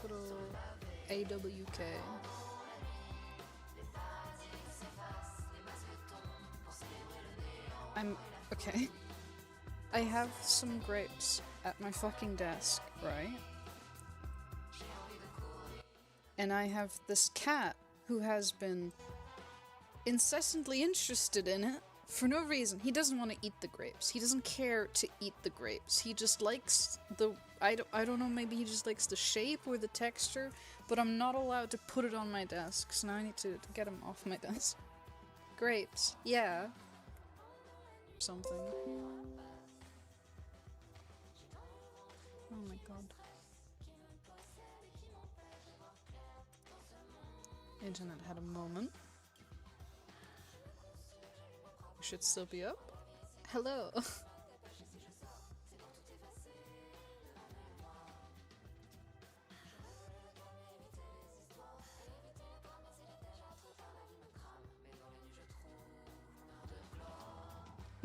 Good old AWK. Okay. I have some grapes at my fucking desk, right? And I have this cat who has been incessantly interested in it for no reason. He doesn't want to eat the grapes. He doesn't care to eat the grapes. He just likes the I don't know, maybe he just likes the shape or the texture, but I'm not allowed to put it on my desk, so now I need to get him off my desk. Grapes, yeah. Something. Oh my god. Internet had a moment. You should still be up. Hello.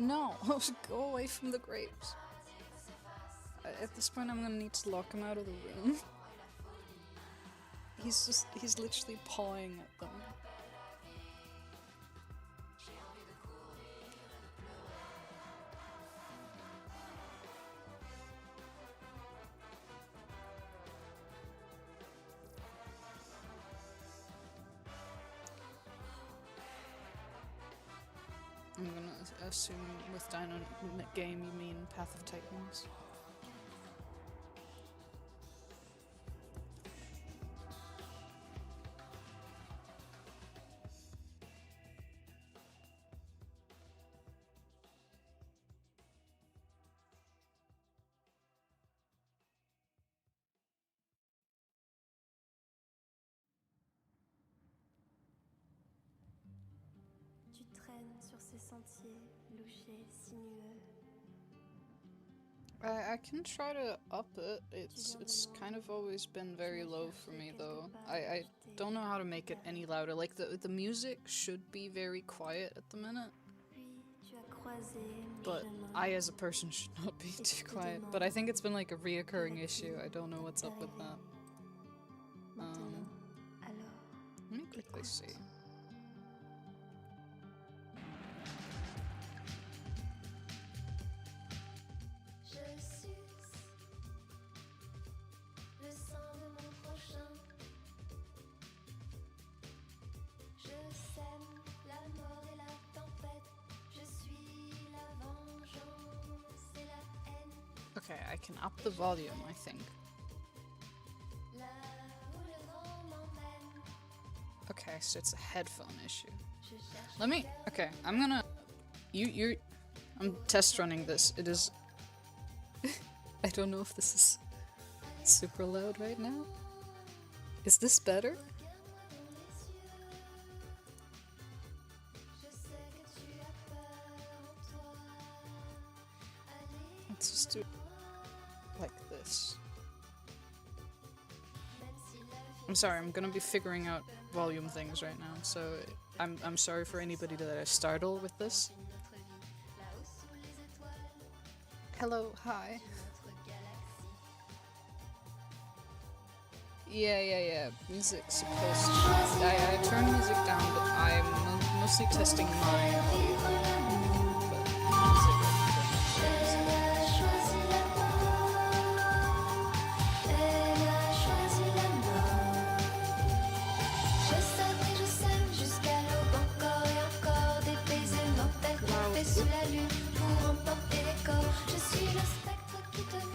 No, go away from the grapes. At this point I'm gonna need to lock him out of the room. He's literally pawing at them. I'm gonna assume with Dynamic Game you mean Path of Titans. Tu traînes sur ces sentiers louchés, sinueux. I can try to up it. It's kind of always been very low for me though. I don't know how to make it any louder. Like the music should be very quiet at the minute. But I as a person should not be too quiet. But I think it's been like a reoccurring issue. I don't know what's up with that. Let me quickly see. Okay, I can up the volume, I think. Okay, so it's a headphone issue. Let me... Okay, I'm gonna... I'm test running this. It is... I don't know if this is super loud right now. Is this better? Let's just do it like this. I'm sorry, I'm gonna be figuring out volume things right now, so I'm sorry for anybody that I startle with this. Hello, hi. Yeah. Music's supposed to... I turn music down, but I'm mostly testing my audio.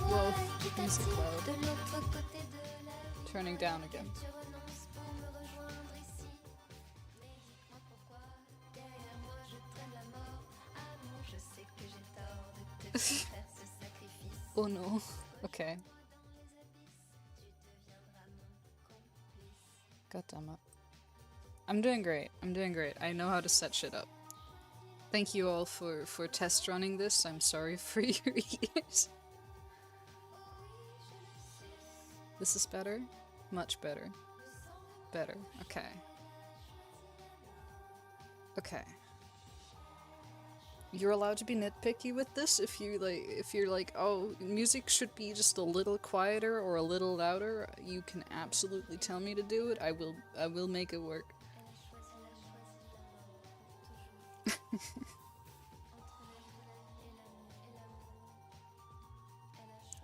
Whoa, music loud. Turning down again. Oh no. Okay. God damn it. I'm doing great. I know how to set shit up. Thank you all for test running this. I'm sorry for your ears. This is better? Much better. Better. Okay. Okay. you're allowed to be nitpicky with this if you're like, oh, music should be just a little quieter or a little louder. You can absolutely tell me to do it. I will make it work.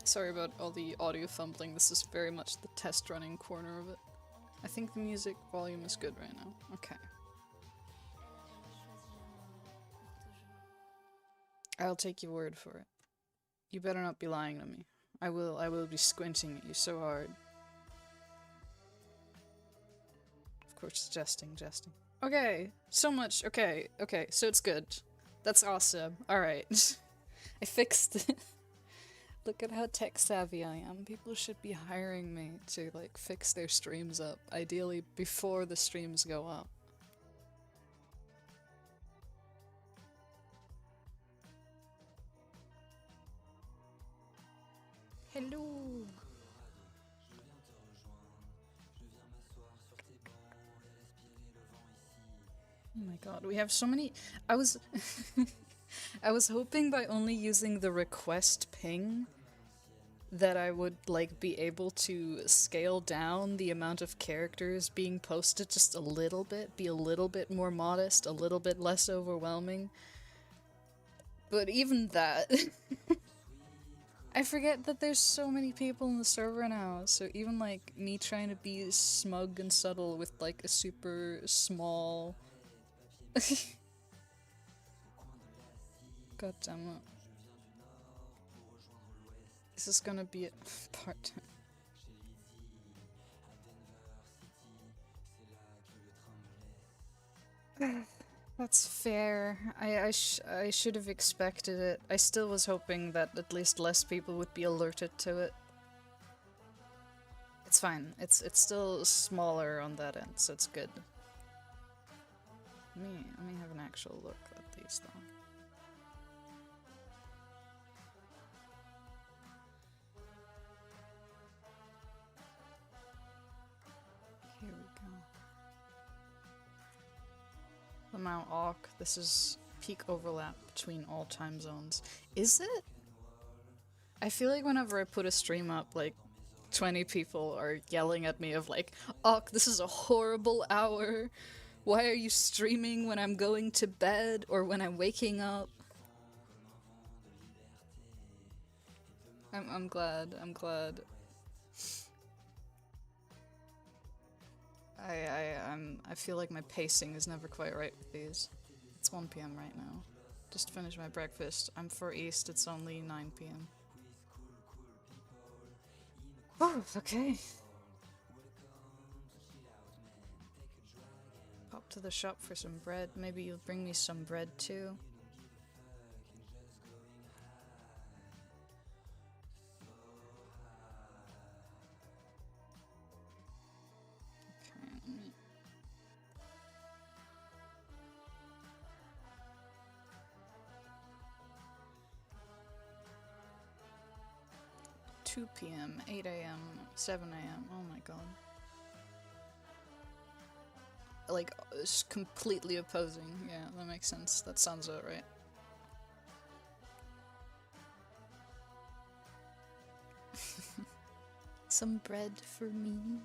Sorry about all the audio fumbling. This is very much the test running corner of it. I think the music volume is good right now. Okay. I'll take your word for it. You better not be lying to me. I will be squinting at you so hard. Of course, jesting. Okay, so much. Okay, so it's good. That's awesome. Alright. I fixed it. Look at how tech savvy I am. People should be hiring me to, like, fix their streams up. Ideally, before the streams go up. Hello! Oh my god, we have so many. I was I was hoping by only using the request ping that I would like be able to scale down the amount of characters being posted just a little bit, be a little bit more modest, a little bit less overwhelming. But even that I forget that there's so many people in the server now, so even like me trying to be smug and subtle with like a super small God damn it. This is gonna be a part-time. That's fair. I should have expected it. I still was hoping that at least less people would be alerted to it. It's fine. It's still smaller on that end, so it's good. Let me have an actual look at these though. Here we go. Lamau Auk. This is peak overlap between all time zones. Is it? I feel like whenever I put a stream up, like 20 people are yelling at me of like, Auk, this is a horrible hour. Why are you streaming when I'm going to bed or when I'm waking up? I'm glad. I feel like my pacing is never quite right with these. It's 1 PM right now. Just finished my breakfast. I'm for East, it's only 9 PM. Oh, okay. Pop to the shop for some bread. Maybe you'll bring me some bread too. Okay, 2 PM, 8 AM, 7 AM. Oh my god. Like, it's completely opposing. Yeah, that makes sense. That sounds about right. Some bread for me.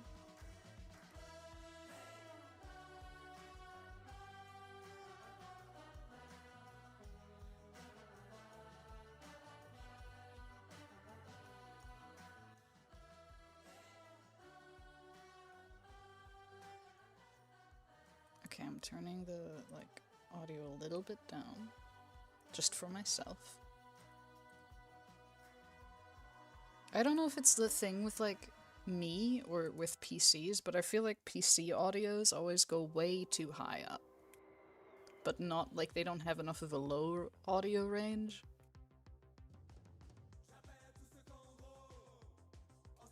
Okay, I'm turning the, like, audio a little bit down. Just for myself. I don't know if it's the thing with, like, me or with PCs, but I feel like PC audios always go way too high up. But not, like, they don't have enough of a low audio range.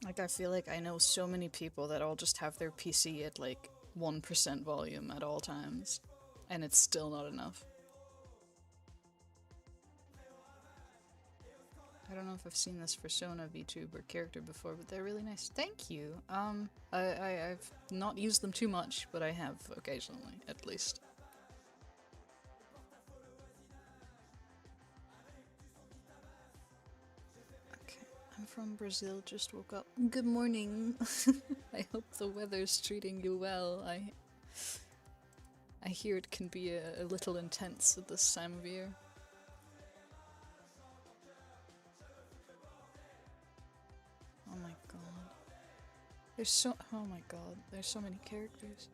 Like, I feel like I know so many people that all just have their PC at, like, 1% volume at all times, and it's still not enough. I don't know if I've seen this Persona VTuber character before, but they're really nice. Thank you! I've not used them too much, but I have occasionally, at least. from Brazil just woke up. Good morning. I hope the weather's treating you well. I hear it can be a little intense at this time of year. Oh my god. Oh my god, there's so many characters.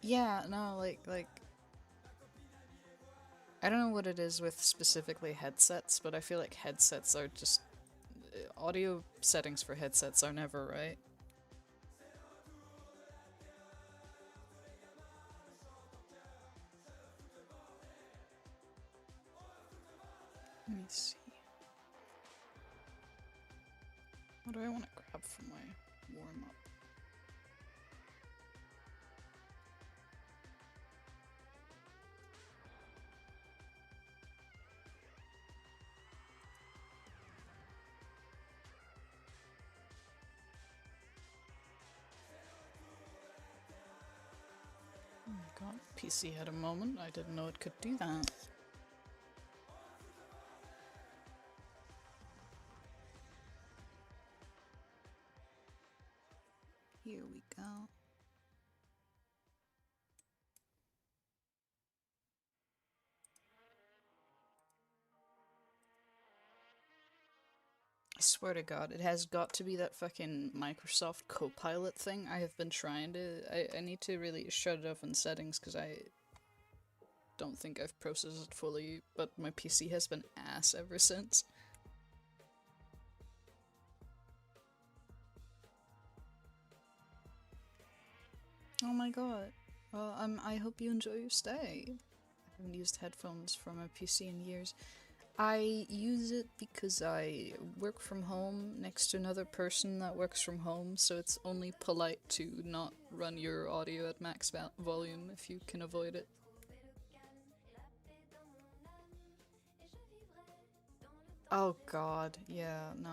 Yeah, no, like I don't know what it is with specifically headsets, but I feel like headsets are just audio settings for headsets are never right. Let me see. What do I want to grab for my warm-up? Oh my god, PC had a moment. I didn't know it could do that. Here we go. I swear to god, it has got to be that fucking Microsoft Copilot thing. I have been trying to... I need to really shut it off in settings because I don't think I've processed it fully, but my PC has been ass ever since. Oh my god. Well, I hope you enjoy your stay. I haven't used headphones from my PC in years. I use it because I work from home next to another person that works from home, so it's only polite to not run your audio at max volume if you can avoid it. Oh god, yeah, no.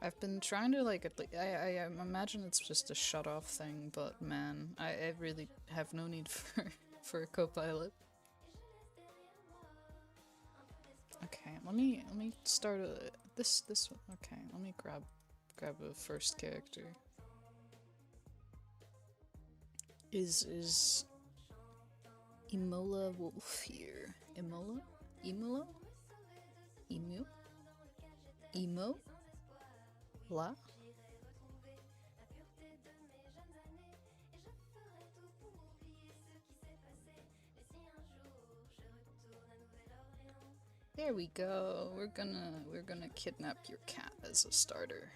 I've been trying to like, I imagine it's just a shut off thing, but man, I really have no need for a copilot. Okay, let me start this one. Okay, let me grab a first character. Is Imola Wolf here? Imola? Imola? Emu? Emo? La? There we go. We're gonna kidnap your cat as a starter.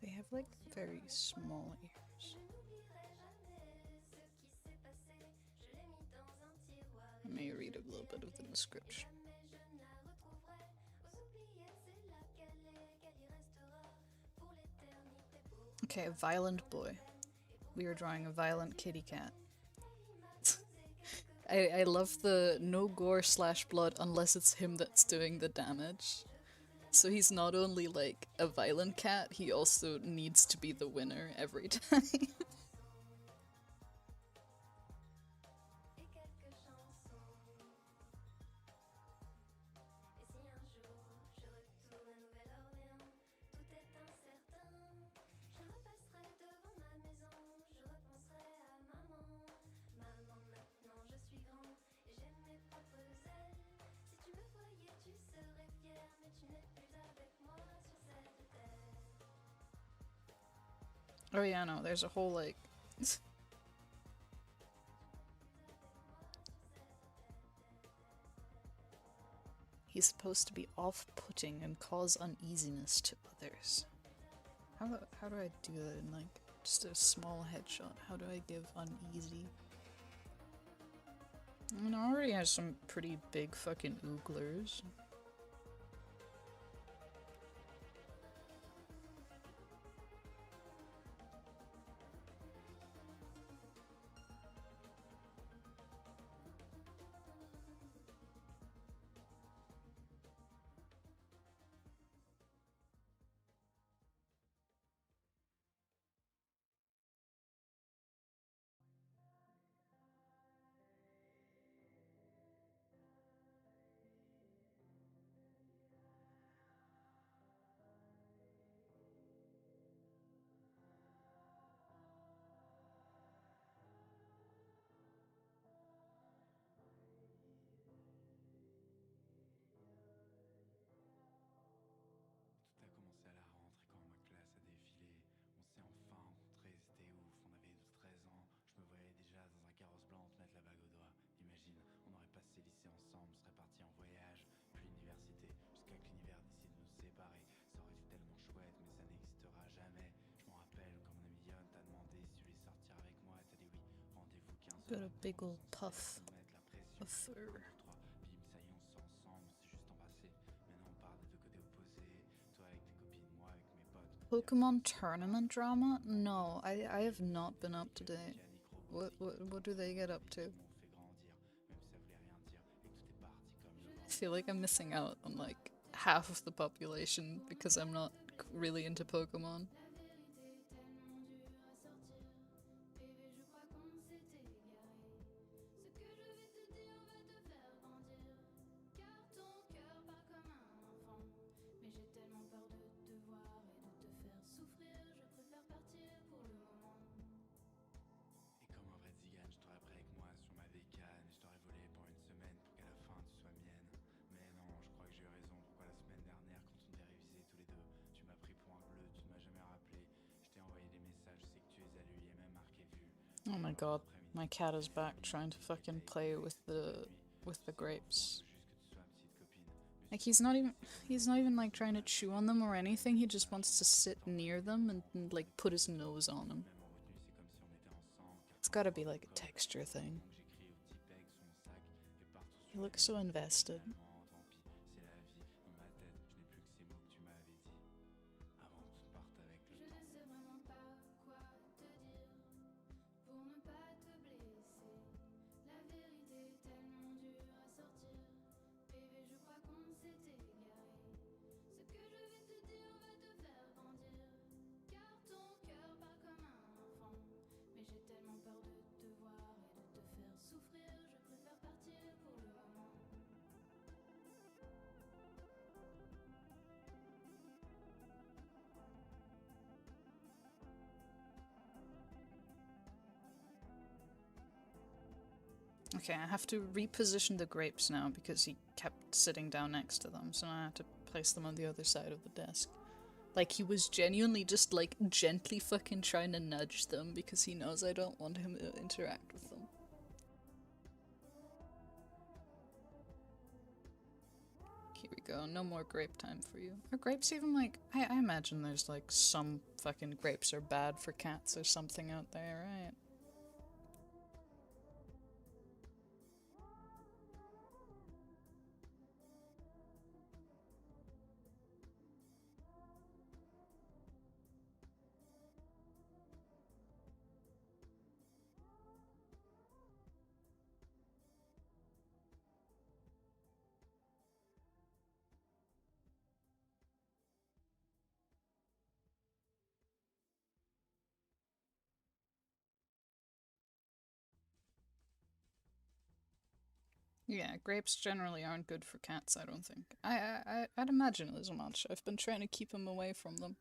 They have like very small ears. Let me read a little bit of the description. Okay, a violent boy. We are drawing a violent kitty cat. I love the no gore / blood unless it's him that's doing the damage. So he's not only like a violent cat, he also needs to be the winner every time. Oh yeah, no, there's a whole like... He's supposed to be off-putting and cause uneasiness to others. How do I do that in like just a small headshot? How do I give uneasy? I mean, I already has some pretty big fucking ooglers. Got a big old puff of fur. Pokemon tournament drama? No, I have not been up to date. What do they get up to? I feel like I'm missing out on like half of the population because I'm not really into Pokemon. Oh my god, my cat is back trying to fucking play with the grapes. Like he's not even like trying to chew on them or anything. He just wants to sit near them and like put his nose on them. It's gotta be like a texture thing. He looks so invested. Okay, I have to reposition the grapes now because he kept sitting down next to them, so now I have to place them on the other side of the desk. Like, he was genuinely just, like, gently fucking trying to nudge them because he knows I don't want him to interact with them. Here we go, no more grape time for you. Are grapes even, like, I imagine there's, like, some fucking grapes are bad for cats or something out there, right? Yeah, grapes generally aren't good for cats, I don't think. I'd imagine as much. I've been trying to keep him away from them.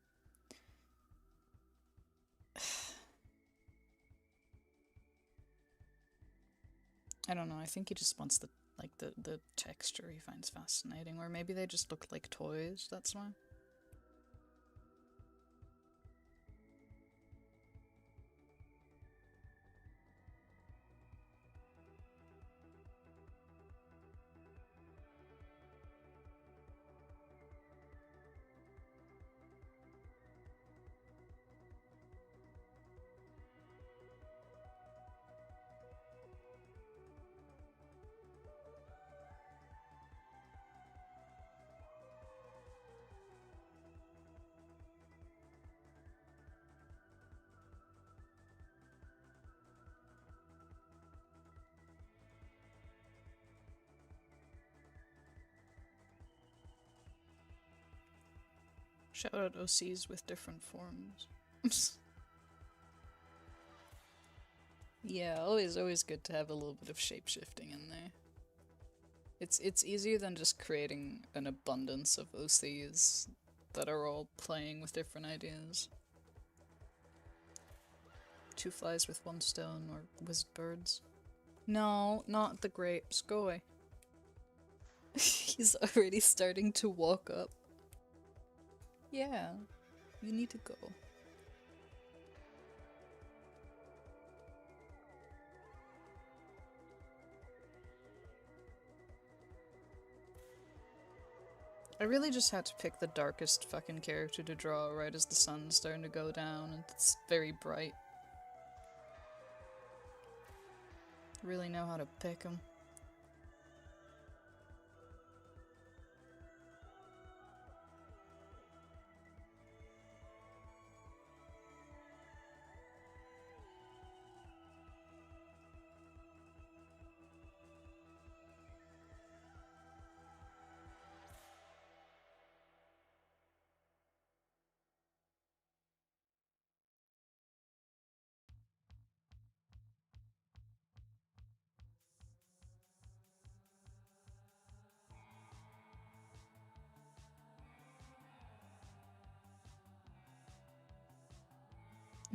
I don't know, I think he just wants the texture he finds fascinating, or maybe they just look like toys, that's why. Shout out OCs with different forms. Yeah, always good to have a little bit of shapeshifting in there. It's easier than just creating an abundance of OCs that are all playing with different ideas. Two flies with one stone, or wizard birds. No, not the grapes. Go away. He's already starting to walk up. Yeah, you need to go. I really just had to pick the darkest fucking character to draw right as the sun's starting to go down and it's very bright. Really know how to pick them.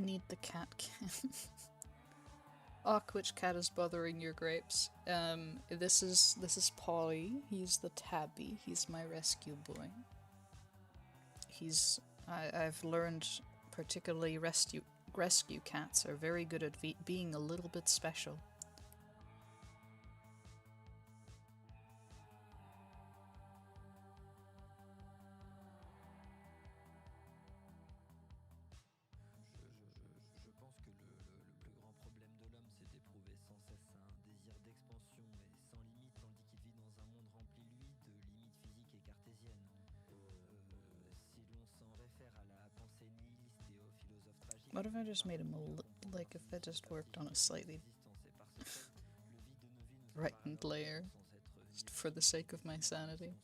Need the cat can. Ock, which cat is bothering your grapes? This is Polly. He's the tabby. He's my rescue boy. I've learned particularly rescue cats are very good at being a little bit special. What if I just made him like if I just worked on a slightly brightened layer just for the sake of my sanity?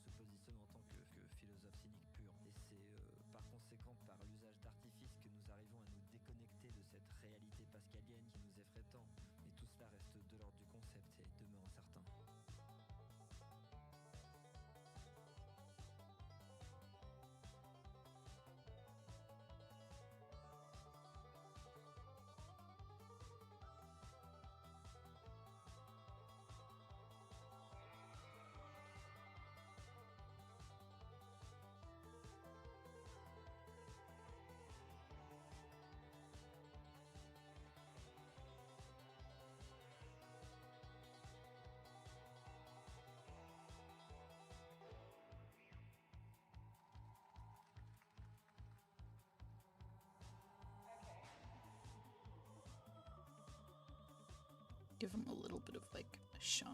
Give him a little bit of like shine.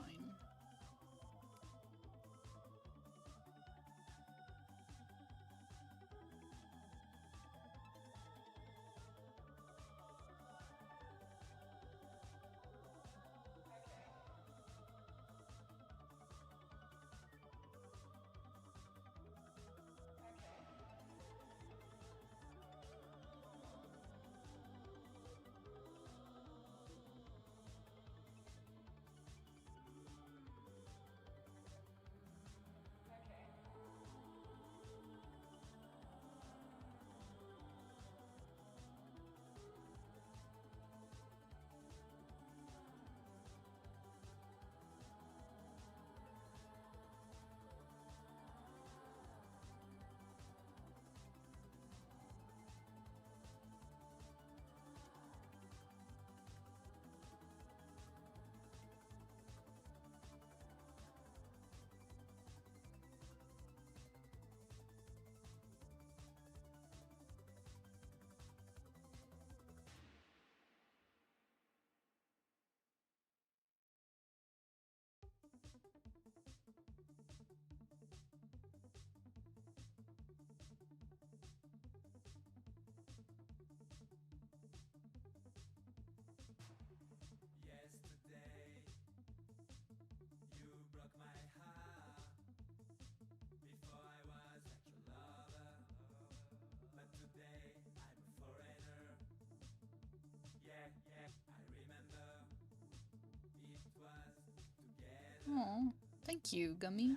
Oh, thank you, Gummy.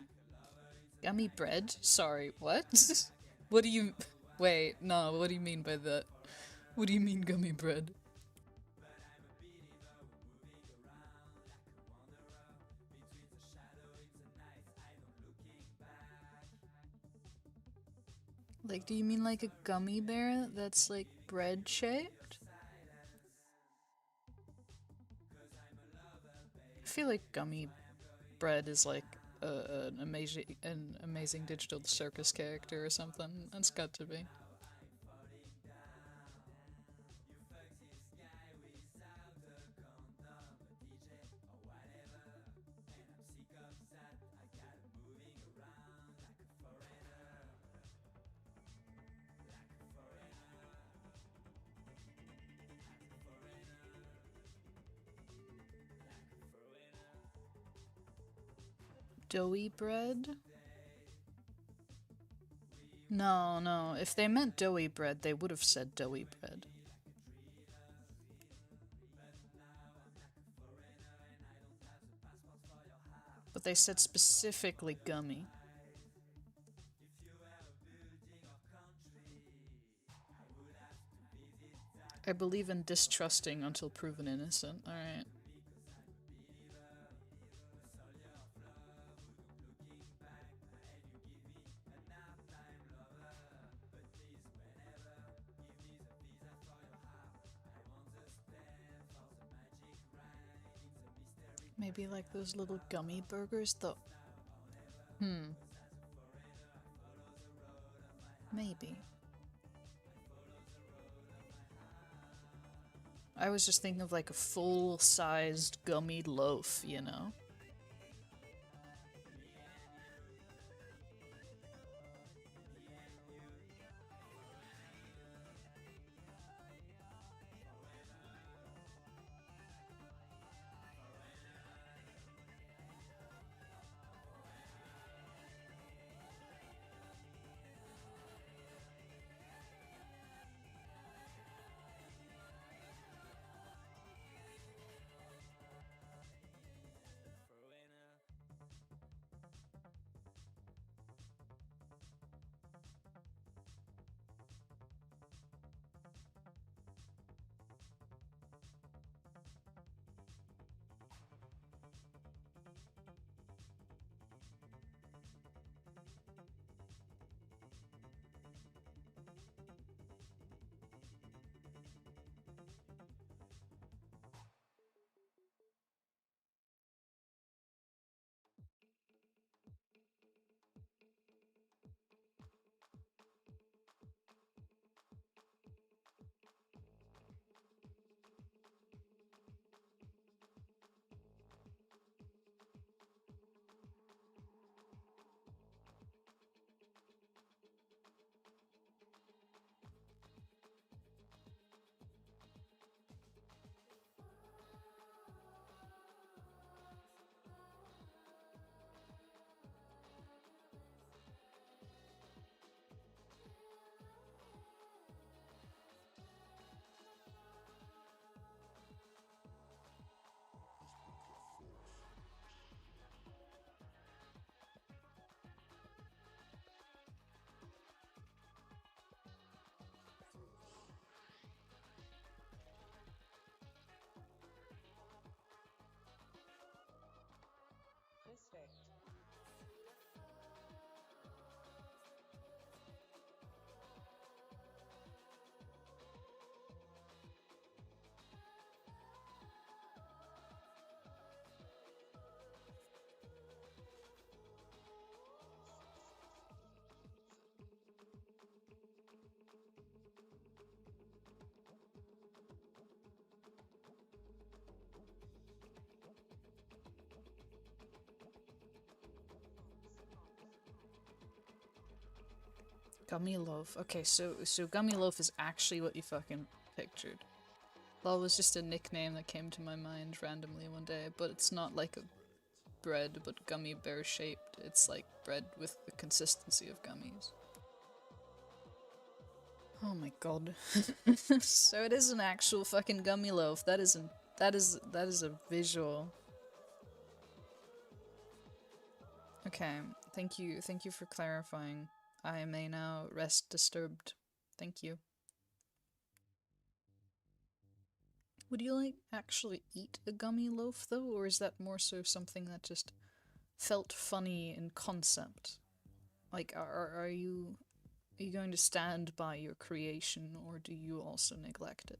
Gummy bread? Sorry, what? What do you... Wait, no, what do you mean by that? What do you mean gummy bread? Like, do you mean like a gummy bear that's like bread shaped? I feel like gummy bread is like an amazing digital circus character or something. That's got to be. Doughy bread? No, no. If they meant doughy bread, they would have said doughy bread. But they said specifically gummy. I believe in distrusting until proven innocent. Alright. Maybe like those little gummy burgers though. Maybe. I was just thinking of like a full-sized gummy loaf, you know? Gummy loaf. Okay, so gummy loaf is actually what you fucking pictured. Well, it was just a nickname that came to my mind randomly one day, but it's not like a bread, but gummy bear shaped. It's like bread with the consistency of gummies. Oh my god. So it is an actual fucking gummy loaf. That is a visual. Okay, thank you for clarifying. I may now rest disturbed. Thank you. Would you like actually eat a gummy loaf though, or is that more so something that just felt funny in concept? Like, are you going to stand by your creation, or do you also neglect it?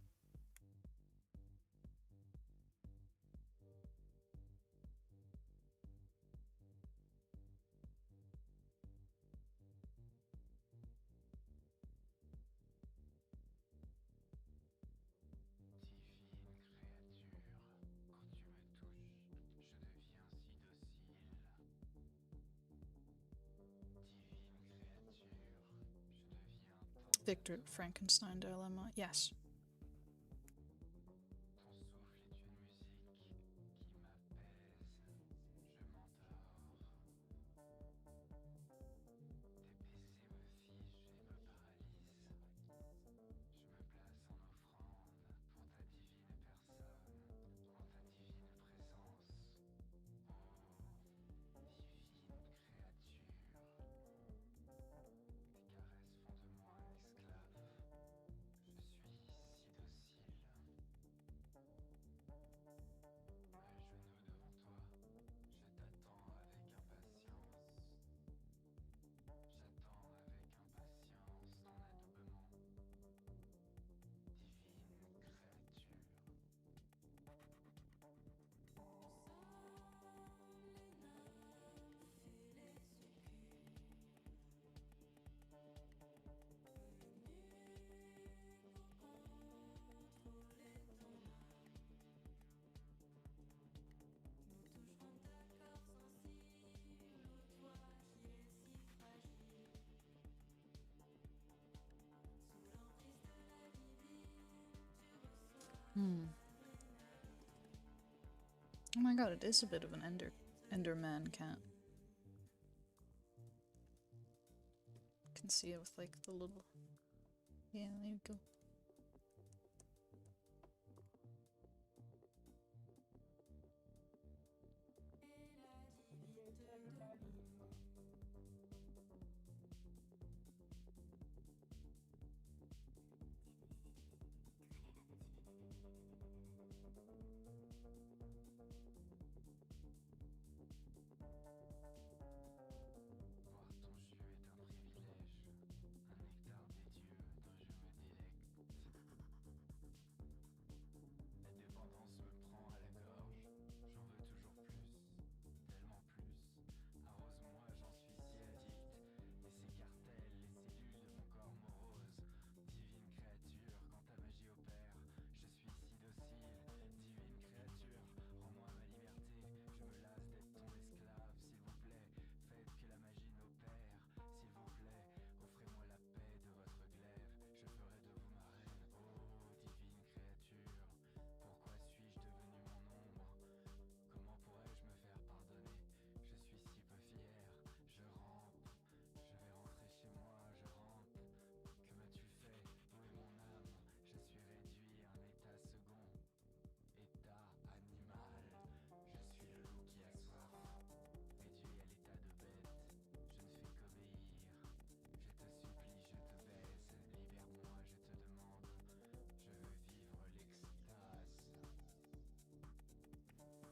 Victor Frankenstein dilemma. Yes. Hmm. Oh my god, it is a bit of an Enderman cat. You can see it with like the little... Yeah, there you go.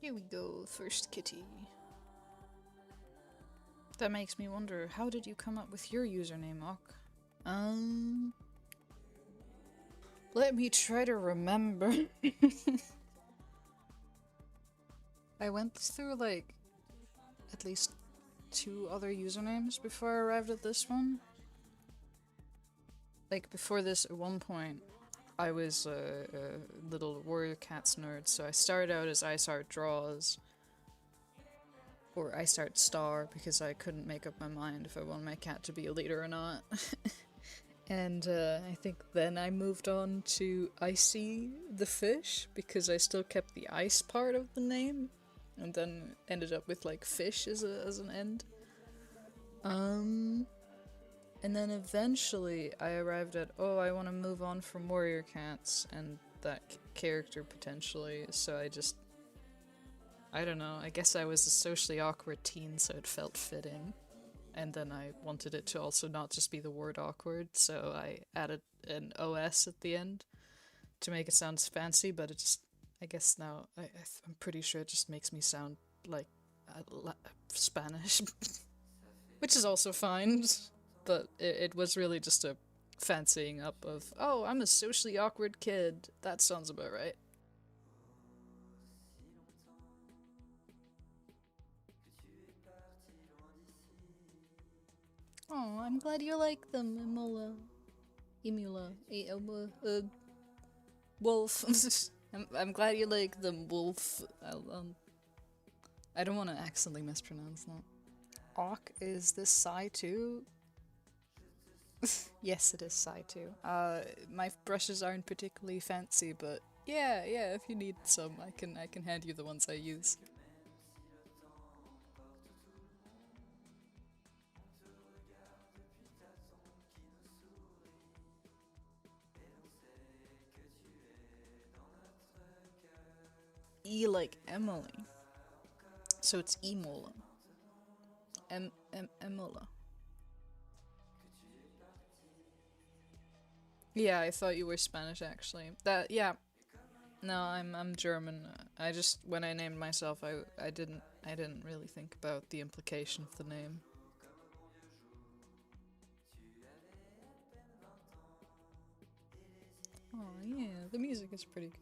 Here we go, first kitty. That makes me wonder, how did you come up with your username, Ok? Let me try to remember. I went through like at least 2 other usernames before I arrived at this one. Like before this, at one point, I was a little Warrior Cats nerd, so I started out as IceArt Draws. Or IceArt Star, because I couldn't make up my mind if I wanted my cat to be a leader or not. And I think then I moved on to Icy the Fish, because I still kept the ice part of the name. And then ended up with like fish as an end. And then eventually I arrived at, oh, I want to move on from Warrior Cats and that character potentially, so I don't know, I guess I was a socially awkward teen, so it felt fitting. And then I wanted it to also not just be the word awkward, so I added an OS at the end to make it sound fancy, but it just, I guess now, I'm pretty sure it just makes me sound like Spanish. Which is also fine, but it was really just a fancying up of, oh, I'm a socially awkward kid. That sounds about right. Oh, I'm glad you like them, Emula, Wolf. I'm glad you like them, Wolf. I don't want to accidentally mispronounce that. Awk, is this Psy too? Yes, it is Psy too. My brushes aren't particularly fancy, but yeah, if you need some, I can hand you the ones I use. E like Emily. So it's Emola. Emola. Yeah, I thought you were Spanish actually. Yeah. No, I'm German. I just when I named myself, I didn't really think about the implication of the name. Oh yeah, the music is pretty good.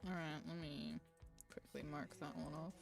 Alright, let me quickly mark that one off.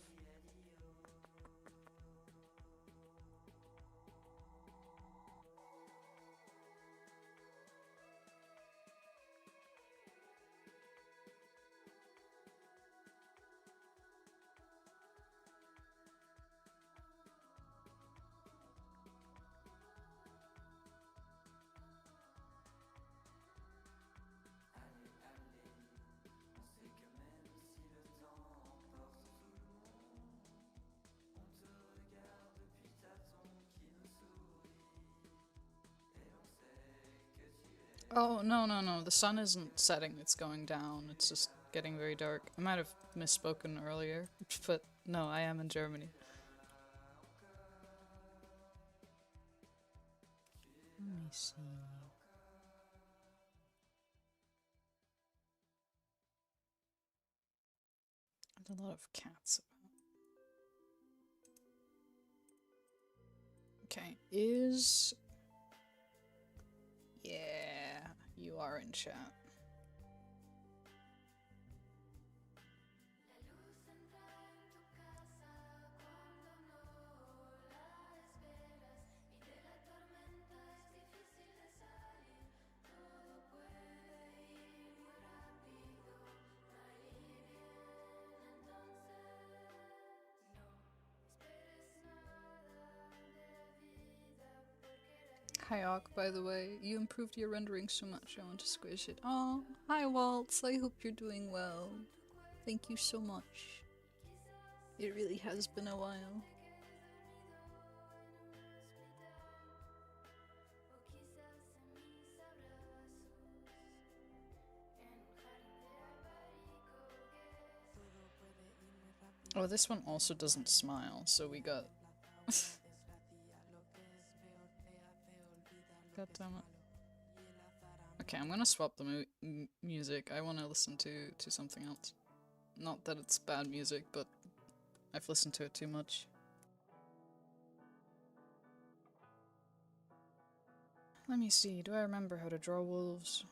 Oh, no, no, no. The sun isn't setting, it's going down. It's just getting very dark. I might have misspoken earlier, but no, I am in Germany. Let me see. There's a lot of cats about. Okay, is. Yeah, you are in chat. Hi, Ock, by the way. You improved your rendering so much, I want to squish it. Oh, hi, Waltz. I hope you're doing well. Thank you so much. It really has been a while. Oh, this one also doesn't smile, so we got. God damn it. Okay, I'm gonna swap the music. I want to listen to something else. Not that it's bad music, but I've listened to it too much. Let me see, do I remember how to draw wolves?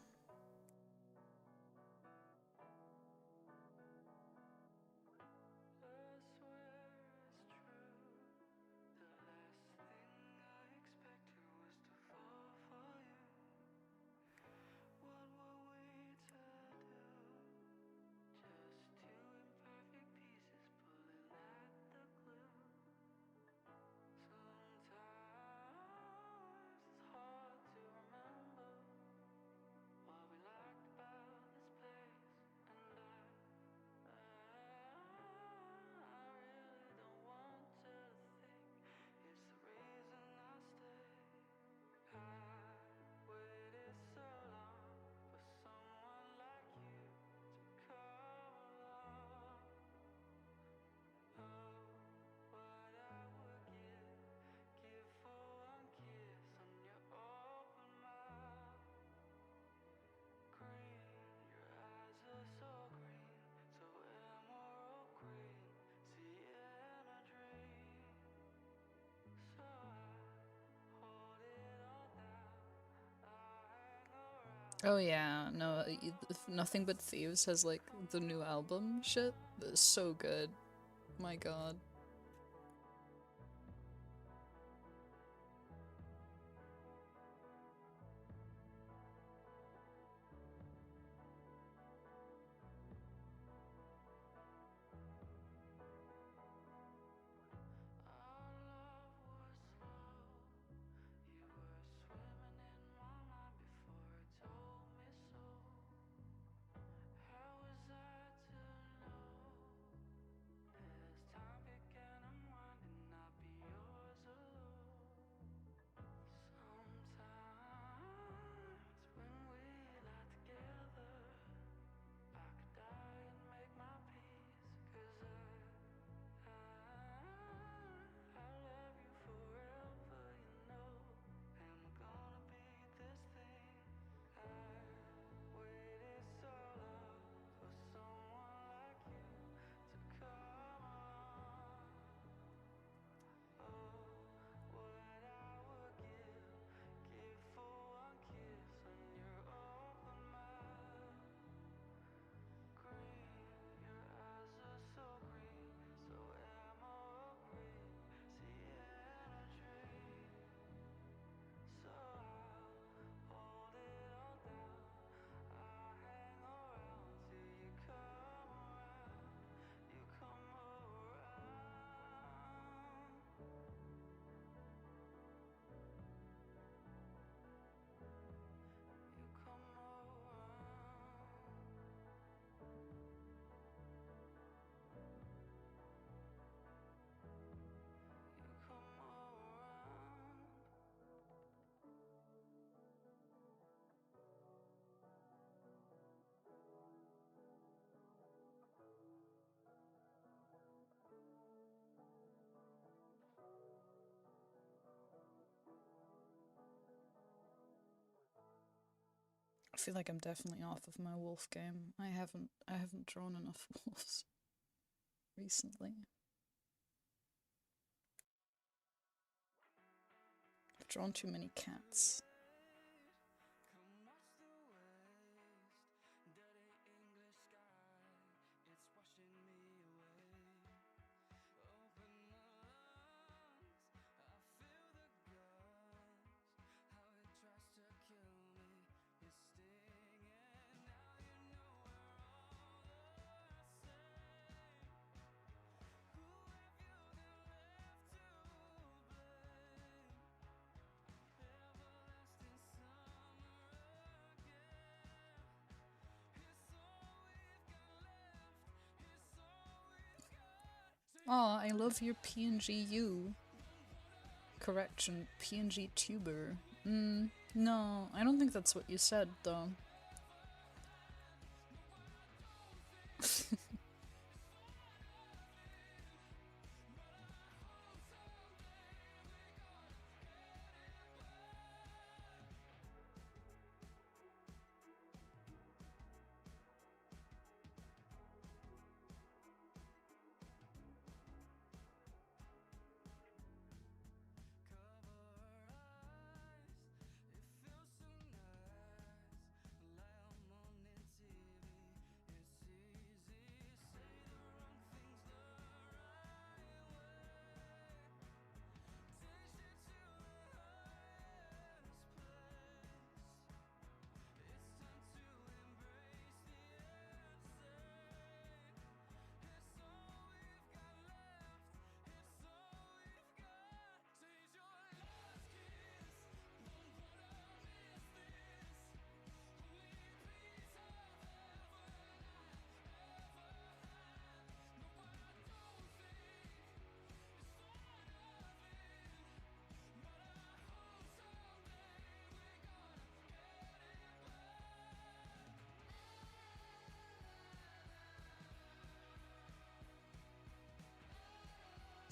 Oh yeah, no, Nothing But Thieves has like the new album shit. That's so good. My god. feel like I'm definitely off of my wolf game. I haven't drawn enough wolves recently. I've drawn too many cats. Oh, I love your PNGU. Correction, PNG tuber. No, I don't think that's what you said, though.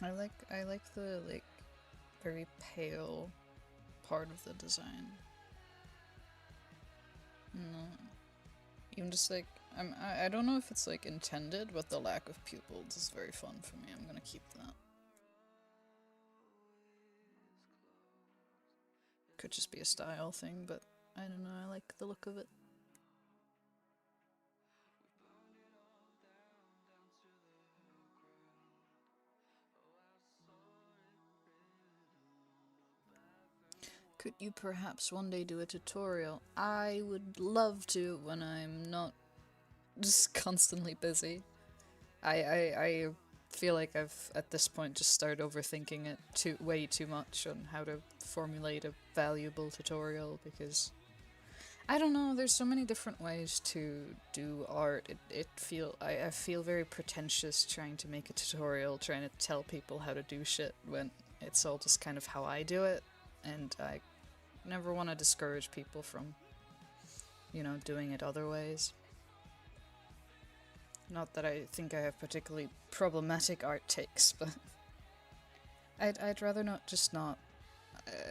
I like the like very pale part of the design. No. Even just like I don't know if it's like intended, but the lack of pupils is very fun for me. I'm gonna keep that. Could just be a style thing, but I don't know, I like the look of it. Could you perhaps one day do a tutorial? I would love to when I'm not just constantly busy. I feel like I've at this point just started overthinking it way too much on how to formulate a valuable tutorial, because I don't know, there's so many different ways to do art. I feel very pretentious trying to make a tutorial, trying to tell people how to do shit when it's all just kind of how I do it, and I never want to discourage people from, you know, doing it other ways. Not that I think I have particularly problematic art takes, but I'd rather not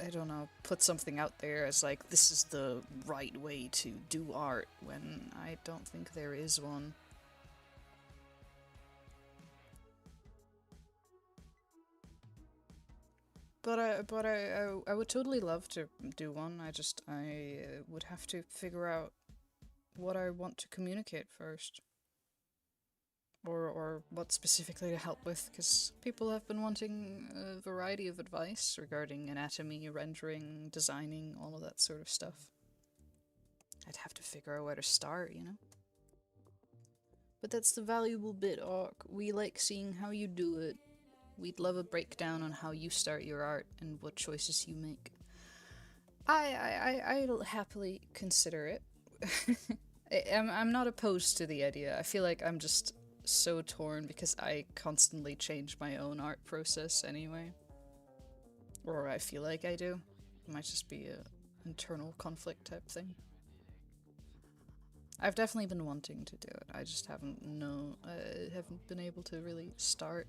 I don't know, put something out there as like, this is the right way to do art, when I don't think there is one. But I would totally love to do one. I would have to figure out what I want to communicate first. Or what specifically to help with, because people have been wanting a variety of advice regarding anatomy, rendering, designing, all of that sort of stuff. I'd have to figure out where to start, you know? But that's the valuable bit, Orc. We like seeing how you do it. We'd love a breakdown on how you start your art and what choices you make. I'll happily consider it. I'm not opposed to the idea. I feel like I'm just so torn because I constantly change my own art process anyway. Or I feel like I do. It might just be a internal conflict type thing. I've definitely been wanting to do it. I just haven't been able to really start.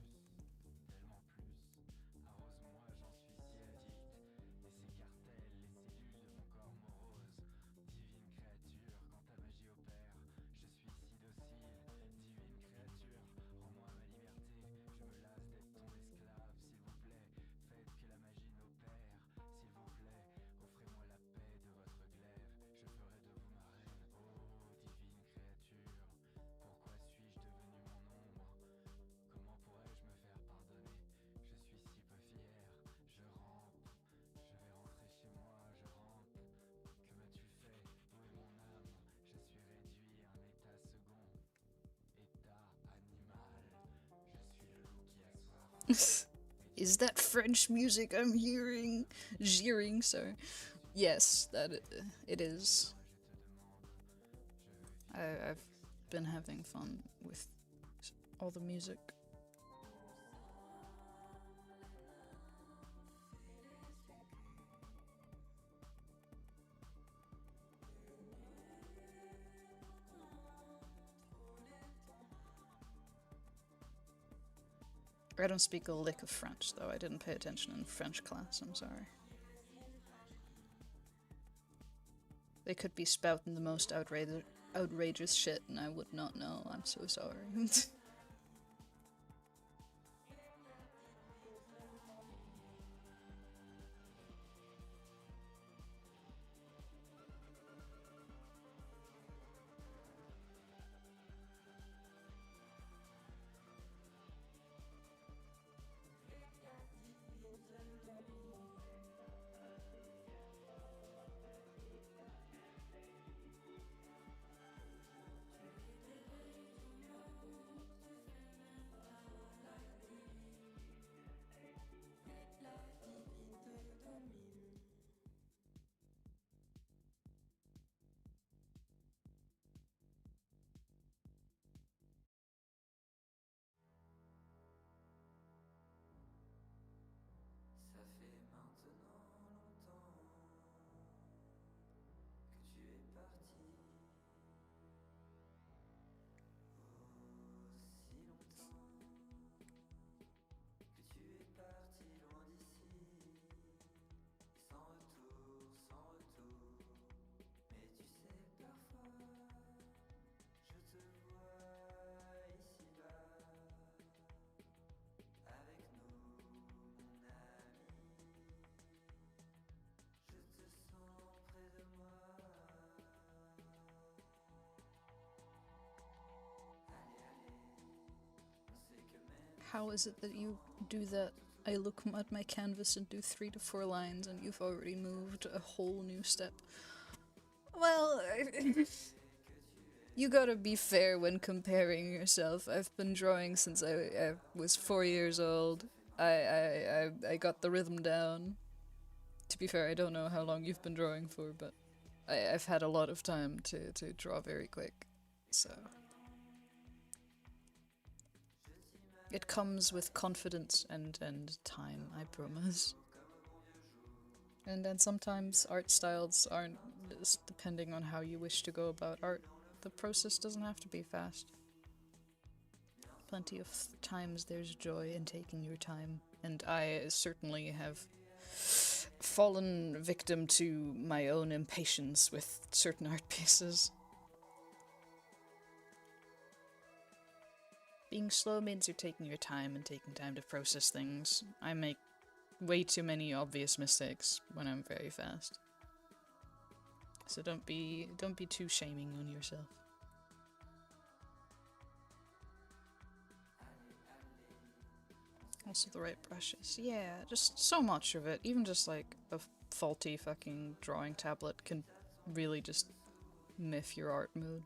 Is that French music I'm hearing? Jeering, sorry. Yes, it is. I've been having fun with all the music. I don't speak a lick of French, though. I didn't pay attention in French class, I'm sorry. They could be spouting the most outrageous shit and I would not know. I'm so sorry. How is it that you do that? I look at my canvas and do 3 to 4 lines and you've already moved a whole new step. Well, you gotta be fair when comparing yourself. I've been drawing since I was 4 years old. I got the rhythm down. To be fair, I don't know how long you've been drawing for, but I've had a lot of time to draw very quick, so... It comes with confidence and time, I promise. And then sometimes art styles aren't, depending on how you wish to go about art. The process doesn't have to be fast. Plenty of times there's joy in taking your time, and I certainly have fallen victim to my own impatience with certain art pieces. Being slow means you're taking your time and taking time to process things. I make way too many obvious mistakes when I'm very fast. So don't be too shaming on yourself. Also the right brushes. Yeah, just so much of it. Even just like a faulty fucking drawing tablet can really just miff your art mood.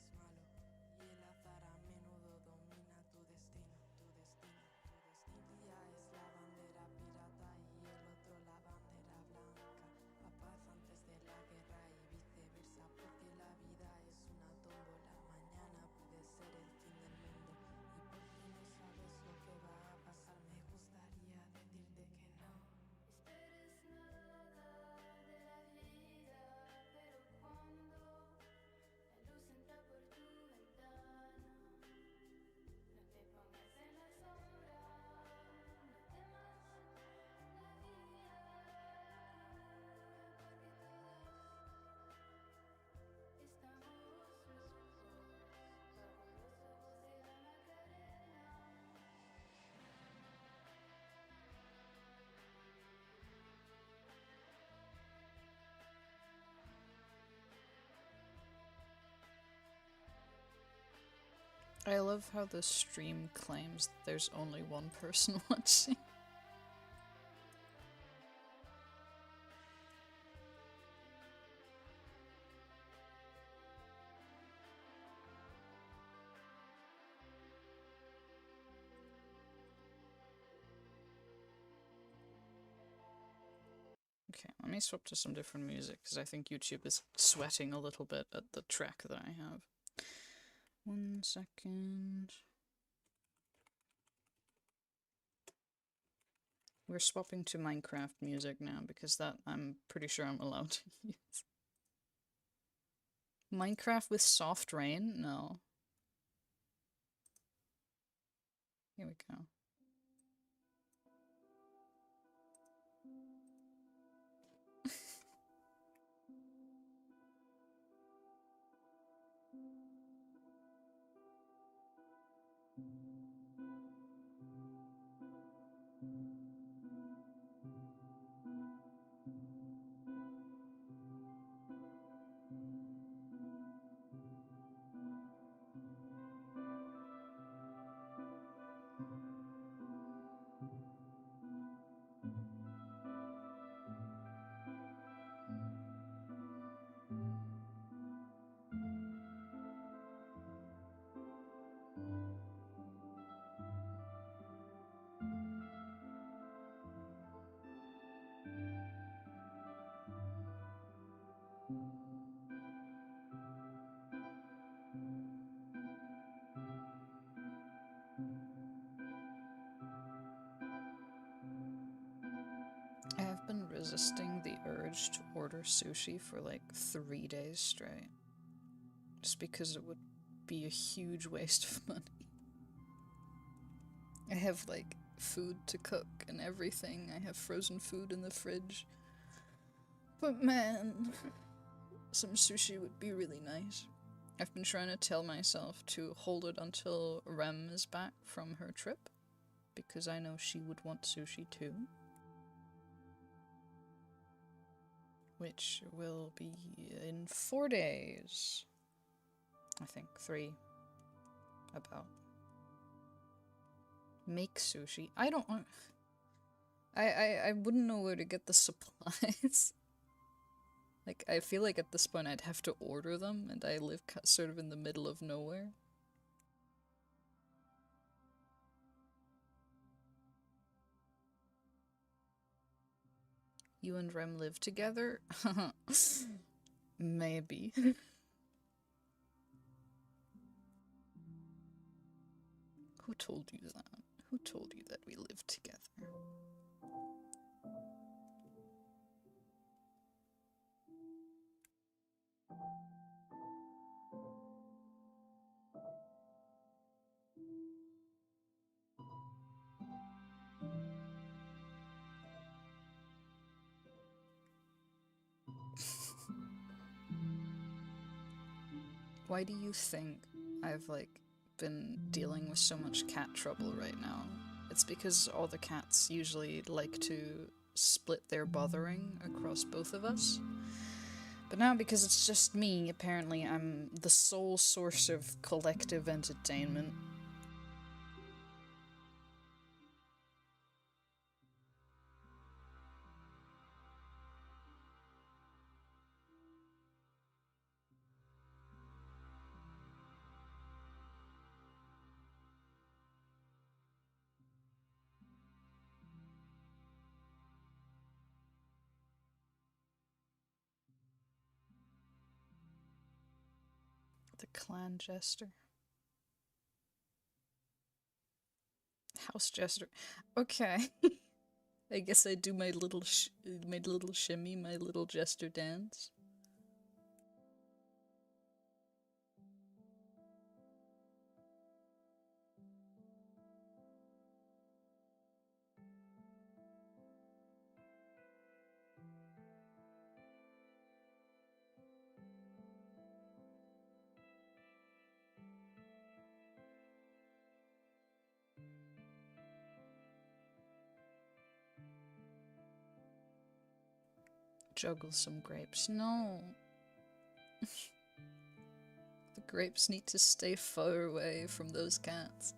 es malo y el azar a menudo domina tu destino, tu destino, tu destino. Un día es la bandera pirata y el otro la bandera blanca. A paz antes de la guerra y viceversa, porque la vida es una tómbola. Mañana puede ser el fin del mundo y porque no sabes lo que va a pasar, me gustaría decirte que no esperes nada de la vida, pero cuando la luz entra por tu ventana, no te pongas en la sombra, no temas la vida, porque todos estamos locos bajo los ojos de la Macarena. I love how the stream claims there's only one person watching. Okay, let me swap to some different music, because I think YouTube is sweating a little bit at the track that I have. 1 second. We're swapping to Minecraft music now, because that I'm pretty sure I'm allowed to use. Minecraft with soft rain? No. Here we go. I have been resisting the urge to order sushi for like 3 days straight. Just because it would be a huge waste of money. I have like food to cook and everything. I have frozen food in the fridge. But man, some sushi would be really nice. I've been trying to tell myself to hold it until Rem is back from her trip, because I know she would want sushi too. Which will be in 4 days. I think 3. About. Make sushi. I don't want... I wouldn't know where to get the supplies. Like, I feel like at this point I'd have to order them, and I live sort of in the middle of nowhere. You and Rem live together? Maybe. Who told you that? Who told you that we live together? Why do you think I've, like, been dealing with so much cat trouble right now? It's because all the cats usually like to split their bothering across both of us. But now, because it's just me, apparently I'm the sole source of collective entertainment. Clan jester. House jester. Okay. I guess I do my little shimmy, my little jester dance. Juggle some grapes. No. The grapes need to stay far away from those cats.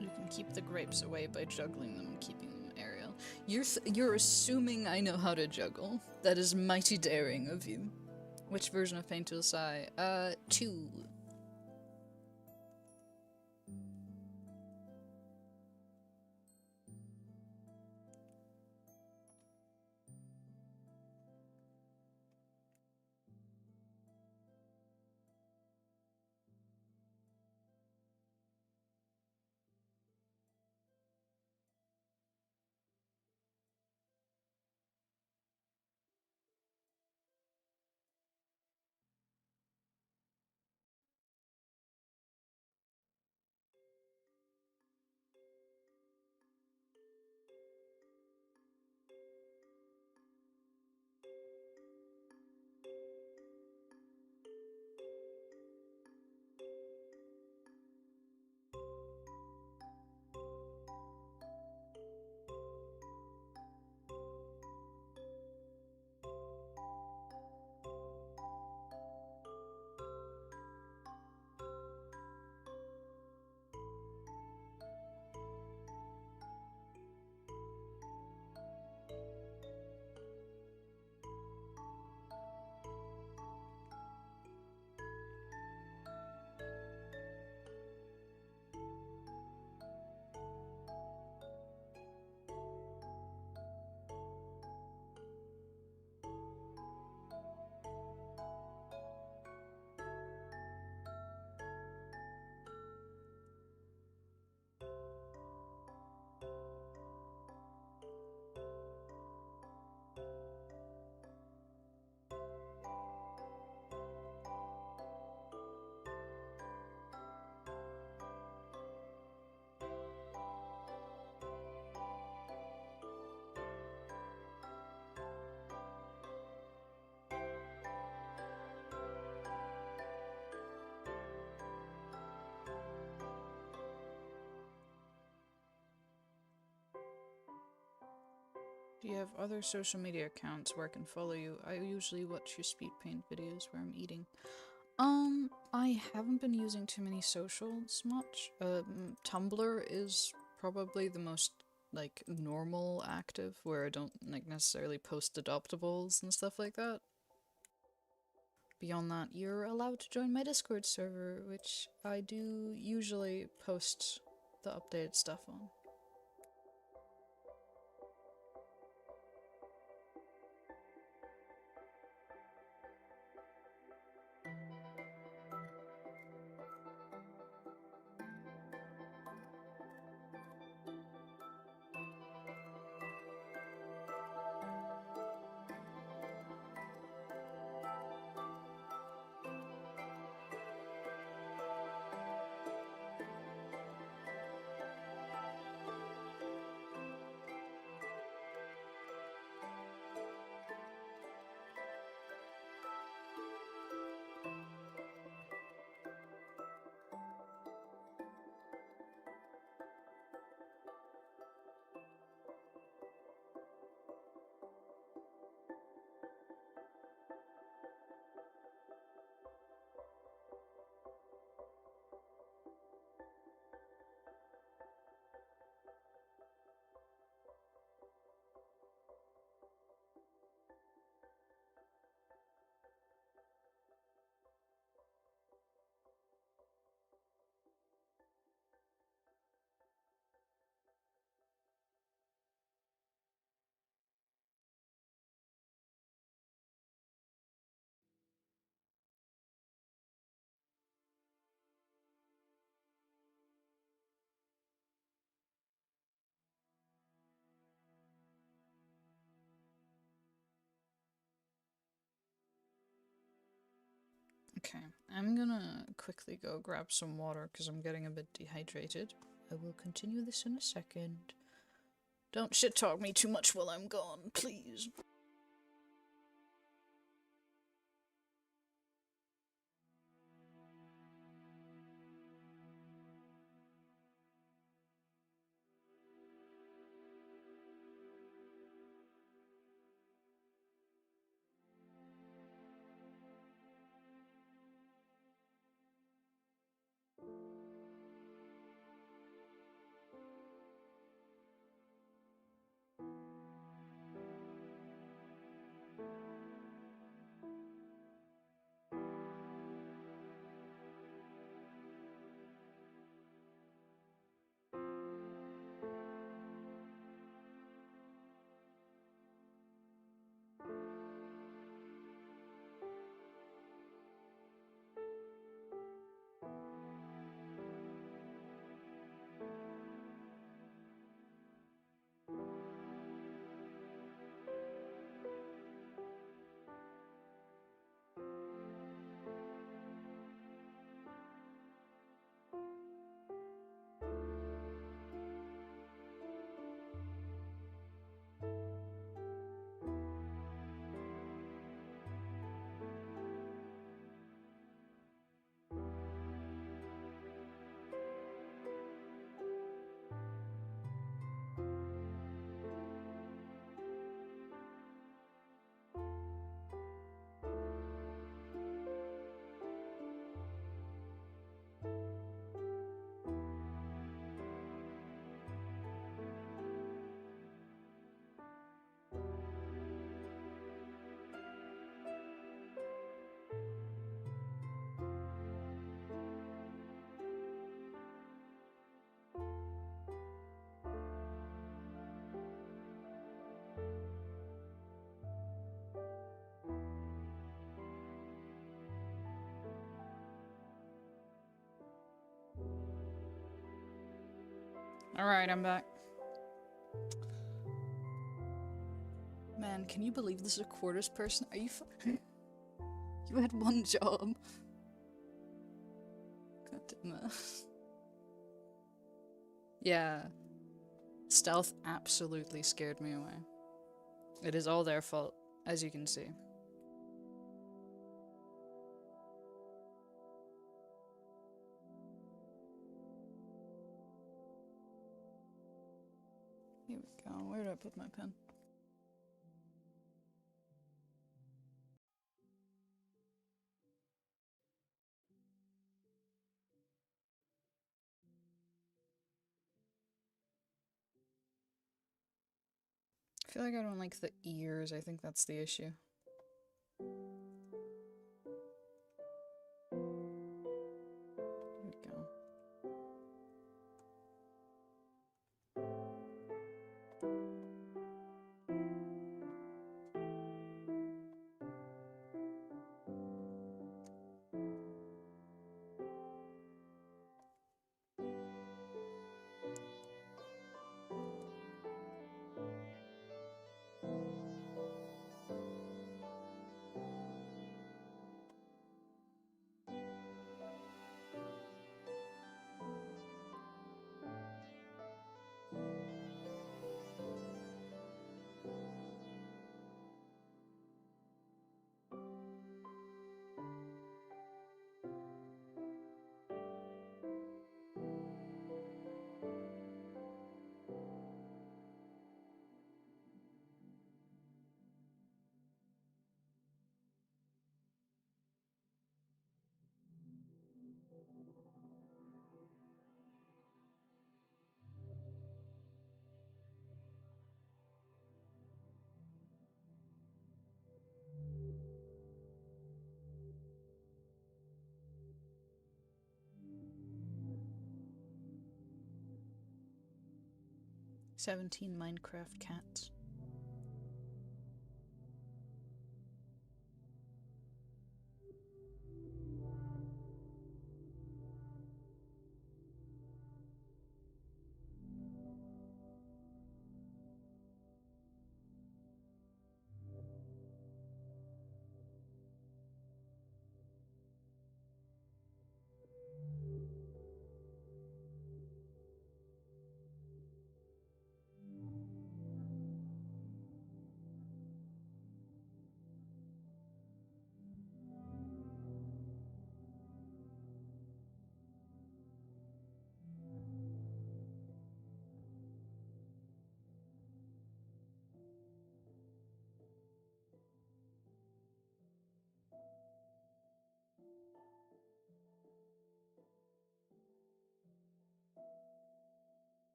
You can keep the grapes away by juggling them and keeping them aerial. You're assuming I know how to juggle. That is mighty daring of you. Which version of Painful Sigh? 2. Do you have other social media accounts where I can follow you? I usually watch your speed paint videos where I'm eating. I haven't been using too many socials much. Tumblr is probably the most, like, normal active, where I don't, like, necessarily post adoptables and stuff like that. Beyond that, you're allowed to join my Discord server, which I do usually post the updated stuff on. Okay, I'm gonna quickly go grab some water because I'm getting a bit dehydrated. I will continue this in a second. Don't shit talk me too much while I'm gone, please. Alright, I'm back. Man, can you believe this is a quarters person? Are you You had one job. God damn it. Yeah. Stealth absolutely scared me away. It is all their fault, as you can see. Here we go. Where did I put my pen? I feel like I don't like the ears. I think that's the issue. Here we go. "17 Minecraft cats."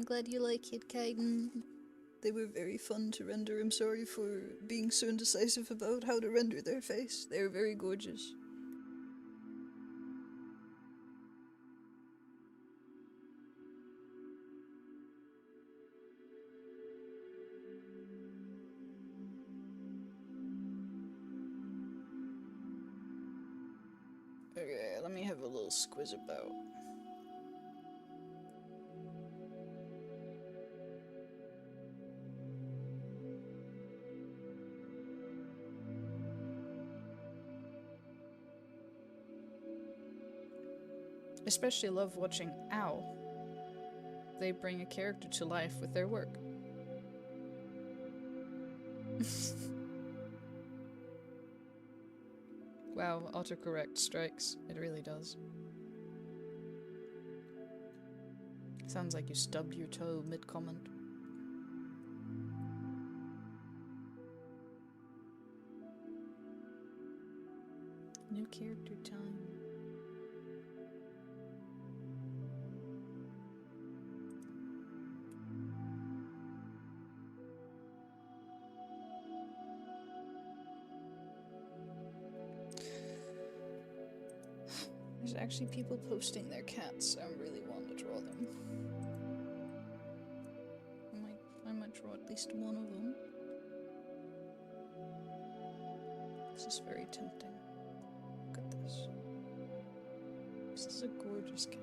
glad you like it, Kaiden. They were very fun to render. I'm sorry for being so indecisive about how to render their face. They're very gorgeous. Okay, let me have a little squiz about. Especially love watching Ow. They bring a character to life with their work. Wow, autocorrect strikes. It really does. Sounds like you stubbed your toe mid-comment. New character time. There's actually people posting their cats. I really want to draw them. I might draw at least one of them. This is very tempting. Look at this. This is a gorgeous cat.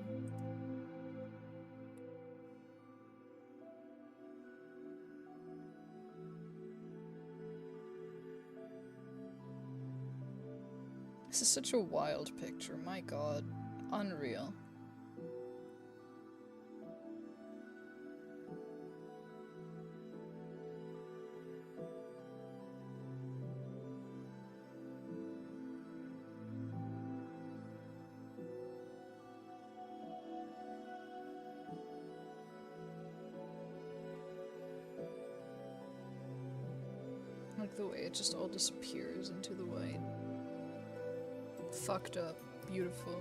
This is such a wild picture, my god. Unreal. Like the way it just all disappears into the white. Fucked up. Beautiful.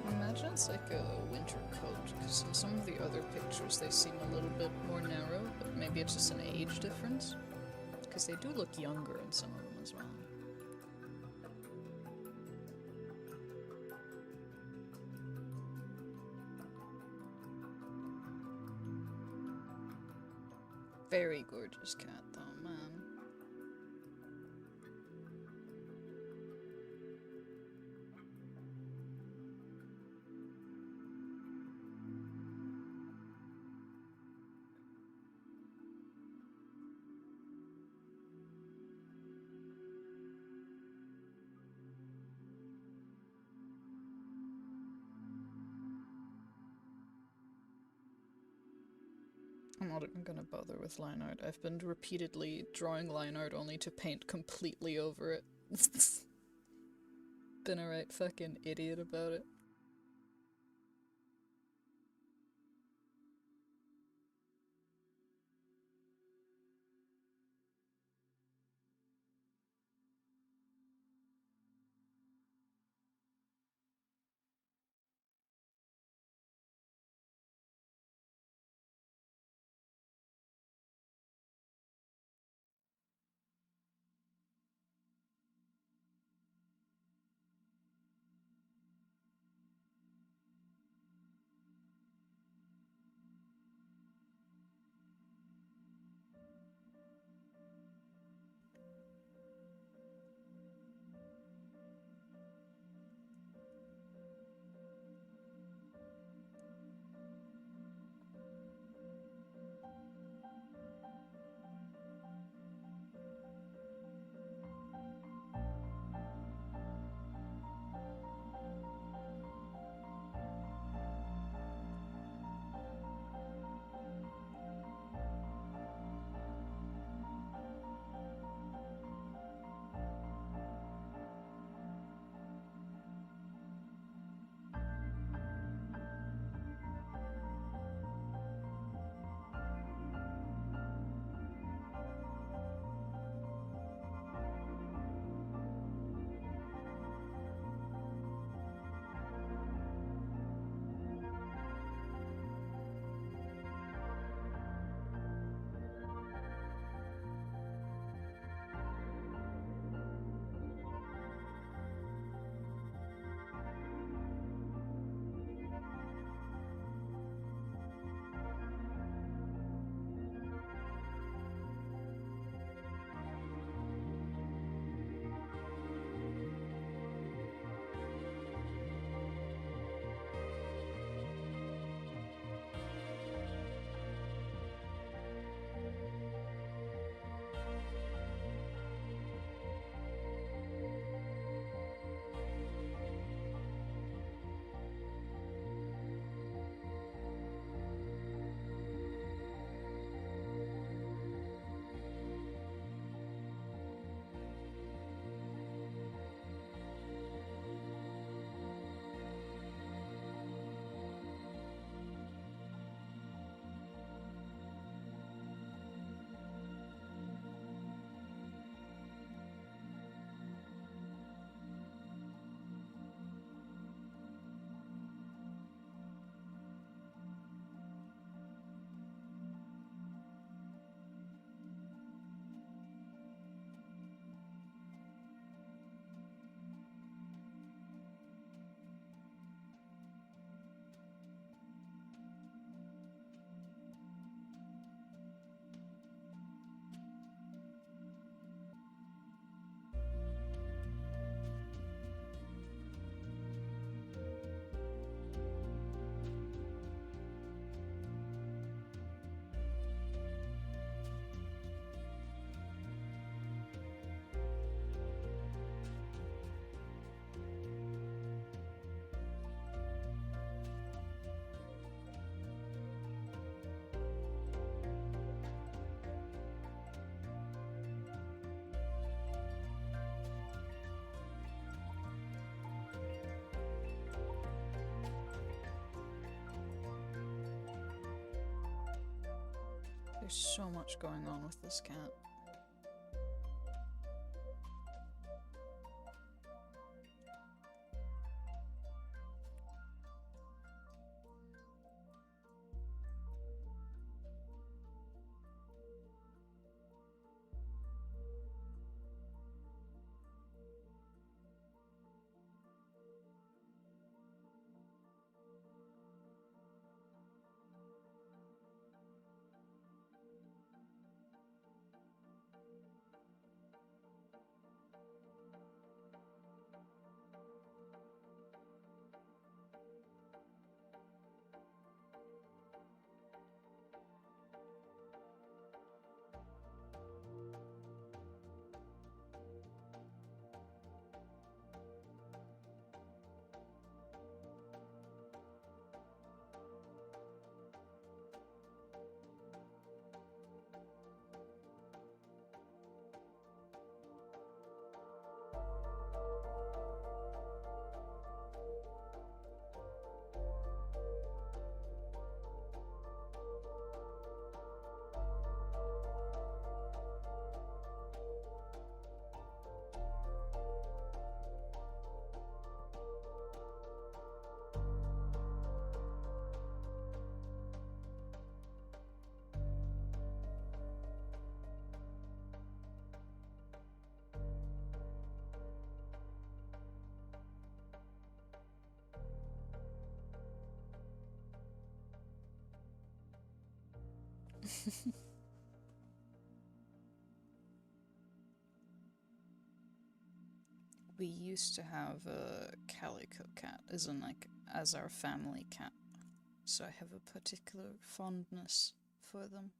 Imagine it's like a winter coat, because in some of the other pictures they seem a little bit more narrow, but maybe it's just an age difference. Because they do look younger in some of them as well. Very gorgeous cat though, man. I'm not even gonna bother with line art. I've been repeatedly drawing line art only to paint completely over it. Been a right fucking idiot about it. There's so much going on with this cat. We used to have a calico cat, as our family cat, so I have a particular fondness for them.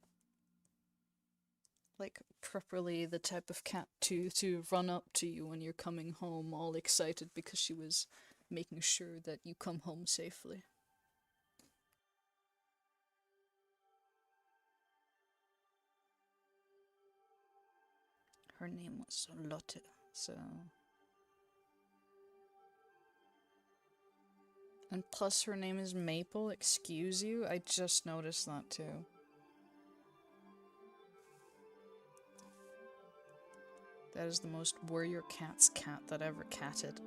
Like, properly the type of cat to run up to you when you're coming home, all excited because she was making sure that you come home safely. Her name was Lotte, so... And plus her name is Maple, excuse you? I just noticed that too. That is the most warrior cat's cat that ever catted.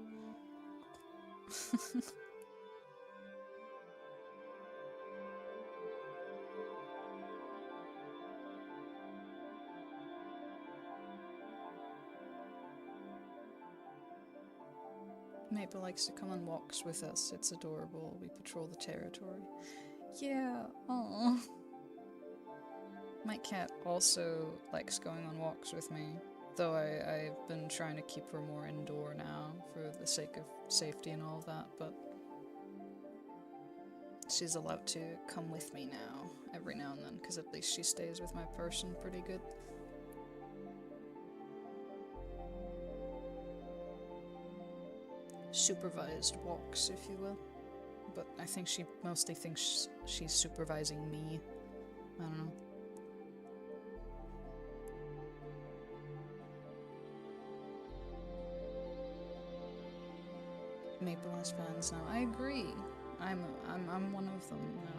Maple likes to come on walks with us. It's adorable. We patrol the territory. Yeah, aww. My cat also likes going on walks with me, though I've been trying to keep her more indoor now for the sake of safety and all that, but she's allowed to come with me now, every now and then, because at least she stays with my person pretty good. Supervised walks, if you will. But I think she mostly thinks she's supervising me. I don't know. Maple has fans now. I agree. I'm one of them now.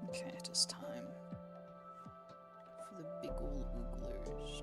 Okay, it is time for the big ol' ooglers.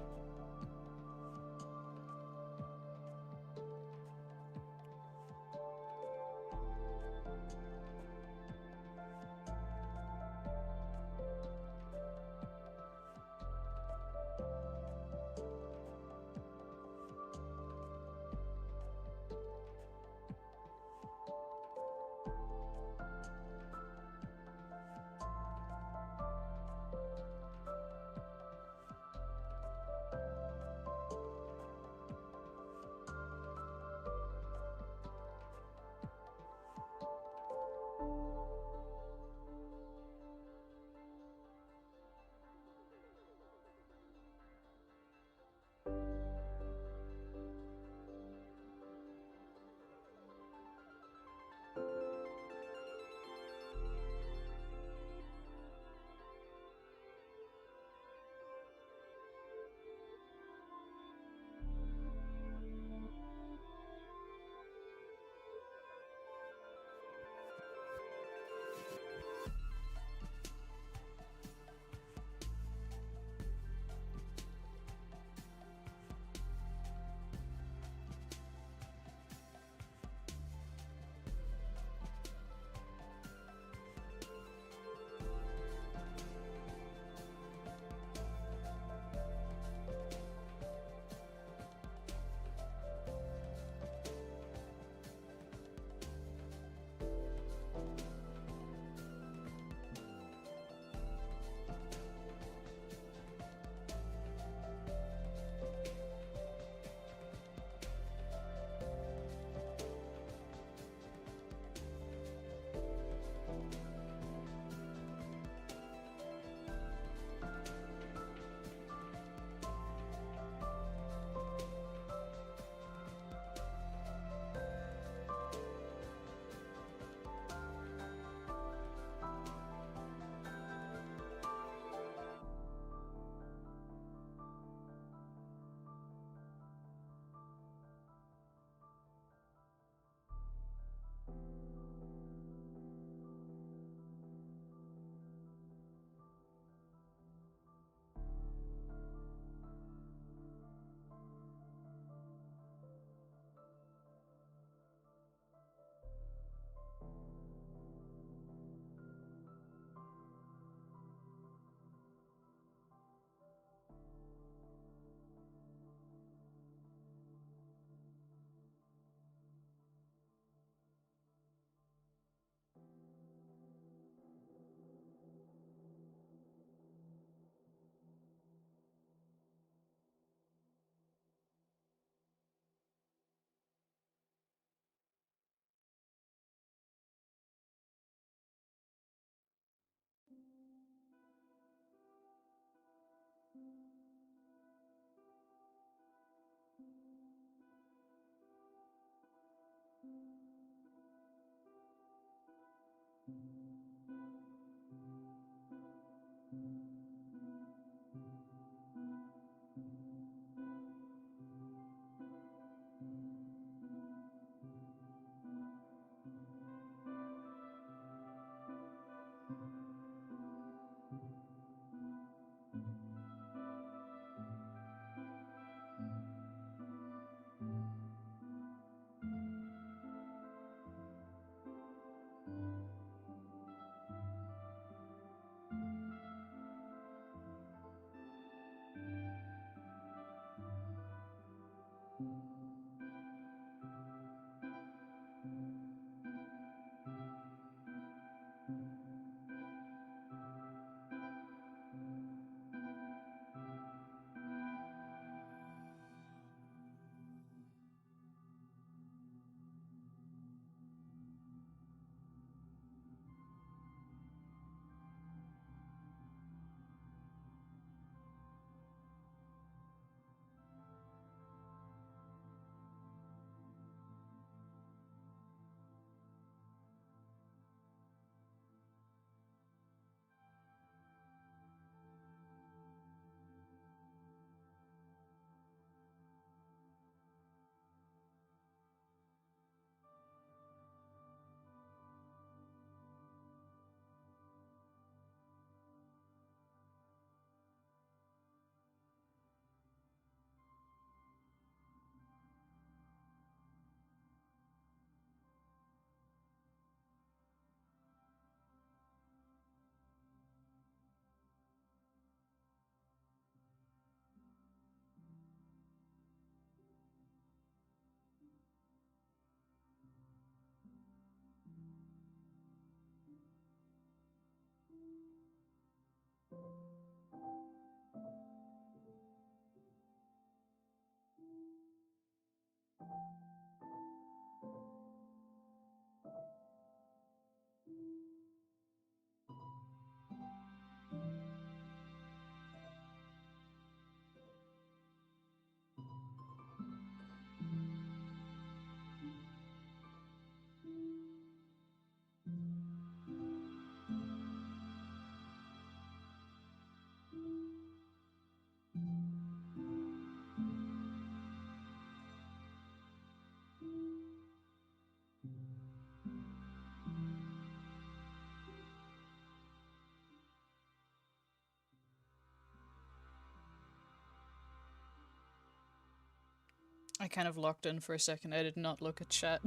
I kind of locked in for a second. I did not look at chat.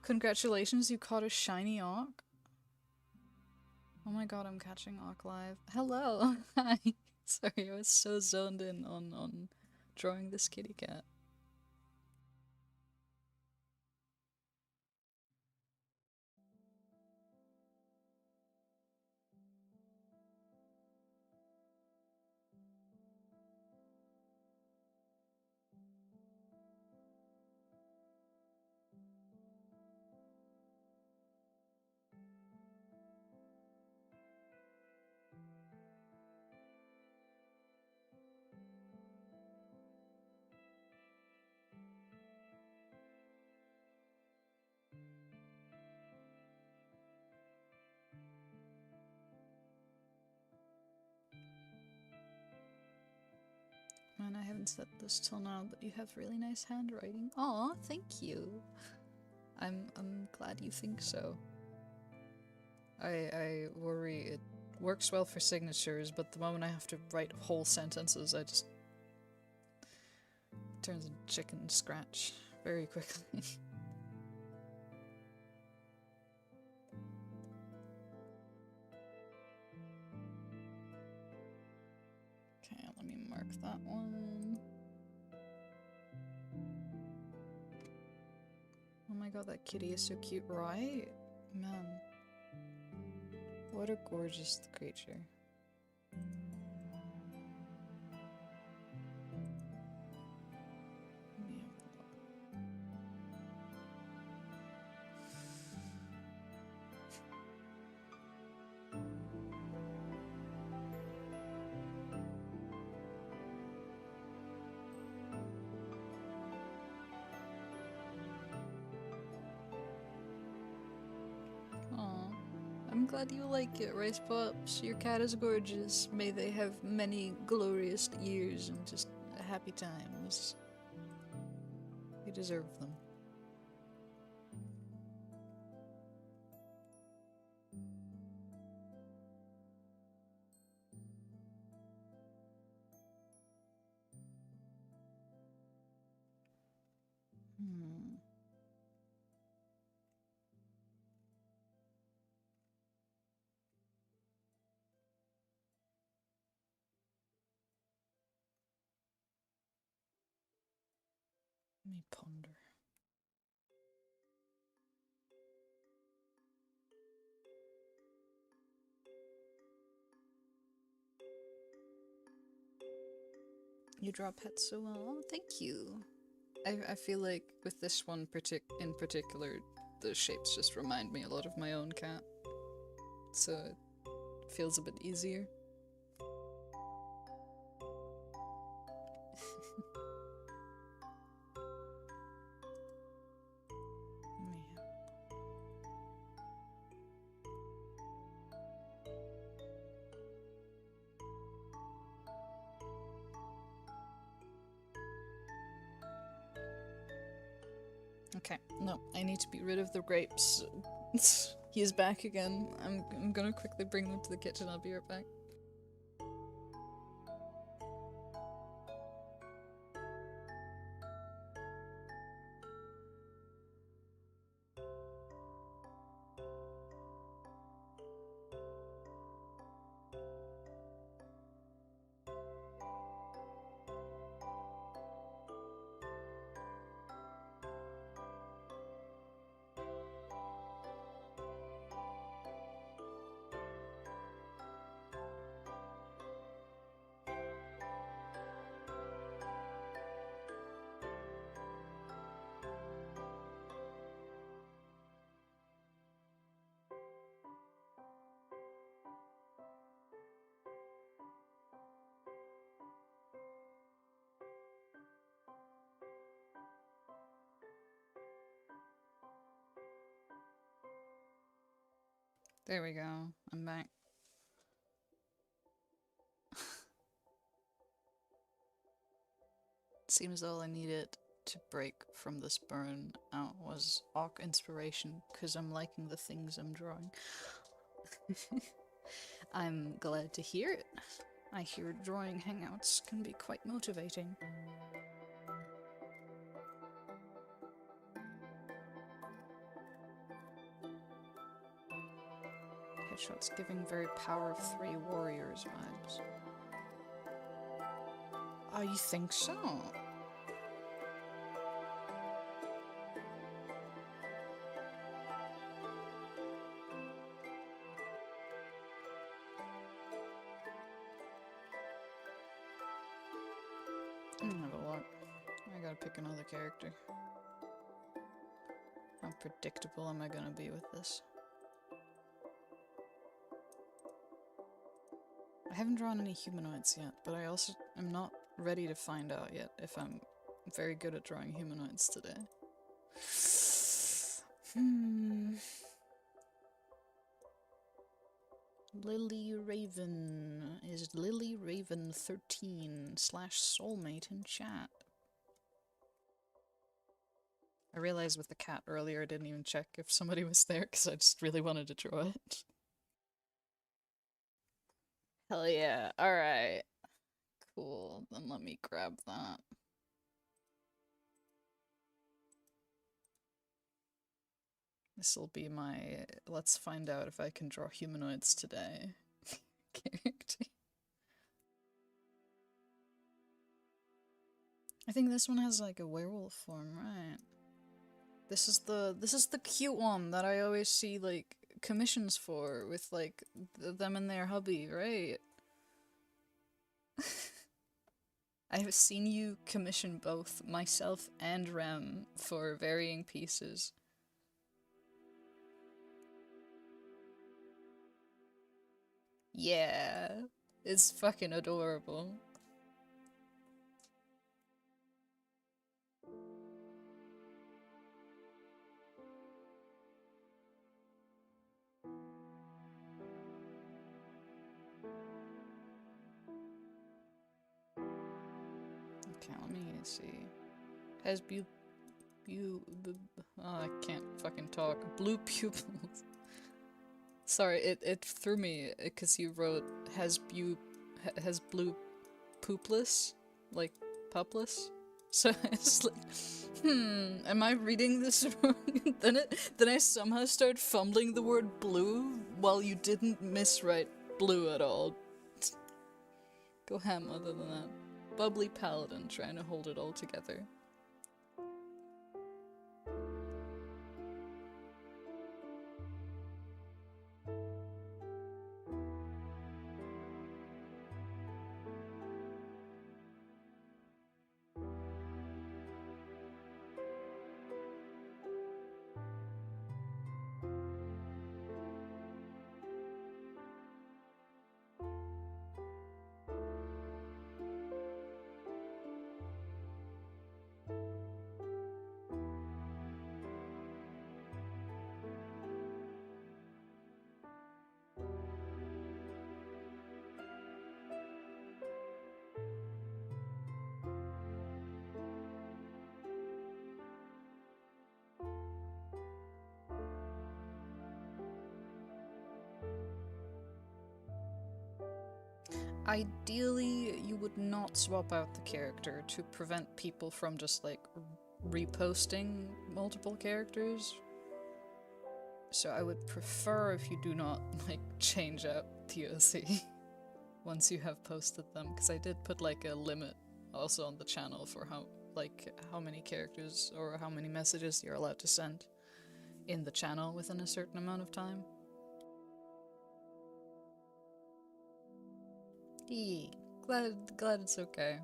Congratulations, you caught a shiny Auk. Oh my god, I'm catching Auk live. Hello! Hi! Sorry, I was so zoned in on drawing this kitty cat. Man, I haven't said this till now, but you have really nice handwriting. Aw, thank you. I'm glad you think so. I worry it works well for signatures, but the moment I have to write whole sentences, I just turns into chicken scratch very quickly. Okay, let me mark that one. Oh my god, that kitty is so cute, right? Man. What a gorgeous creature. I'm glad you like it, Rice Pops. Your cat is gorgeous. May they have many glorious years and just happy times. You deserve them. Let me ponder. You draw pets so well. Oh, thank you. I feel like with this one in particular, the shapes just remind me a lot of my own cat. So it feels a bit easier. Okay, no, I need to be rid of the grapes. He is back again. I'm gonna quickly bring them to the kitchen. I'll be right back. There we go. I'm back. Seems all I needed to break from this burn out was Auk inspiration, because I'm liking the things I'm drawing. I'm glad to hear it. I hear drawing hangouts can be quite motivating. Headshot's giving very Power of 3 Warriors vibes. Oh, you think so? I don't have a lot. I gotta pick another character. How predictable am I gonna be with this? I haven't drawn any humanoids yet, but I also am not ready to find out yet if I'm very good at drawing humanoids today. Lily Raven. Is Lily Raven 13/soulmate in chat? I realized with the cat earlier I didn't even check if somebody was there because I just really wanted to draw it. Hell yeah. Alright. Cool. Then let me grab that. This'll be my let's find out if I can draw humanoids today character. I think this one has like a werewolf form, right? This is the cute one that I always see like commissions for with like them and their hubby, right? I have seen you commission both myself and Rem for varying pieces. Yeah, it's fucking adorable. Okay, let me see. Has I can't fucking talk. Blue pupils. Sorry, it threw me because you wrote has blue poopless, like pupless. So it's like, am I reading this wrong? then I somehow start fumbling the word blue while you didn't miswrite blue at all. Go ham other than that. Bubbly paladin trying to hold it all together. Ideally, you would not swap out the character to prevent people from just, like, reposting multiple characters. So I would prefer if you do not, like, change out the OC once you have posted them, because I did put, like, a limit also on the channel for how many characters or how many messages you're allowed to send in the channel within a certain amount of time. Glad it's okay.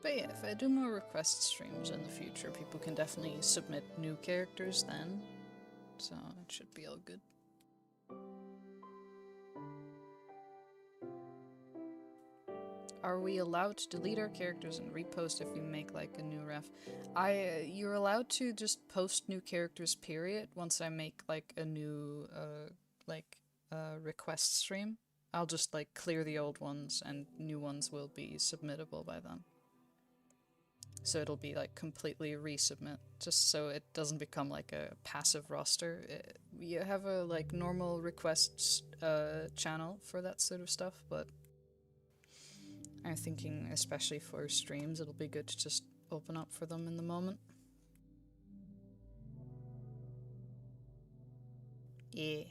But yeah, if I do more request streams in the future, people can definitely submit new characters then. So it should be all good. Are we allowed to delete our characters and repost if we make like a new ref? You're allowed to just post new characters, period. Once I make like a new request stream, I'll just like clear the old ones and new ones will be submittable by then. So it'll be like completely resubmit, just so it doesn't become like a passive roster. You have a like normal requests channel for that sort of stuff, but I'm thinking especially for streams it'll be good to just open up for them in the moment. Yeah.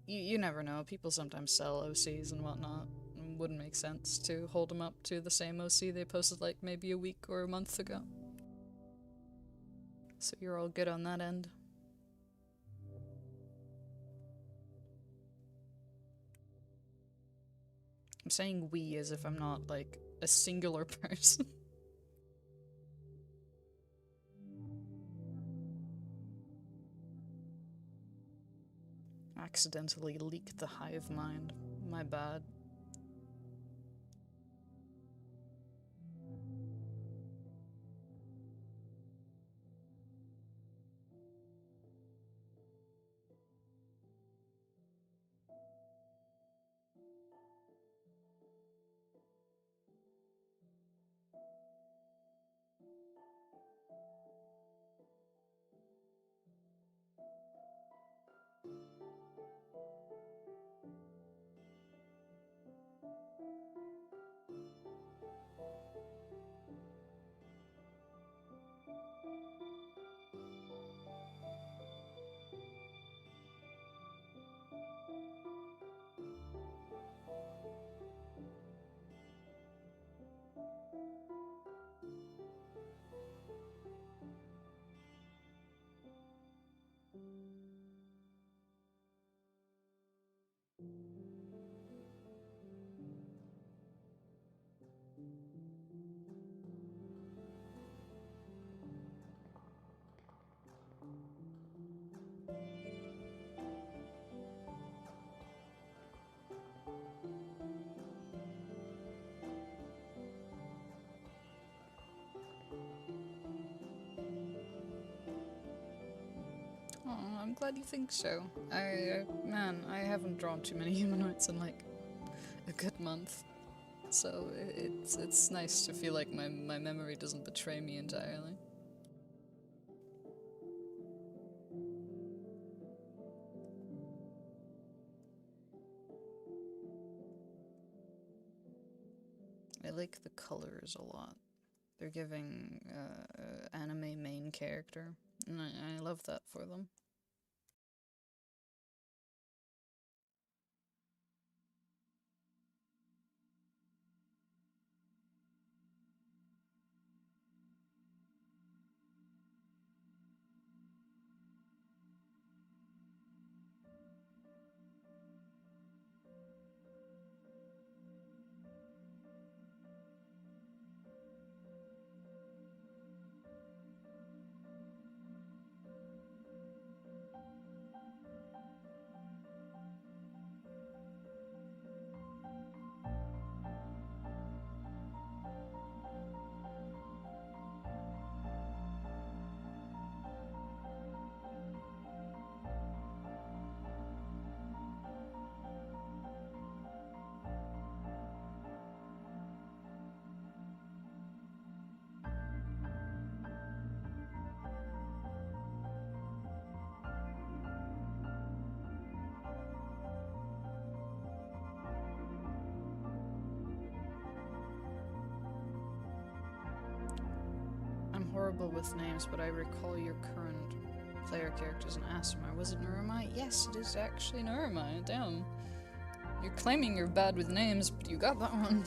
You never know, people sometimes sell OCs and whatnot. It wouldn't make sense to hold them up to the same OC they posted like maybe a week or a month ago. So you're all good on that end. I'm saying we as if I'm not like a singular person. Accidentally leaked the hive mind. My bad. Oh, I'm glad you think so. Man, I haven't drawn too many humanoids in like a good month. So it's nice to feel like my memory doesn't betray me entirely. I like the colors a lot. They're giving anime main character, and I love that for them. I'm horrible with names, but I recall your current player character's an Asimar. Was it Nurumai? Yes, it is actually Nurumai. Damn. You're claiming you're bad with names, but you got that one.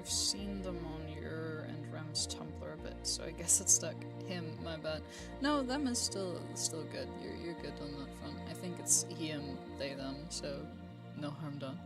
I've seen them on your and Rem's Tumblr a bit, so I guess it stuck. Him, my bad. No, them is still good. You're good on that front. I think it's he, him, they, them, so no harm done.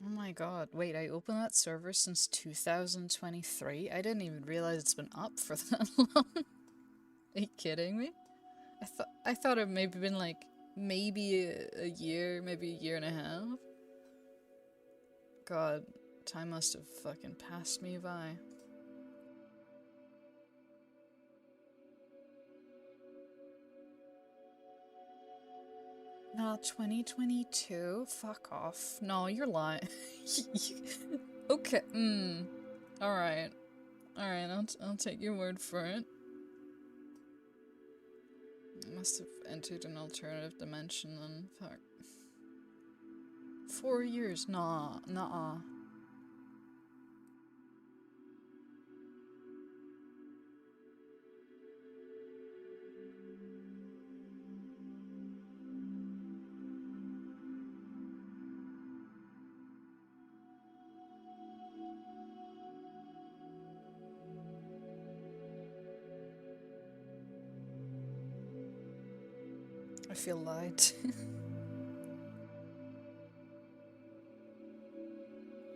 Oh my god, wait, I opened that server since 2023? I didn't even realize it's been up for that long. Are you kidding me? I thought it maybe been like maybe a year, maybe a year and a half. God, time must have fucking passed me by. No, 2022? Fuck off. No, you're lying. Okay, Alright. Alright, I'll take your word for it. I must have entered an alternative dimension then. Fuck. 4 years? Nah, nah. I feel lied.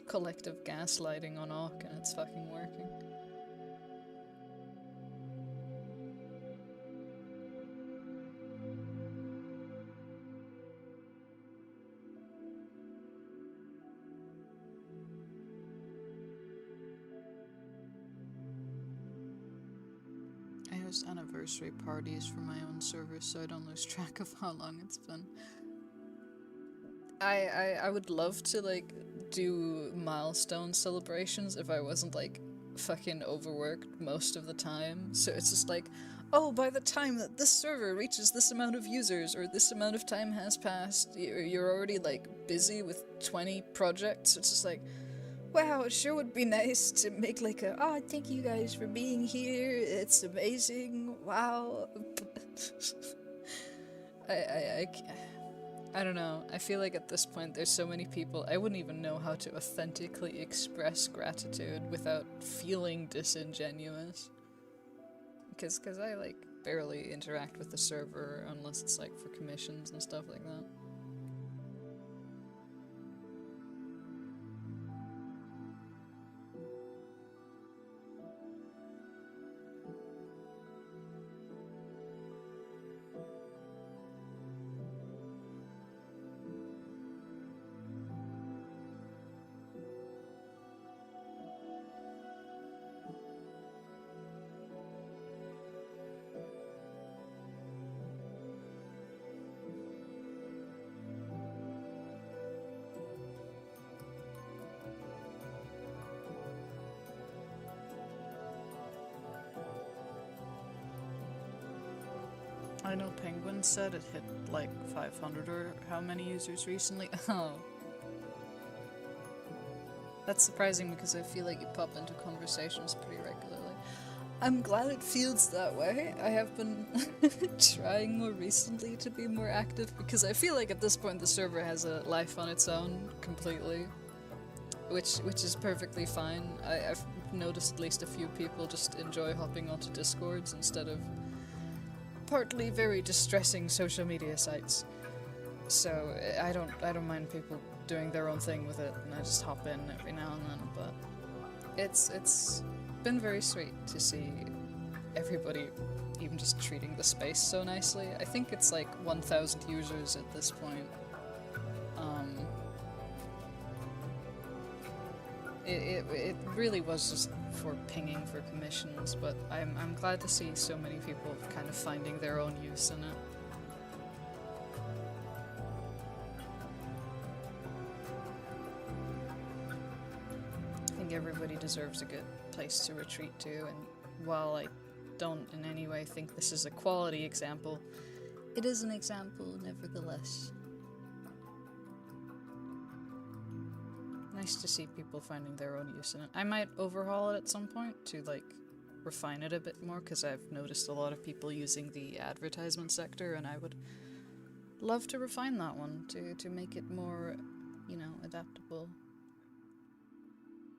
Collective gaslighting on Orc and it's fucking working. I host anniversary parties for my own server so I don't lose track of how long it's been. I would love to like do milestone celebrations if I wasn't like fucking overworked most of the time. So it's just like, oh, by the time that this server reaches this amount of users or this amount of time has passed, you're already like busy with 20 projects. It's just like, wow, it sure would be nice to make like a, oh, thank you guys for being here. It's amazing. Wow. I I don't know. I feel like at this point there's so many people, I wouldn't even know how to authentically express gratitude without feeling disingenuous. Because I like barely interact with the server unless it's like for commissions and stuff like that. I know Penguin said it hit like 500 or how many users recently. Oh. That's surprising because I feel like you pop into conversations pretty regularly. I'm glad it feels that way. I have been trying more recently to be more active because I feel like at this point the server has a life on its own completely. Which is perfectly fine. I've noticed at least a few people just enjoy hopping onto Discords instead of partly very distressing social media sites. So I don't mind people doing their own thing with it, and I just hop in every now and then. But it's been very sweet to see everybody even just treating the space so nicely. I think it's like 1,000 users at this point. It really was just for pinging for commissions, but I'm glad to see so many people kind of finding their own use in it. I think everybody deserves a good place to retreat to, and while I don't in any way think this is a quality example, it is an example nevertheless. Nice to see people finding their own use in it. I might overhaul it at some point to like refine it a bit more because I've noticed a lot of people using the advertisement sector, and I would love to refine that one to make it more, you know, adaptable,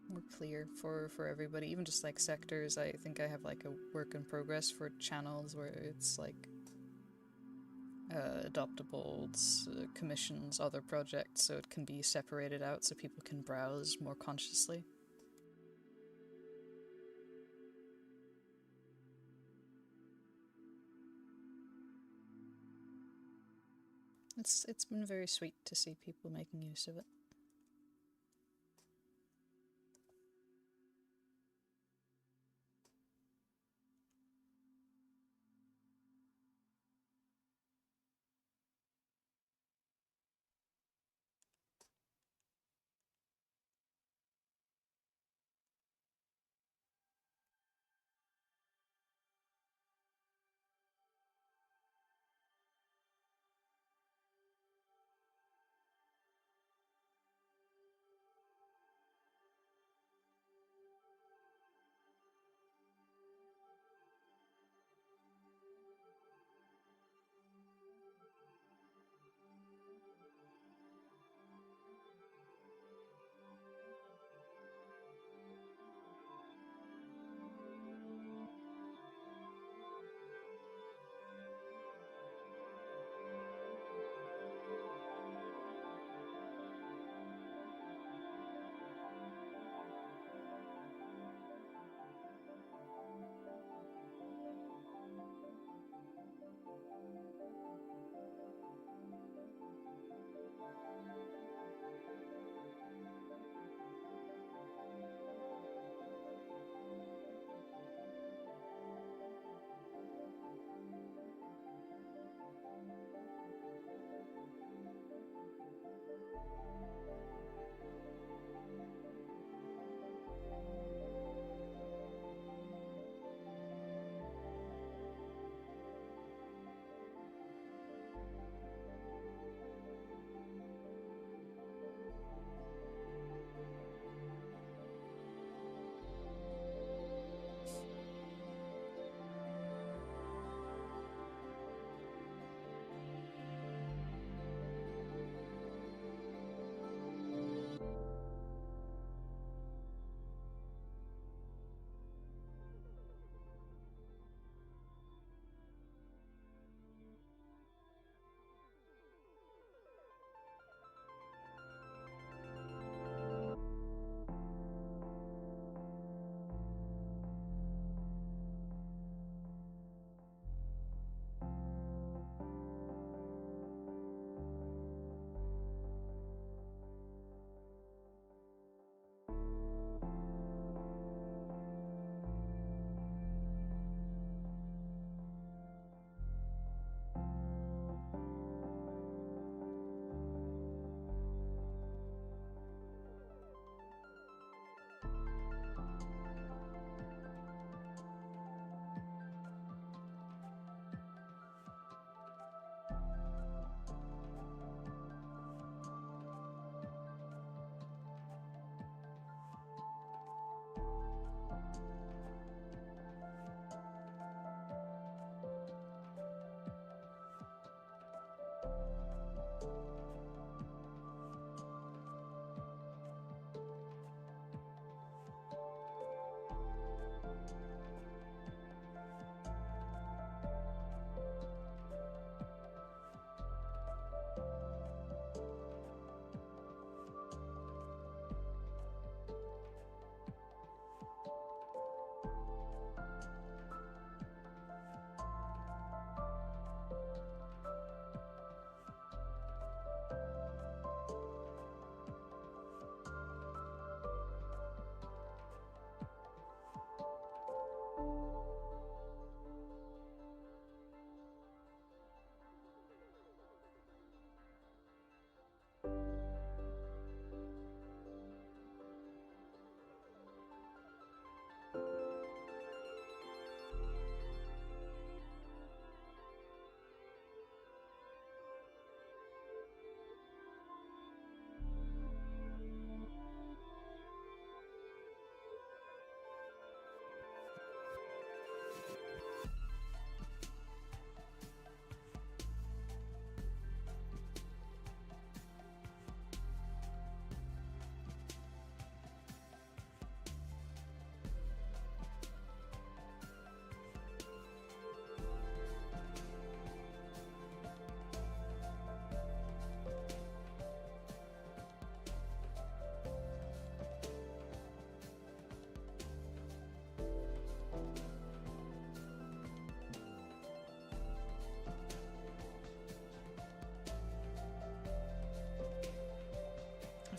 more clear for everybody. Even just like sectors, I think I have like a work in progress for channels where it's like adoptables, commissions, other projects, so it can be separated out so people can browse more consciously. It's been very sweet to see people making use of it.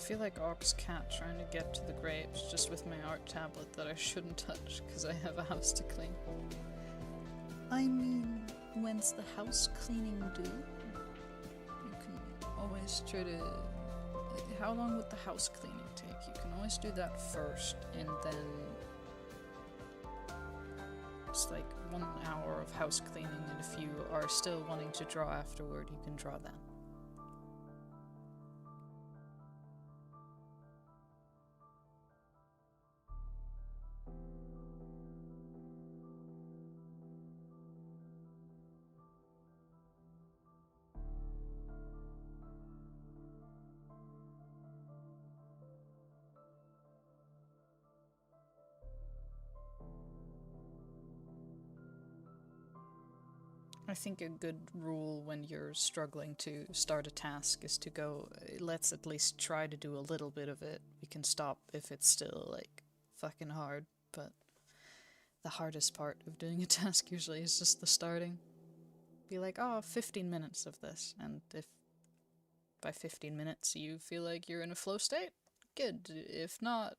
feel like Ox Cat trying to get to the grapes just with my art tablet that I shouldn't touch because I have a house to clean. I mean, when's the house cleaning due? You can always try to... How long would the house cleaning take? You can always do that first, and then... It's like 1 hour of house cleaning, and if you are still wanting to draw afterward, you can draw that. I think a good rule when you're struggling to start a task is to go, let's at least try to do a little bit of it. We can stop if it's still, like, fucking hard, but the hardest part of doing a task usually is just the starting. Be like, oh, 15 minutes of this, and if by 15 minutes you feel like you're in a flow state, good. If not,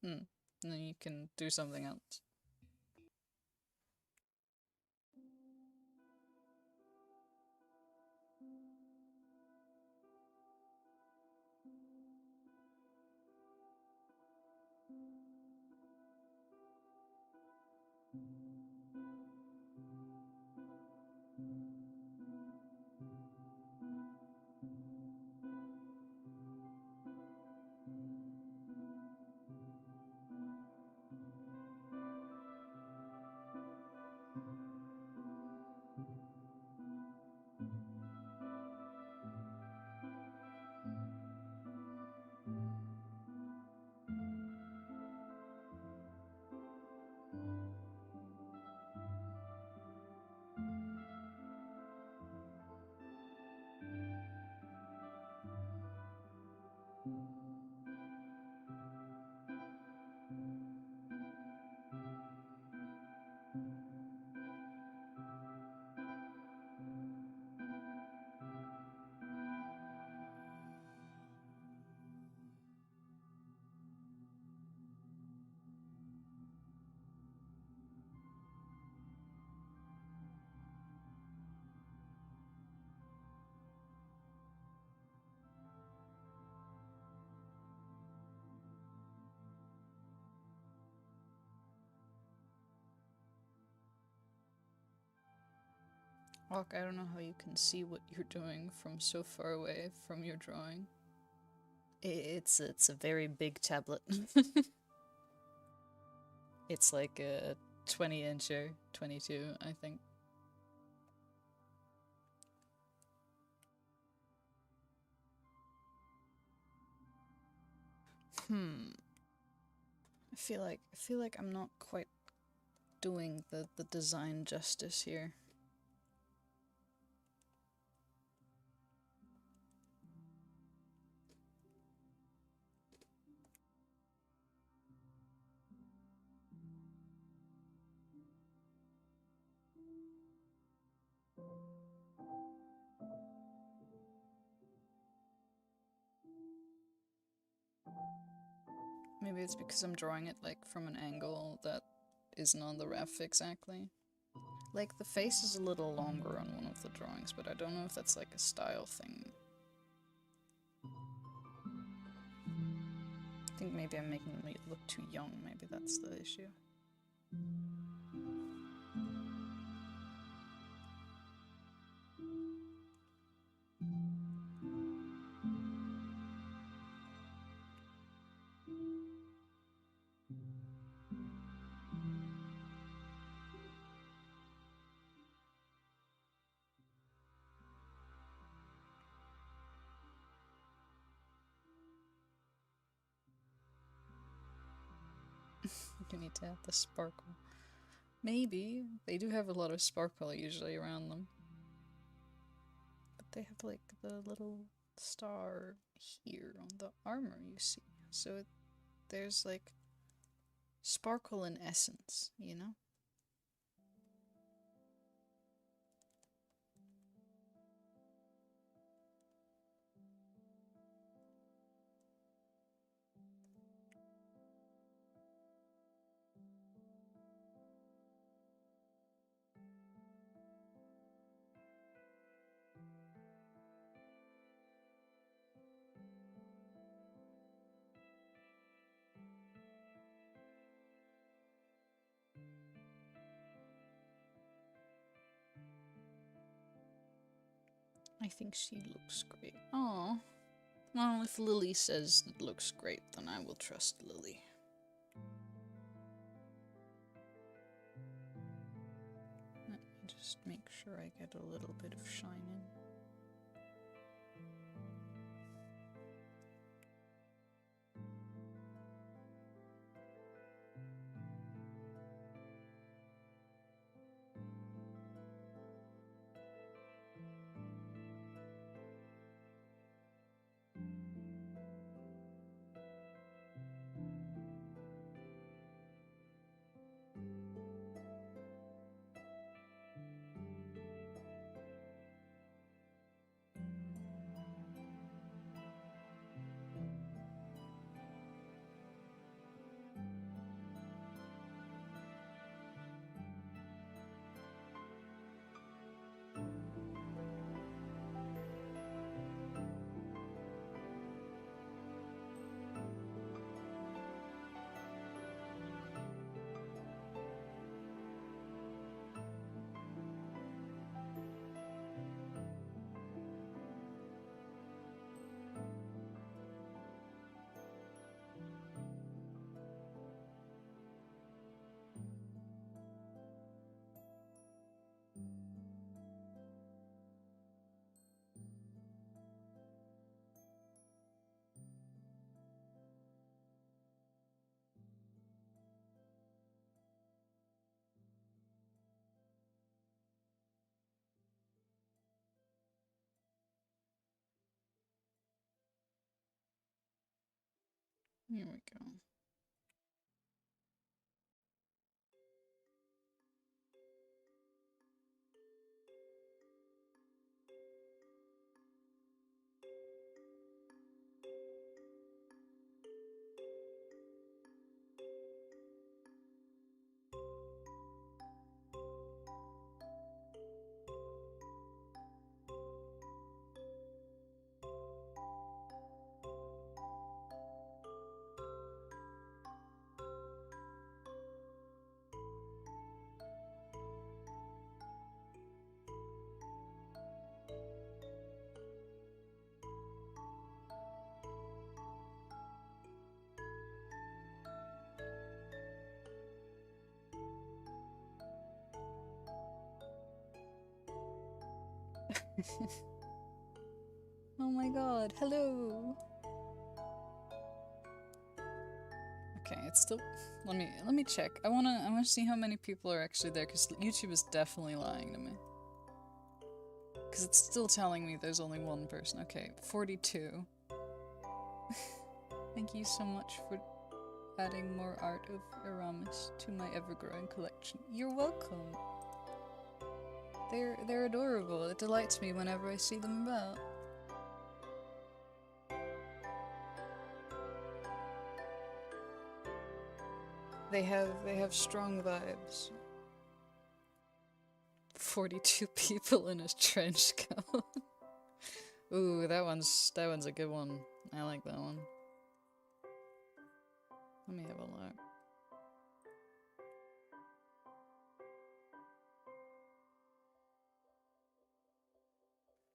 then you can do something else. Walk, I don't know how you can see what you're doing from so far away from your drawing. It's a very big tablet. It's like a 20-incher, 22, I think. I feel like I'm not quite doing the design justice here. Maybe it's because I'm drawing it like from an angle that isn't on the ref exactly. Like the face is a little longer on one of the drawings, but I don't know if that's like a style thing. I think maybe I'm making them look too young, maybe that's the issue. You need to add the sparkle. Maybe. They do have a lot of sparkle usually around them. But they have like the little star here on the armor, you see. So there's like sparkle in essence, you know? I think she looks great. Oh, well, if Lily says it looks great, then I will trust Lily. Let me just make sure I get a little bit of shine in. Here we go. Oh my god, hello! Okay, it's still... Let me check. I wanna see how many people are actually there, because YouTube is definitely lying to me. Because it's still telling me there's only one person. Okay, 42. Thank you so much for adding more art of Aramis to my ever-growing collection. You're welcome! They're adorable. It delights me whenever I see them about. They have strong vibes. 42 people in a trench coat. Ooh, that one's a good one. I like that one. Let me have a look.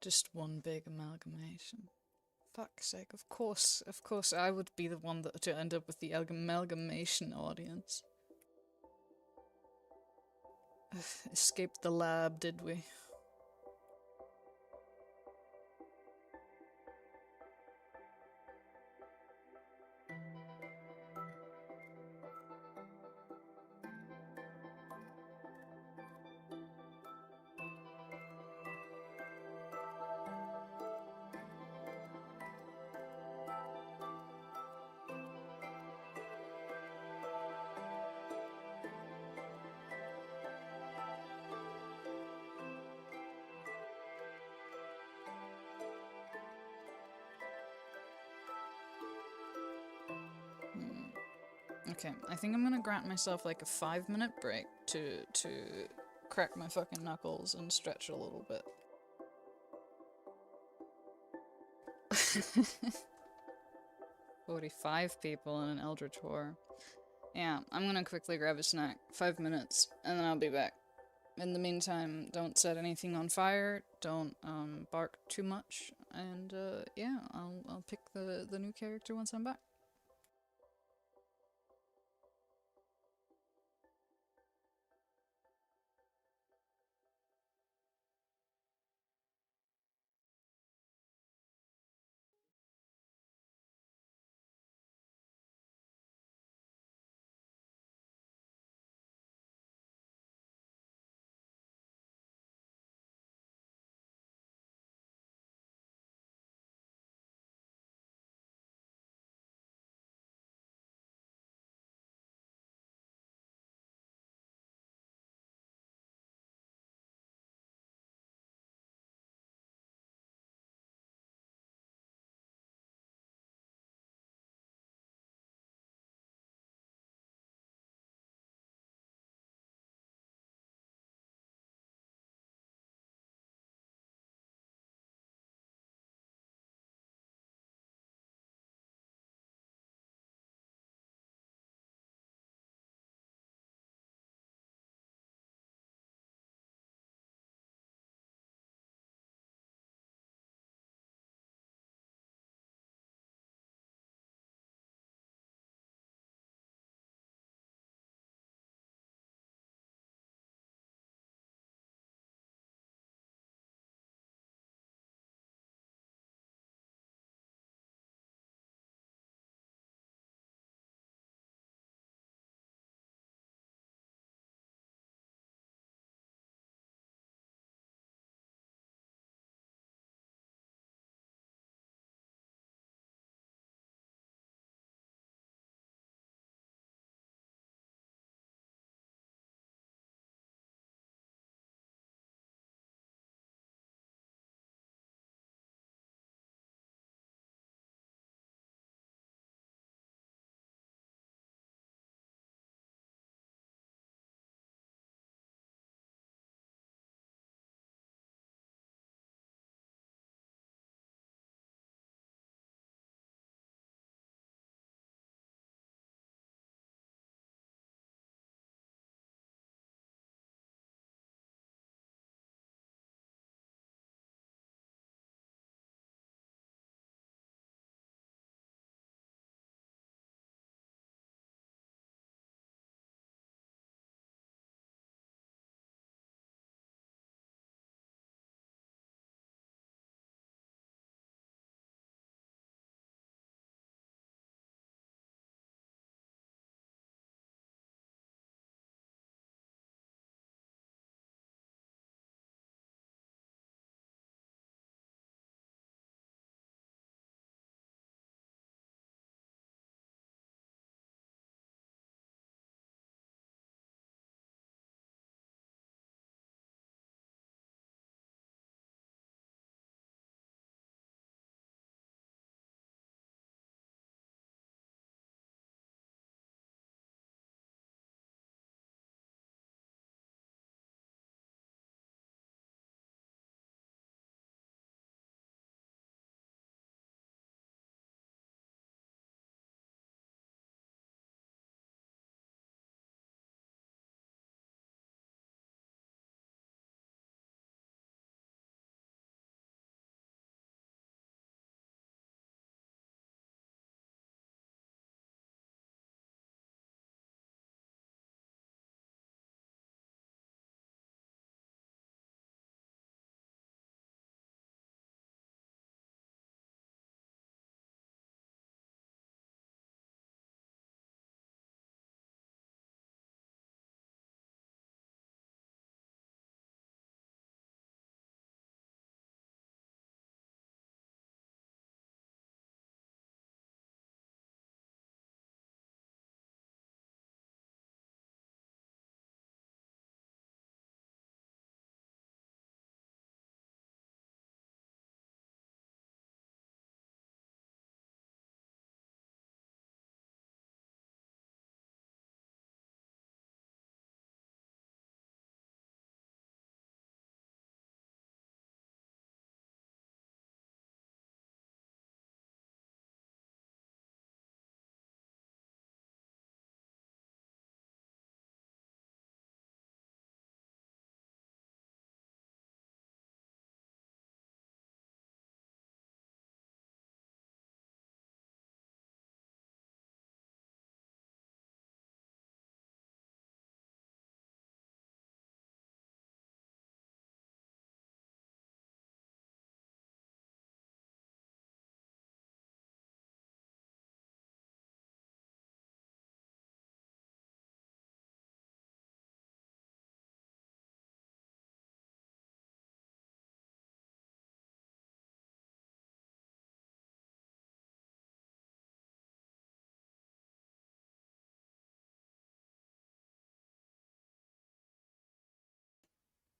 Just one big amalgamation. Fuck's sake, of course, I would be the one to end up with the amalgamation audience. Escaped the lab, did we? Okay, I think I'm gonna grant myself like a 5-minute break to crack my fucking knuckles and stretch a little bit. 45 people in an Eldritch War. Yeah, I'm gonna quickly grab a snack. 5 minutes, and then I'll be back. In the meantime, don't set anything on fire. Don't bark too much. And yeah, I'll pick the new character once I'm back.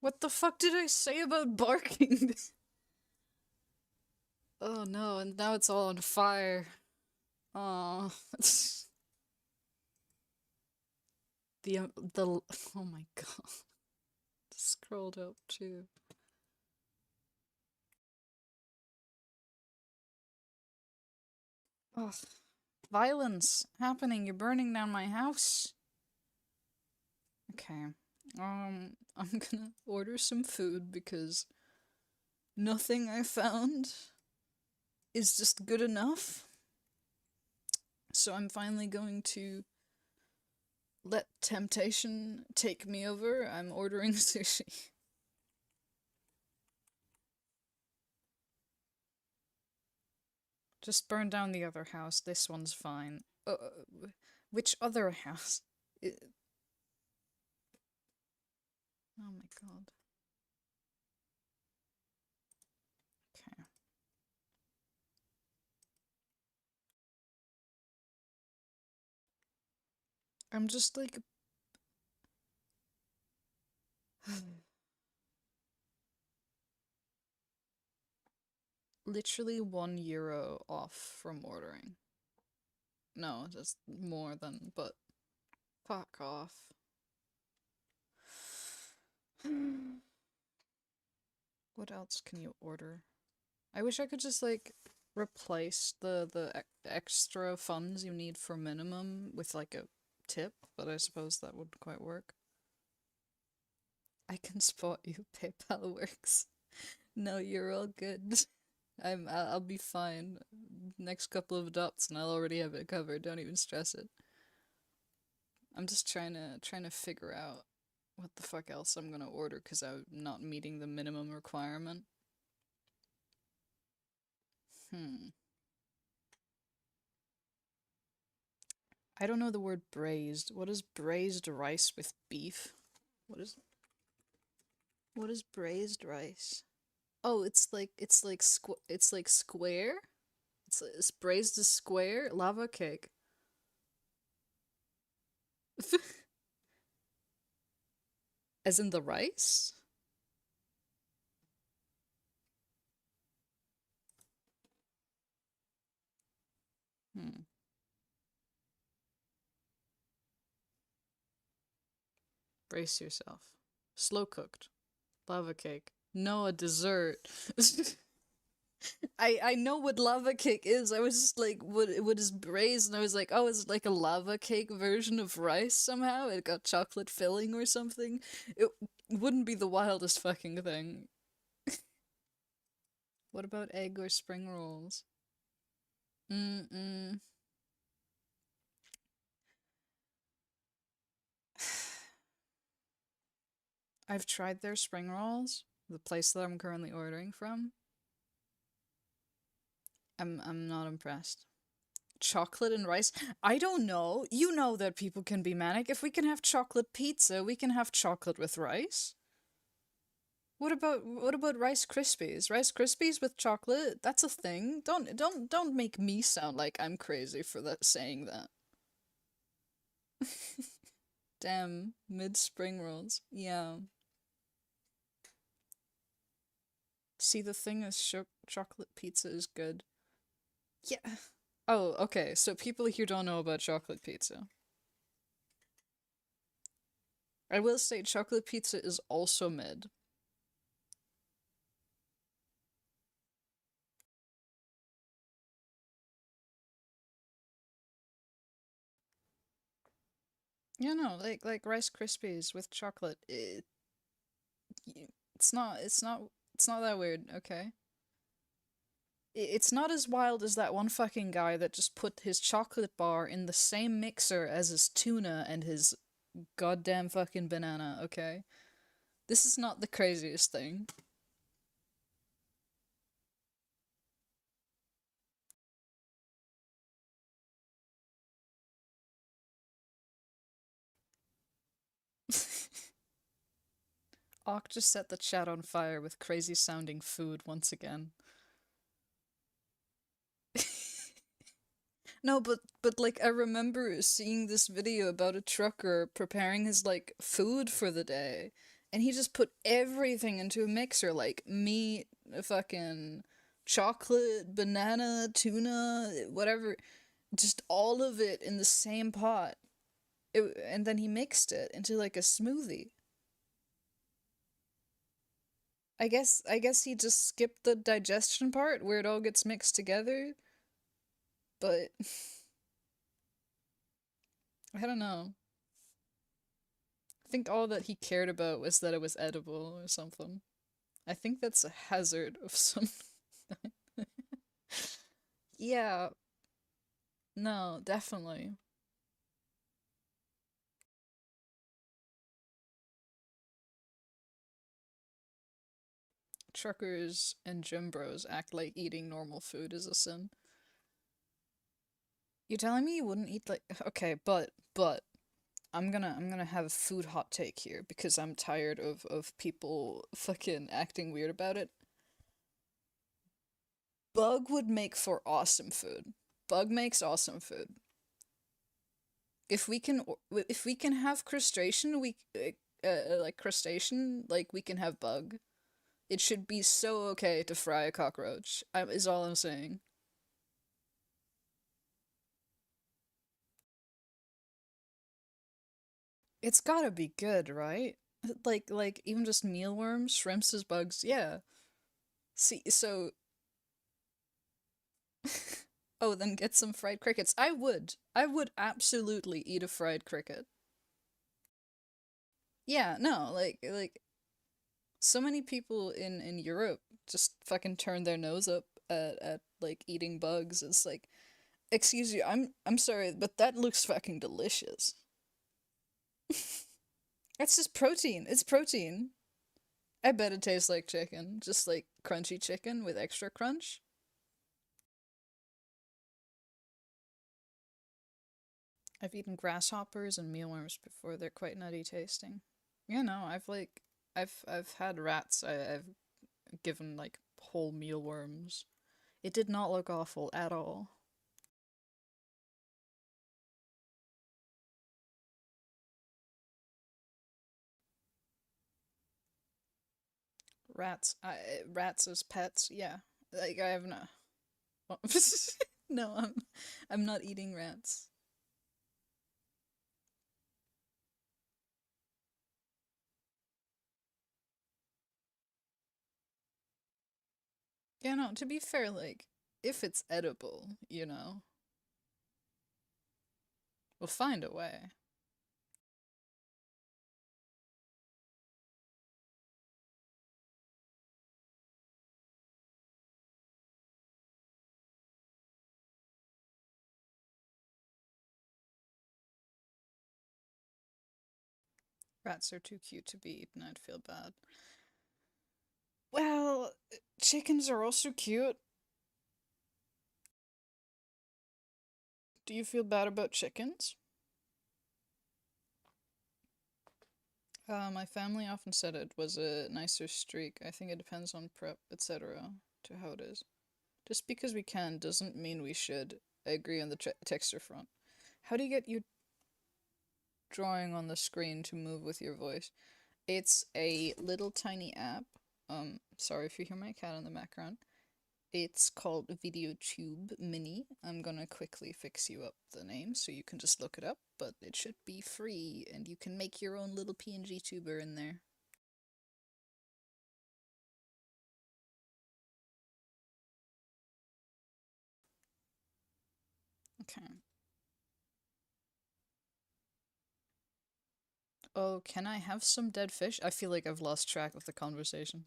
What the fuck did I say about barking? Oh no, and now it's all on fire. Oh, the oh my god, scrolled up too. Ugh, violence happening. You're burning down my house. Okay, I'm gonna order some food because nothing I found is just good enough. So I'm finally going to let temptation take me over. I'm ordering sushi. Just burn down the other house. This one's fine. Which other house? Oh my god. Okay. I'm just like literally €1 off from ordering. No, just more than, but fuck off. What else can you order? I wish I could just like replace the extra funds you need for minimum with like a tip, but I suppose that wouldn't quite work. I can spot you. PayPal works. No, you're all good. I'll be fine. Next couple of dots and I'll already have it covered. Don't even stress it. I'm just trying to figure out what the fuck else I'm gonna order because I'm not meeting the minimum requirement. I don't know the word braised. What is braised rice with beef? What is what is braised rice? Oh, it's like square. It's braised as square lava cake. As in the rice? Hmm. Brace yourself. Slow cooked. Lava cake. No, a dessert. I know what lava cake is. I was just like, what is braised? And I was like, oh, it's like a lava cake version of rice somehow. It got chocolate filling or something. It wouldn't be the wildest fucking thing. What about egg or spring rolls? Mm-mm. I've tried their spring rolls, the place that I'm currently ordering from. I'm not impressed. Chocolate and rice? I don't know. You know that people can be manic. If we can have chocolate pizza, we can have chocolate with rice. What about Rice Krispies? Rice Krispies with chocolate? That's a thing. Don't make me sound like I'm crazy for that saying that. Damn, mid spring rolls. Yeah. See, the thing is, chocolate pizza is good. Yeah. Oh, okay. So people here don't know about chocolate pizza. I will say chocolate pizza is also mid. Yeah, no, like Rice Krispies with chocolate. It's not it's not it's not that weird, okay? It's not as wild as that one fucking guy that just put his chocolate bar in the same mixer as his tuna and his goddamn fucking banana, okay? This is not the craziest thing. Ock just set the chat on fire with crazy sounding food once again. No, but like I remember seeing this video about a trucker preparing his like food for the day, and he just put everything into a mixer, like meat, fucking chocolate, banana, tuna, whatever, just all of it in the same pot. And then he mixed it into like a smoothie. I guess he just skipped the digestion part where it all gets mixed together, but I don't know. I think all that he cared about was that it was edible or something. I think that's a hazard of some. Yeah, no, definitely. Truckers and gym bros act like eating normal food is a sin. You're telling me you wouldn't eat like okay, but I'm gonna have a food hot take here because I'm tired of people fucking acting weird about it. Bug would make for awesome food. Bug makes awesome food. If we can have crustacean, like crustacean, like we can have bug. It should be so okay to fry a cockroach. Is all I'm saying. It's gotta be good, right? Like even just mealworms, shrimps as bugs. Yeah. See, so oh, then get some fried crickets. I would. I would absolutely eat a fried cricket. Yeah, no, like so many people in Europe just fucking turn their nose up at like eating bugs. It's like, excuse you, I'm sorry, but that looks fucking delicious. That's just protein. It's protein. I bet it tastes like chicken, just like crunchy chicken with extra crunch. I've eaten grasshoppers and mealworms before. They're quite nutty tasting. Yeah, no, I've had rats. I've given like whole mealworms. It did not look awful at all. Rats as pets. Yeah, like I have no. Well, no, I'm not eating rats. Yeah, no. To be fair, like if it's edible, we'll find a way. Rats are too cute to be eaten. I'd feel bad. Well, chickens are also cute. Do you feel bad about chickens? My family often said it was a nicer streak. I think it depends on prep, etc., to how it is. Just because we can doesn't mean we should. I agree on the texture front. How do you get you drawing on the screen to move with your voice? It's a little tiny app. Sorry if you hear my cat in the background. It's called VideoTube Mini. I'm gonna quickly fix you up the name so you can just look it up, but it should be free and you can make your own little PNG tuber in there. Okay. Oh, can I have some dead fish? I feel like I've lost track of the conversation.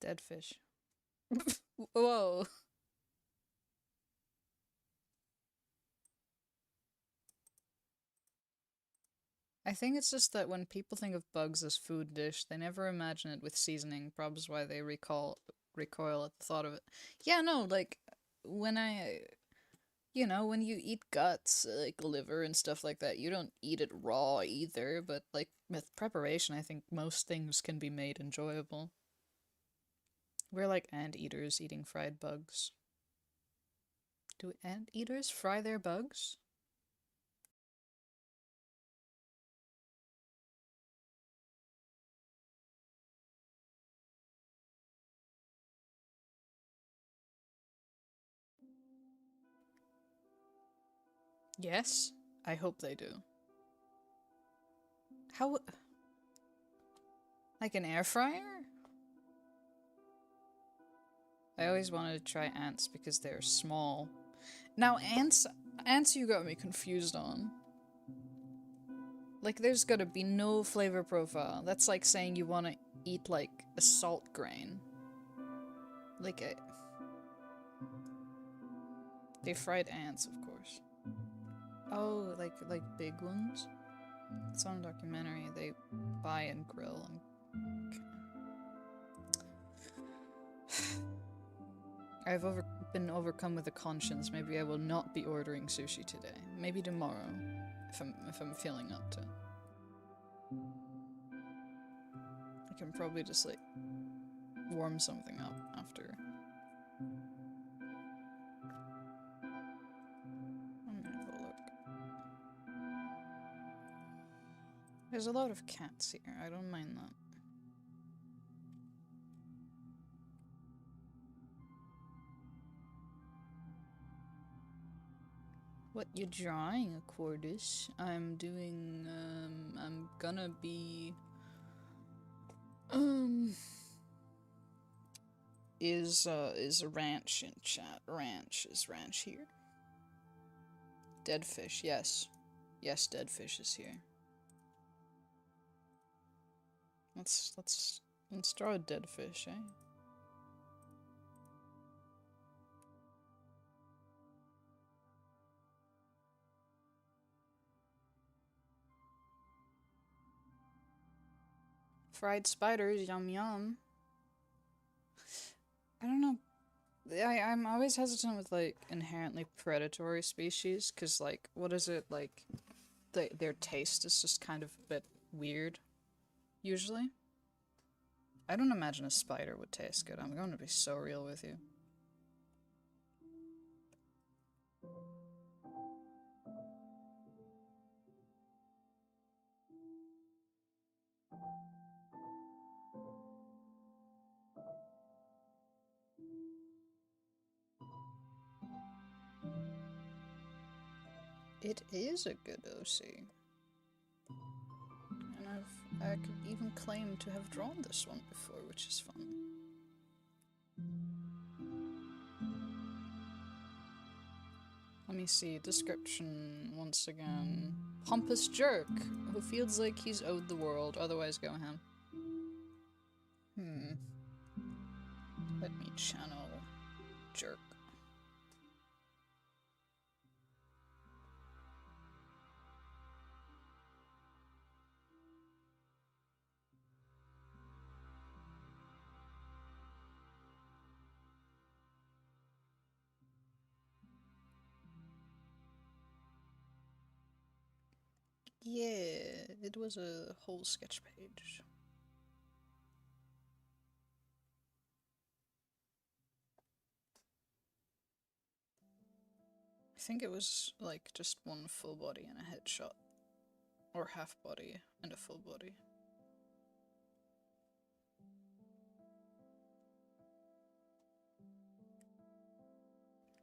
Dead fish. Whoa. I think it's just that when people think of bugs as food dish, they never imagine it with seasoning. Probably why they recoil at the thought of it. Yeah, no, like when I You know, when you eat guts, like liver and stuff like that, you don't eat it raw either, but like with preparation, I think most things can be made enjoyable. We're like anteaters eating fried bugs. Do anteaters fry their bugs? Yes, I hope they do. How? Like an air fryer? I always wanted to try ants because they're small. Now ants you got me confused on. Like there's gotta be no flavor profile. That's like saying you want to eat like a salt grain. Like a... They fried ants, of course. Oh, like big ones? It's on a documentary. They buy and grill. I've been overcome with a conscience. Maybe I will not be ordering sushi today. Maybe tomorrow, if I'm feeling up to it. I can probably just like warm something up after. Let me have a look. There's a lot of cats here. I don't mind that. What you drawing, Aquardus? I'm doing, I'm gonna be, is a ranch in chat. Ranch, is ranch here? Dead fish, yes. Yes, dead fish is here. Let's draw a dead fish, eh? Fried spiders, yum yum. I don't know. I'm always hesitant with like inherently predatory species, cause like what is it like? Their taste is just kind of a bit weird. Usually, I don't imagine a spider would taste good. I'm going to be so real with you. It is a good OC. And I could even claim to have drawn this one before, which is fun. Let me see, description once again. Pompous jerk, who feels like he's owed the world, otherwise go ham. Let me channel jerk. Yeah, it was a whole sketch page. I think it was like just one full body and a headshot. Or half body and a full body.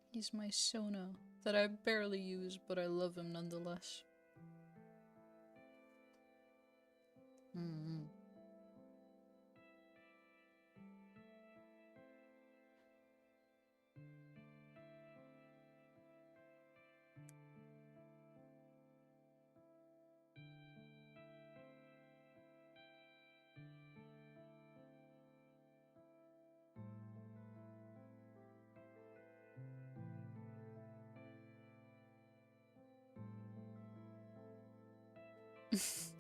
He's my Sona that I barely use, but I love him nonetheless.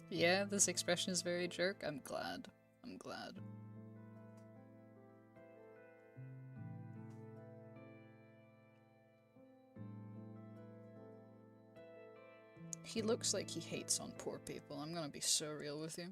Yeah, this expression is very jerk. I'm glad. I'm glad. He looks like he hates on poor people. I'm gonna be so real with you.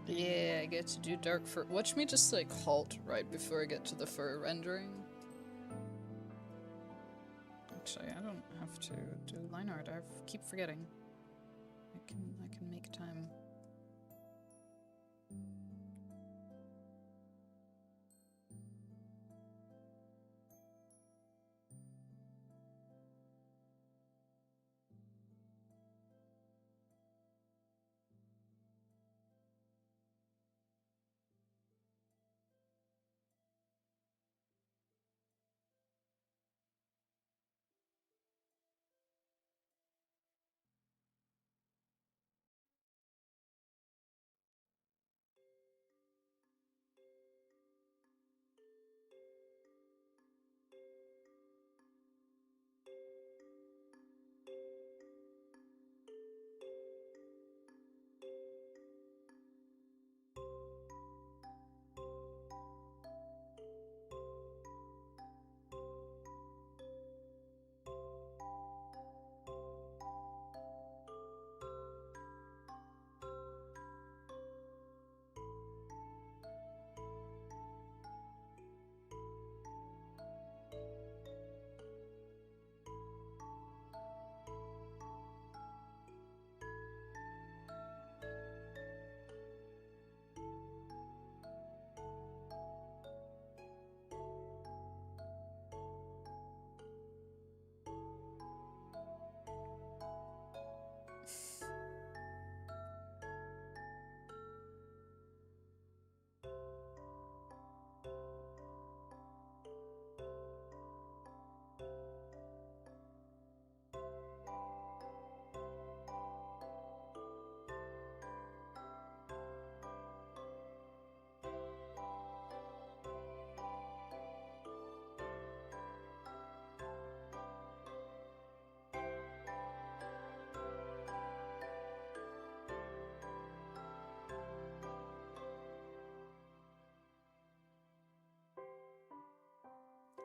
Yeah, I get to do dark fur. Watch me just like halt right before I get to the fur rendering. Actually, I don't have to do line art. I keep forgetting. I can make time.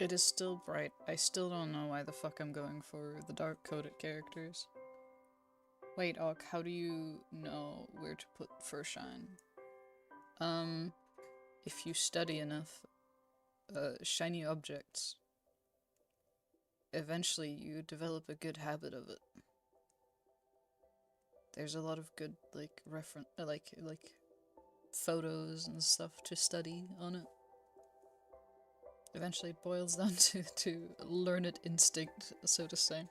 It is still bright. I still don't know why the fuck I'm going for the dark-coded characters. Wait, Ock, how do you know where to put fur shine? If you study enough, shiny objects, eventually you develop a good habit of it. There's a lot of good, like, like, photos and stuff to study on it. Eventually it boils down to learned instinct, so to say.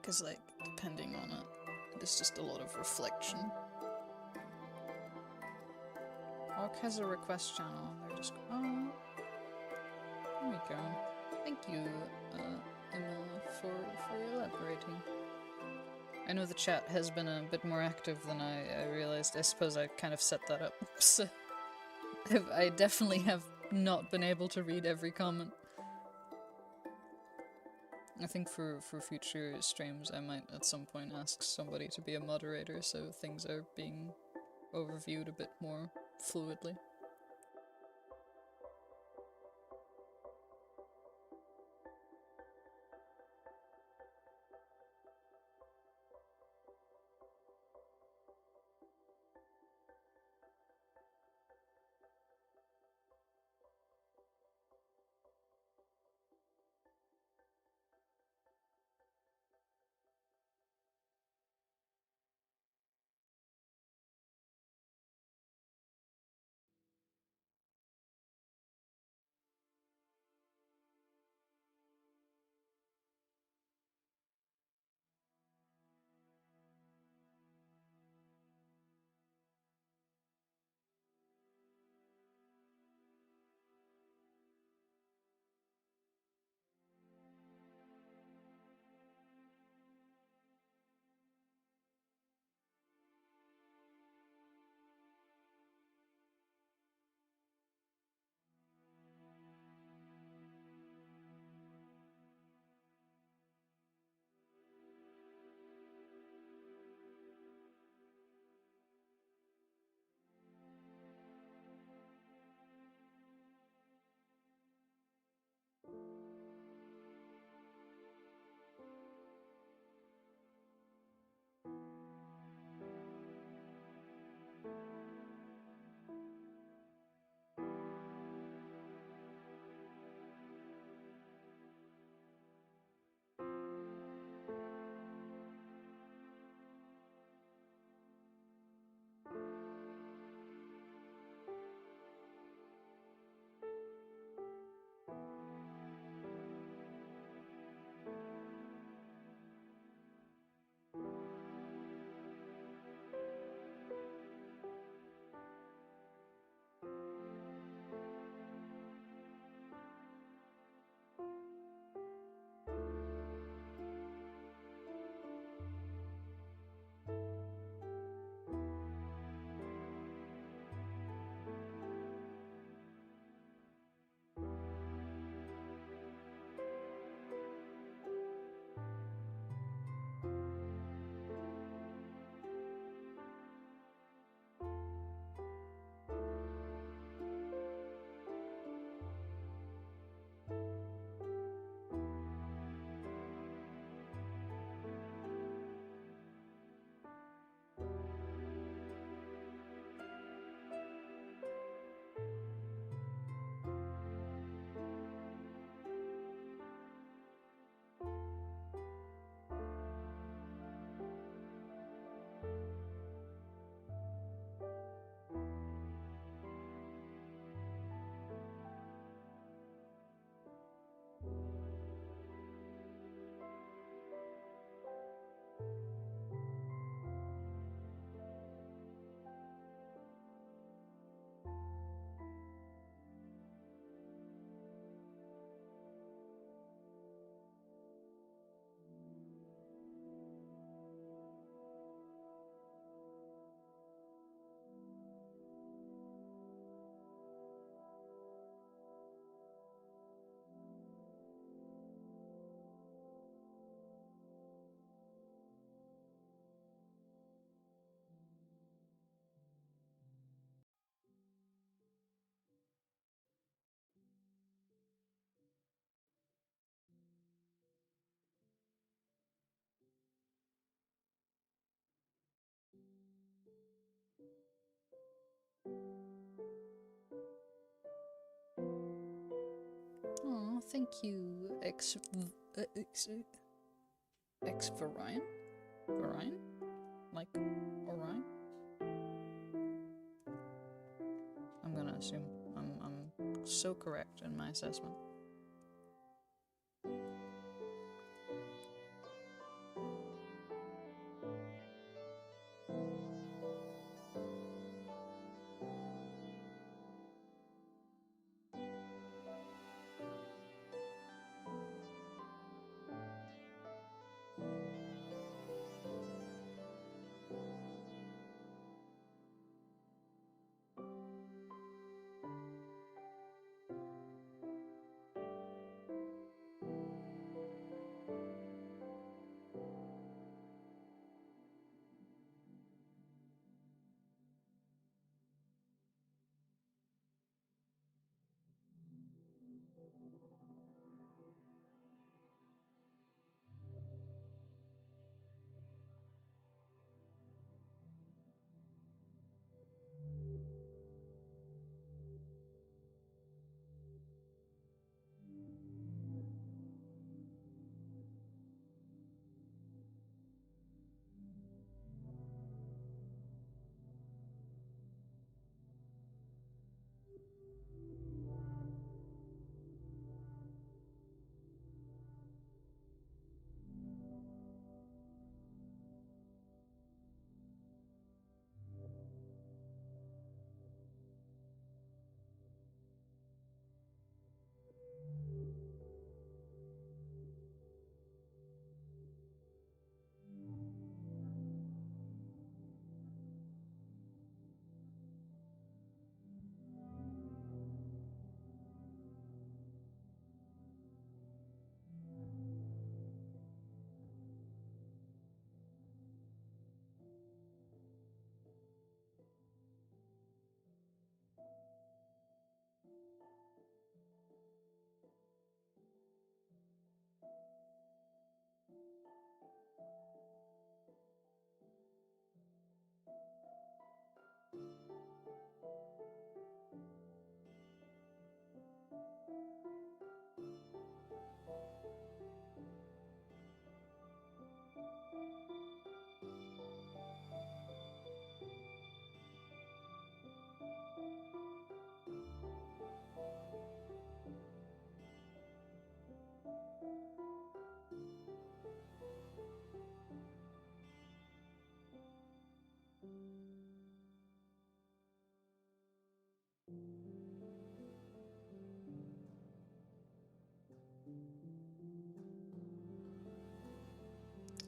Because, like, depending on it, there's just a lot of reflection. Orc has a request channel. They're just... Oh. There we go. Thank you, Emma, for elaborating. I know the chat has been a bit more active than I realized. I suppose I kind of set that up. So I definitely have not been able to read every comment. I think for future streams I might at some point ask somebody to be a moderator so things are being overviewed a bit more fluidly. Thank you, X Varian? Varian? Like Orion? I'm gonna assume I'm so correct in my assessment.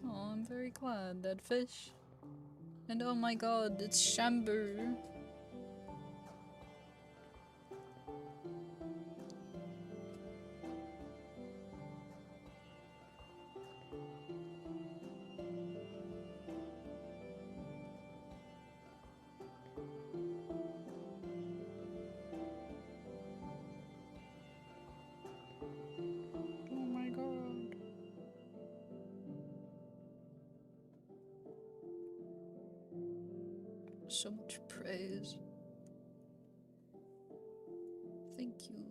Oh, I'm very glad, that fish. And oh my god, it's Shambu. Oh my god. So much praise. Thank you.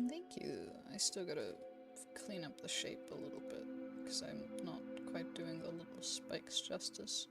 Thank you. I still gotta clean up the shape a little bit, because I'm not quite doing the little spikes justice.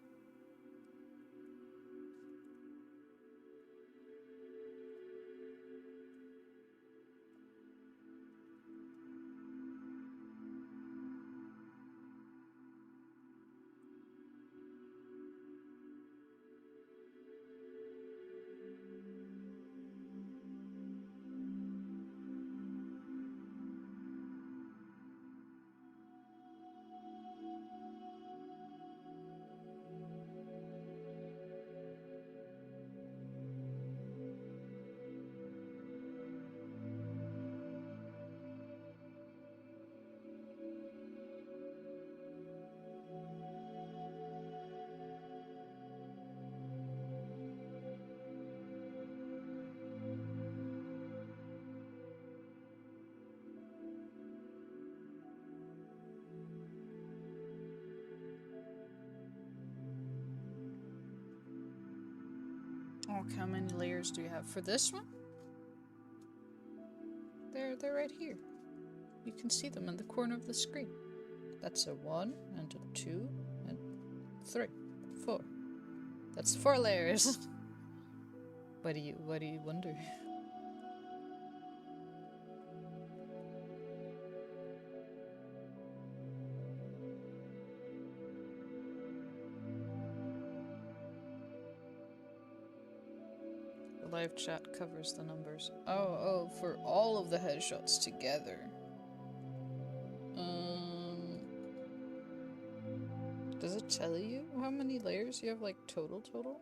Okay, how many layers do you have for this one? They're right here. You can see them in the corner of the screen. That's a 1 and a 2 and 3, 4. That's 4 layers. What do you wonder? The live chat covers the numbers. Oh, for all of the headshots together. Does it tell you how many layers you have, like, total?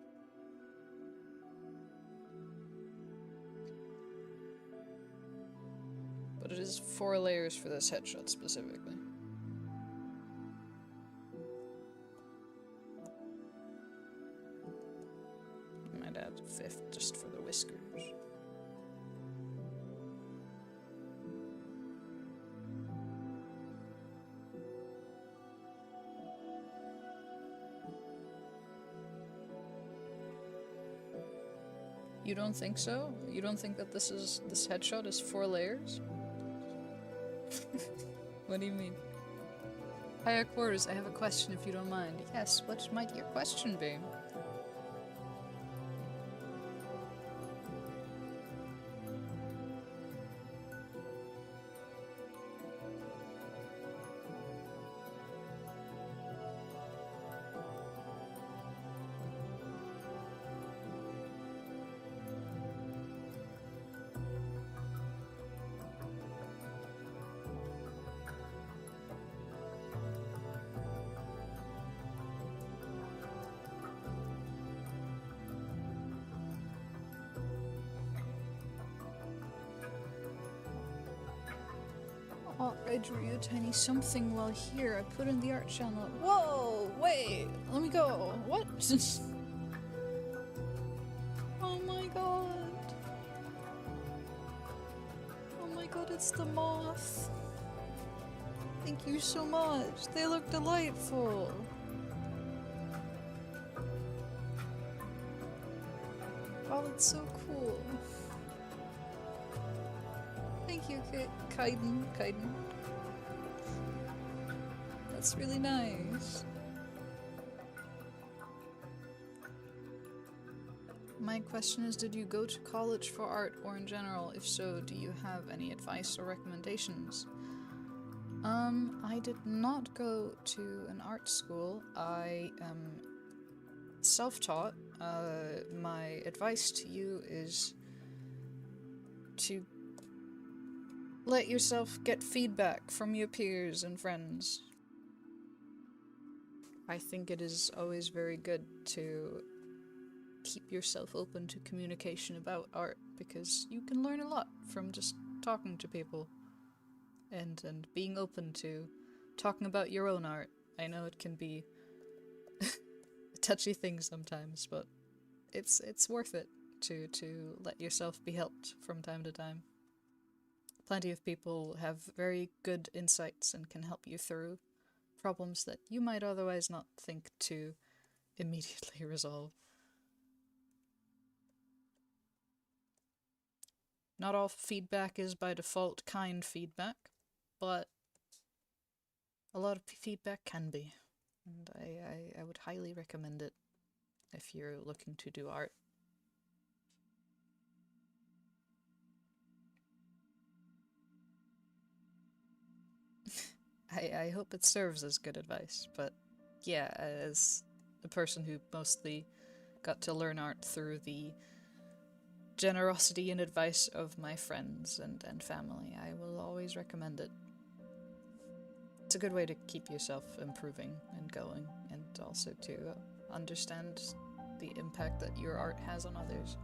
But it is 4 layers for this headshot specifically. I might add a 5th just for the whiskers. You don't think so? You don't think that this headshot is 4 layers? What do you mean? Higher quarters, I have a question if you don't mind. Yes, what might your question be? Oh, I drew you a tiny something while here. I put in the art channel. Whoa! Wait! Let me go! What? Oh my god! Oh my god, it's the moth! Thank you so much! They look delightful! Oh, that's so cool. Thank you, Kaiden. That's really nice. My question is, did you go to college for art or in general? If so, do you have any advice or recommendations? I did not go to an art school. I am self-taught. My advice to you is to let yourself get feedback from your peers and friends. I think it is always very good to keep yourself open to communication about art, because you can learn a lot from just talking to people and being open to talking about your own art. I know it can be a touchy thing sometimes, but it's worth it to let yourself be helped from time to time. Plenty of people have very good insights and can help you through problems that you might otherwise not think to immediately resolve. Not all feedback is by default kind feedback, but a lot of feedback can be. And I would highly recommend it if you're looking to do art. I hope it serves as good advice, but yeah, as the person who mostly got to learn art through the generosity and advice of my friends and family, I will always recommend it. It's a good way to keep yourself improving and going, and also to understand the impact that your art has on others.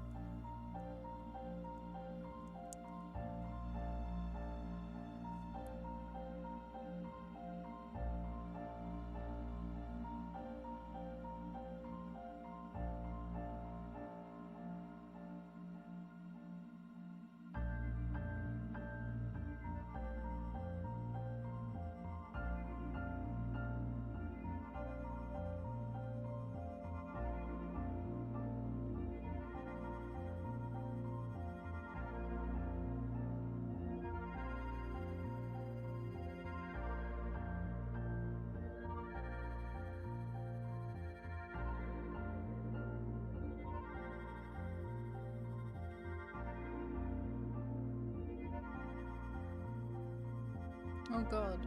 Oh god.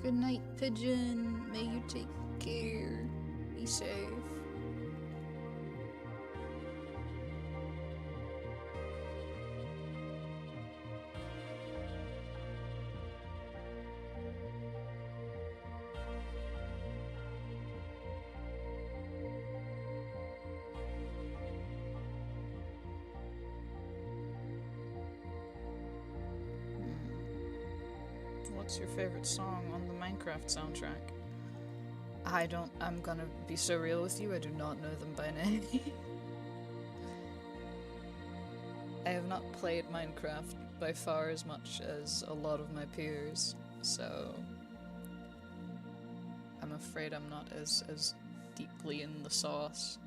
Good night, pigeon. May you take care. Be safe. What's your favorite song on the Minecraft soundtrack? I'm gonna be so real with you, I do not know them by name. I have not played Minecraft by far as much as a lot of my peers, so I'm afraid I'm not as deeply in the sauce.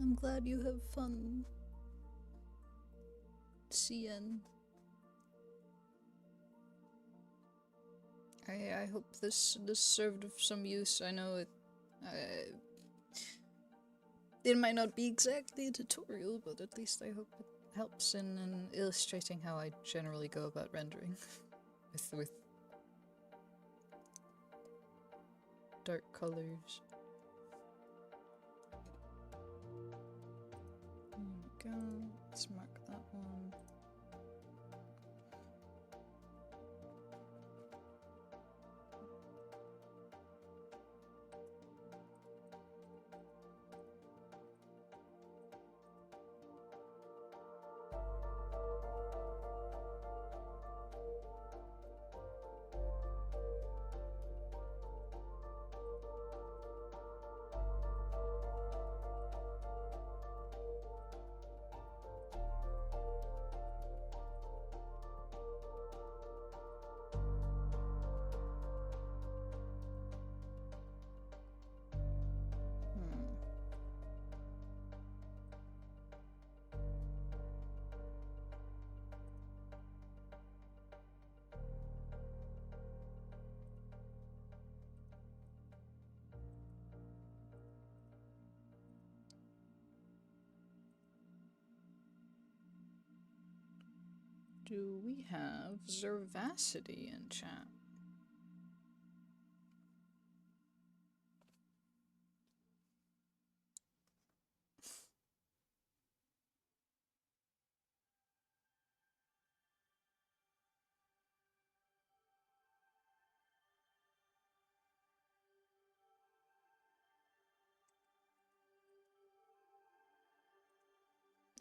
I'm glad you have fun, CN. I hope this served of some use. I know it might not be exactly a tutorial, but at least I hope it helps in illustrating how I generally go about rendering with dark colors. There we go. Let's mark that one. Do we have Zervacity in chat?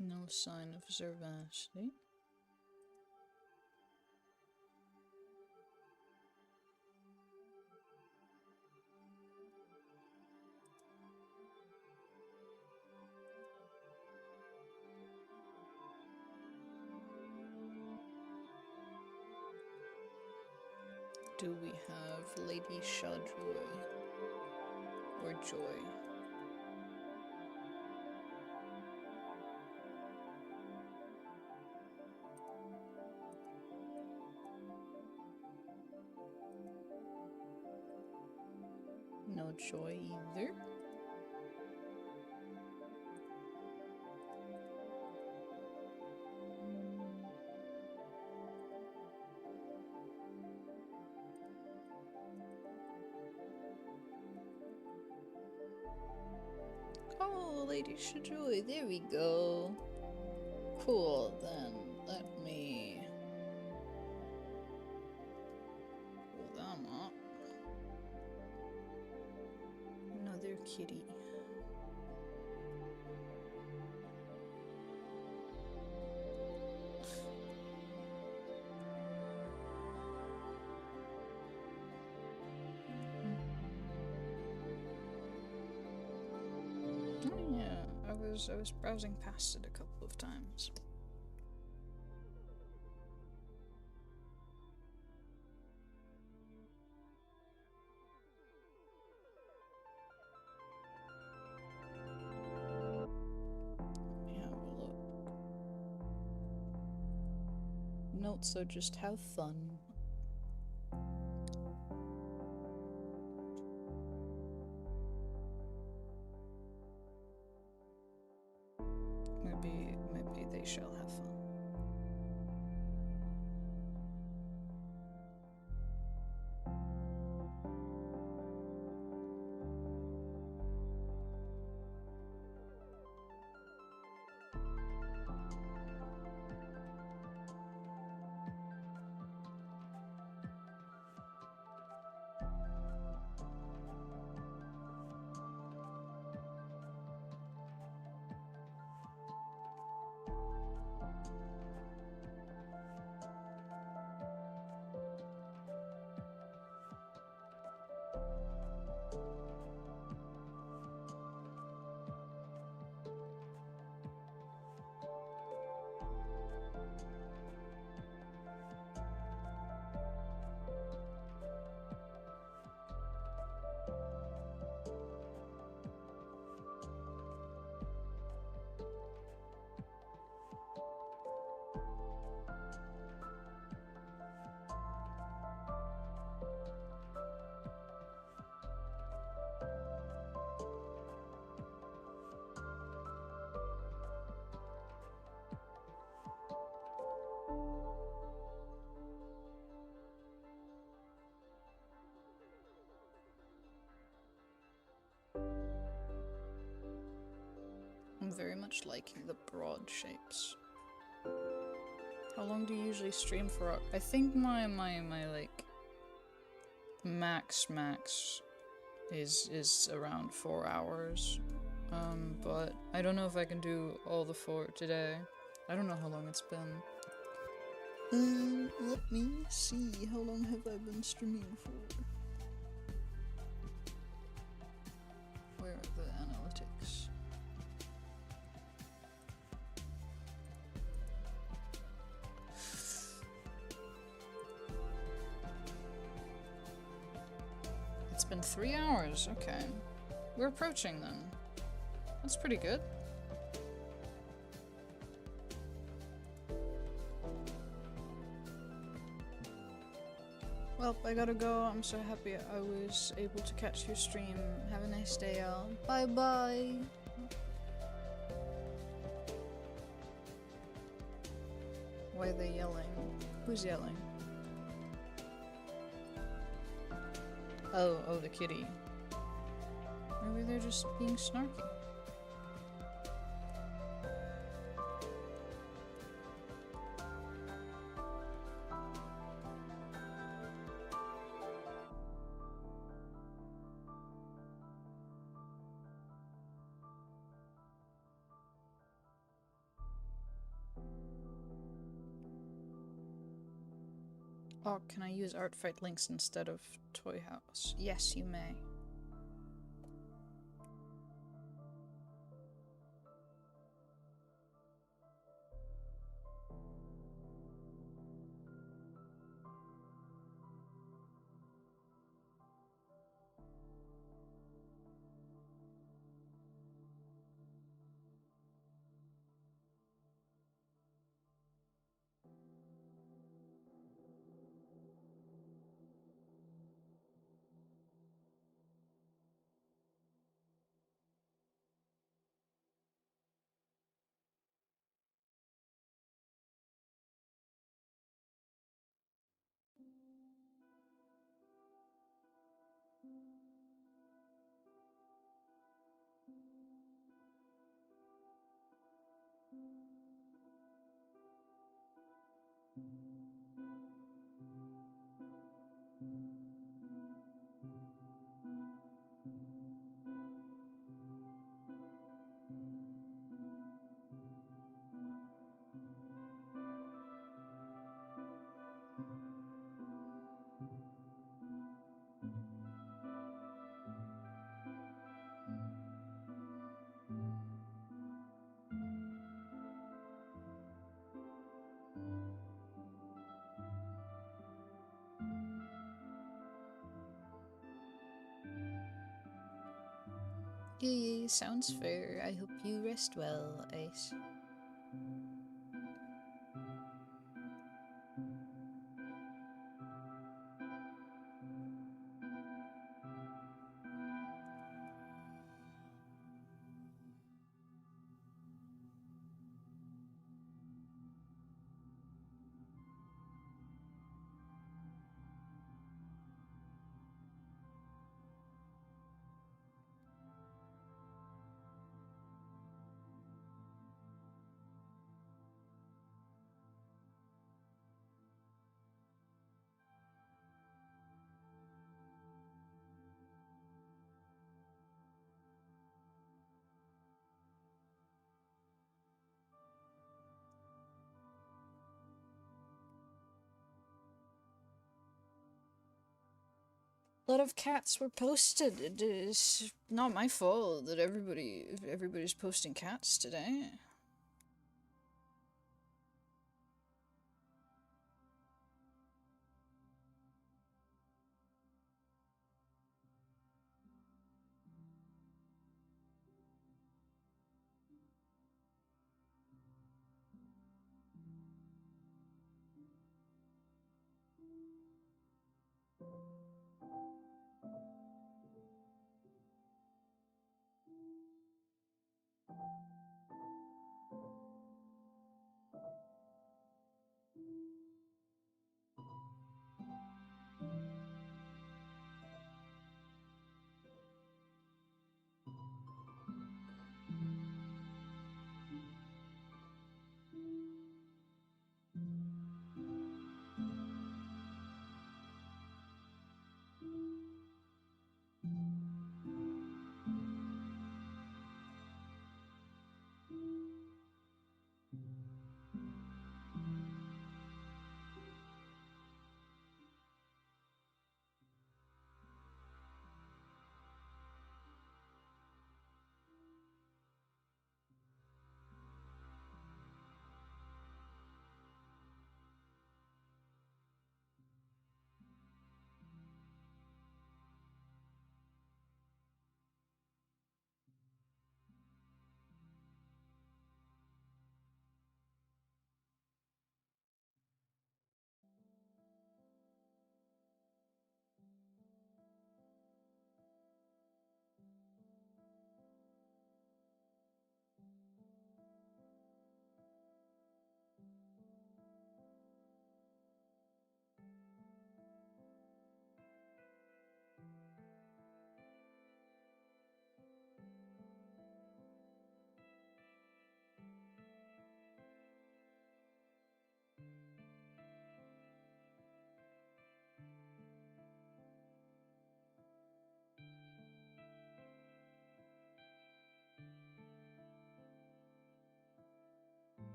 No sign of Zervacity. Do we have Lady Shawjoy or Joy? No Joy either. Oh, Lady Shawjoy, there we go. Cool, then let me pull them up. Another kitty. Oh yeah, I was browsing past it a couple of times. Let me have a look. Notes are just have fun. Maybe they shall have fun. I'm very much liking the broad shapes. How long do you usually stream for? I think my like max is around 4 hours. But I don't know if I can do all the 4 today. I don't know how long it's been. Let me see. How long have I been streaming for? Where are the analytics? It's been 3 hours. Okay. We're approaching then. That's pretty good. Well, I gotta go. I'm so happy I was able to catch your stream. Have a nice day, y'all. Bye bye. Why are they yelling? Who's yelling? Oh, the kitty. Maybe they're just being snarky. Oh, can I use art fight links instead of Toy House? Yes, you may. Yeah, sounds fair. I hope you rest well, Ace. A lot of cats were posted. It is not my fault that everybody's posting cats today.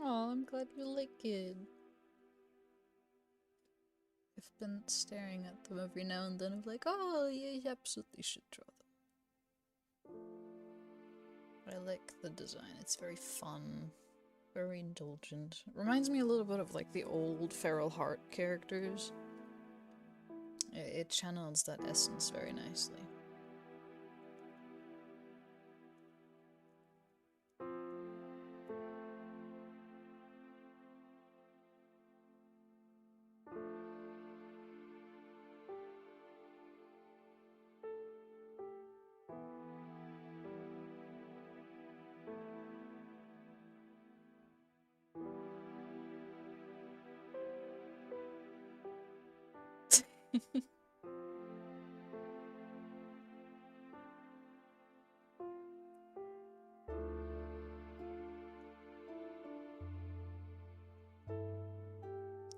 Oh, I'm glad you like it. I've been staring at them every now and then of like, oh, yeah, you absolutely should draw them. I like the design. It's very fun, very indulgent. Reminds me a little bit of like the old Feral Heart characters. It channels that essence very nicely.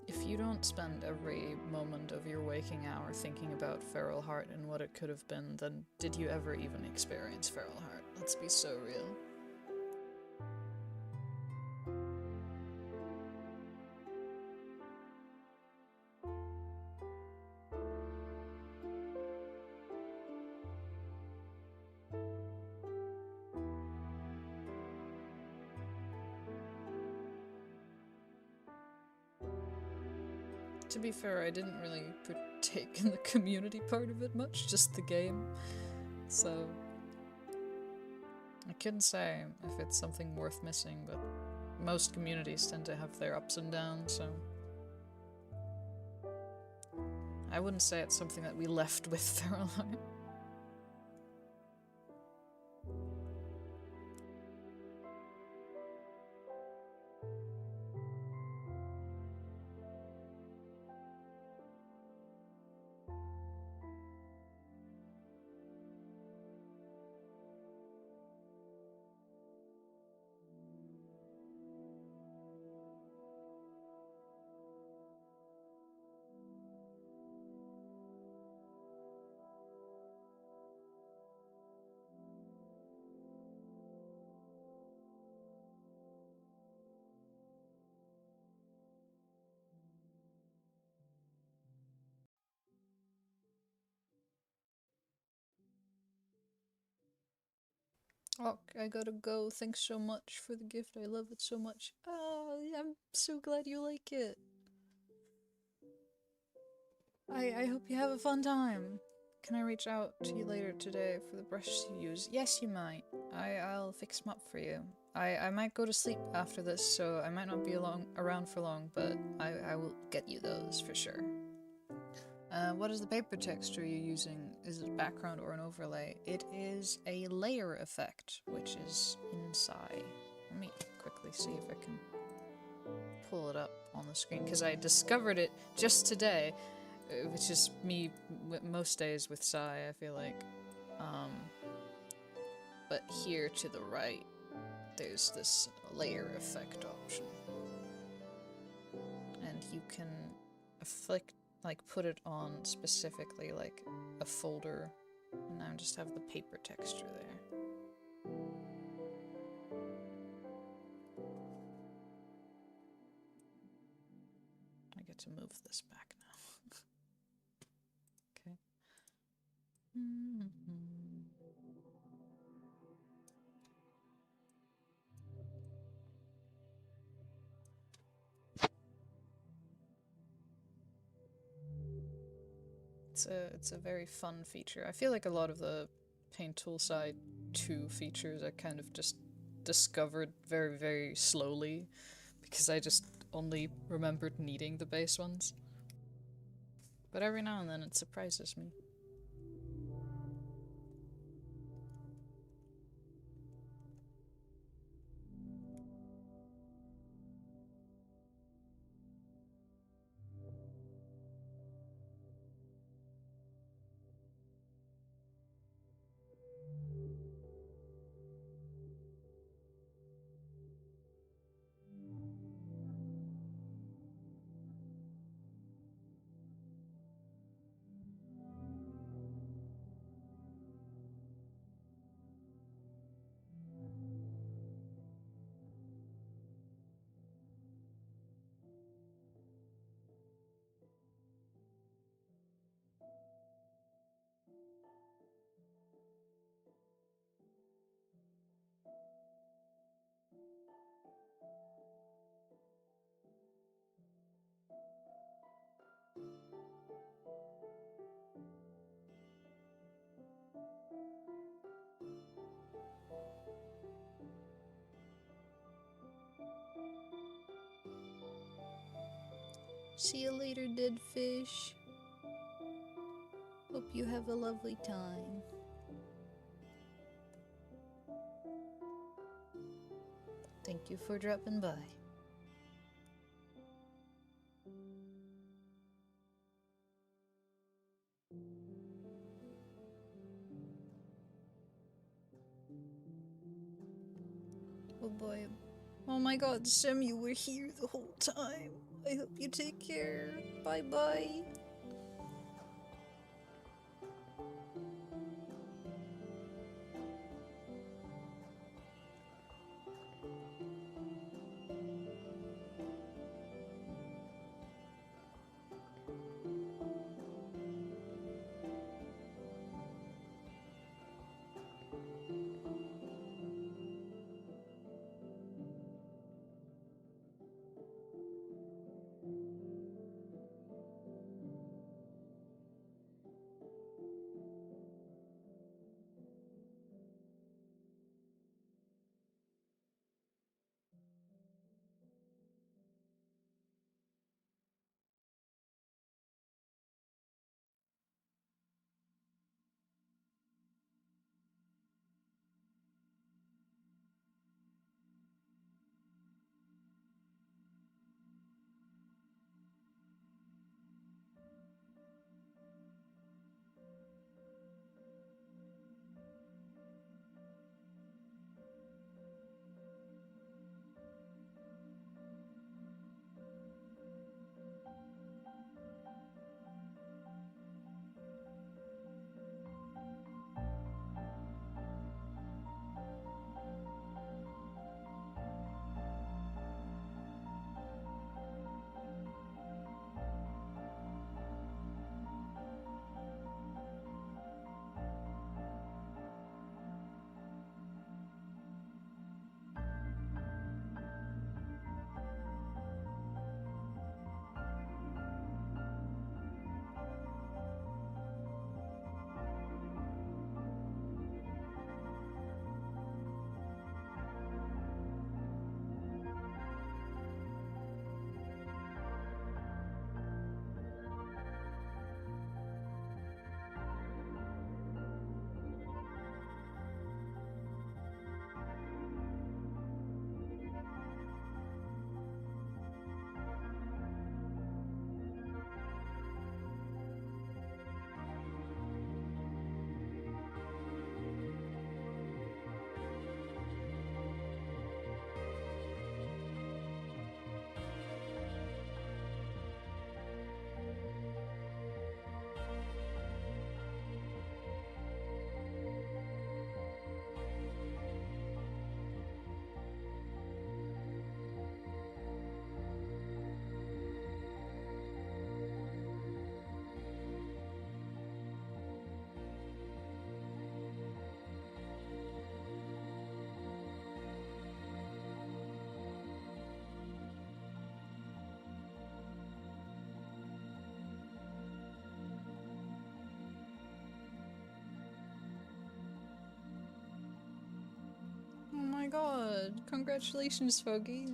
If you don't spend every moment of your waking hour thinking about Feral Heart and what it could have been, then did you ever even experience Feral Heart? Let's be so real. To be fair, I didn't really partake in the community part of it much, just the game. So I couldn't say if it's something worth missing, but most communities tend to have their ups and downs, so I wouldn't say it's something that we left with Feral Heart. Oh, I gotta go. Thanks so much for the gift. I love it so much. Oh, I'm so glad you like it. I hope you have a fun time. Can I reach out to you later today for the brushes you use? Yes, you might. I'll fix them up for you. I might go to sleep after this, so I might not be around for long, but I will get you those for sure. What is the paper texture you're using? Is it a background or an overlay? It is a layer effect, which is inside. Let me quickly see if I can pull it up on the screen, because I discovered it just today, which is me most days with Sai, I feel like. But here to the right, there's this layer effect option. And you can afflict, like, put it on specifically, like, a folder, and now just have the paper texture there. I get to move this back now. Okay. It's a very fun feature. I feel like a lot of the Paint Tool Side 2 features I kind of just discovered very, very slowly, because I just only remembered needing the base ones. But every now and then it surprises me. See you later, dead fish. Hope you have a lovely time. Thank you for dropping by. Oh boy. Oh my god, Sim, you were here the whole time. I hope you take care. Bye bye. Oh my god. Congratulations, Foggy.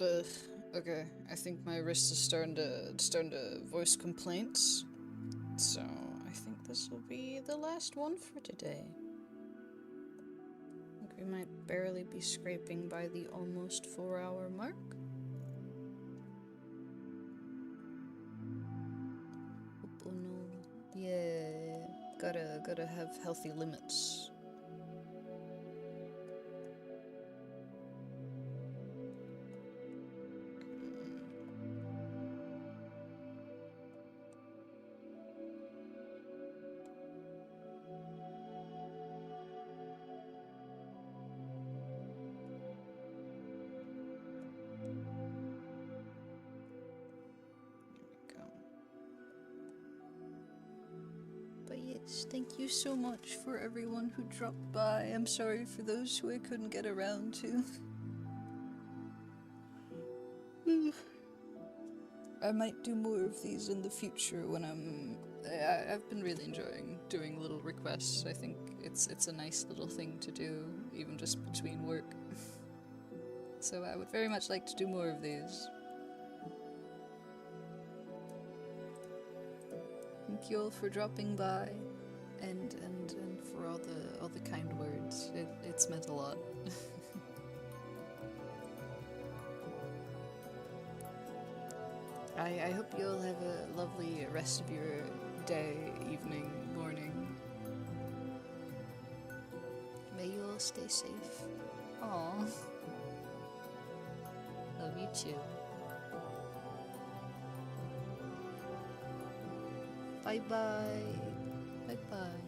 Ugh. Okay, I think my wrist is starting to voice complaints. So I think this will be the last one for today. I think we might barely be scraping by the almost 4-hour mark. Oh no. Yeah. Gotta have healthy limits. But yes, thank you so much for everyone who dropped by. I'm sorry for those who I couldn't get around to. I might do more of these in the future when I've been really enjoying doing little requests. I think it's a nice little thing to do, even just between work. So I would very much like to do more of these. Thank you all for dropping by, and for all the kind words. It's meant a lot. I hope you all have a lovely rest of your day, evening, morning. May you all stay safe. Aww. Love you too. Bye bye. Bye bye.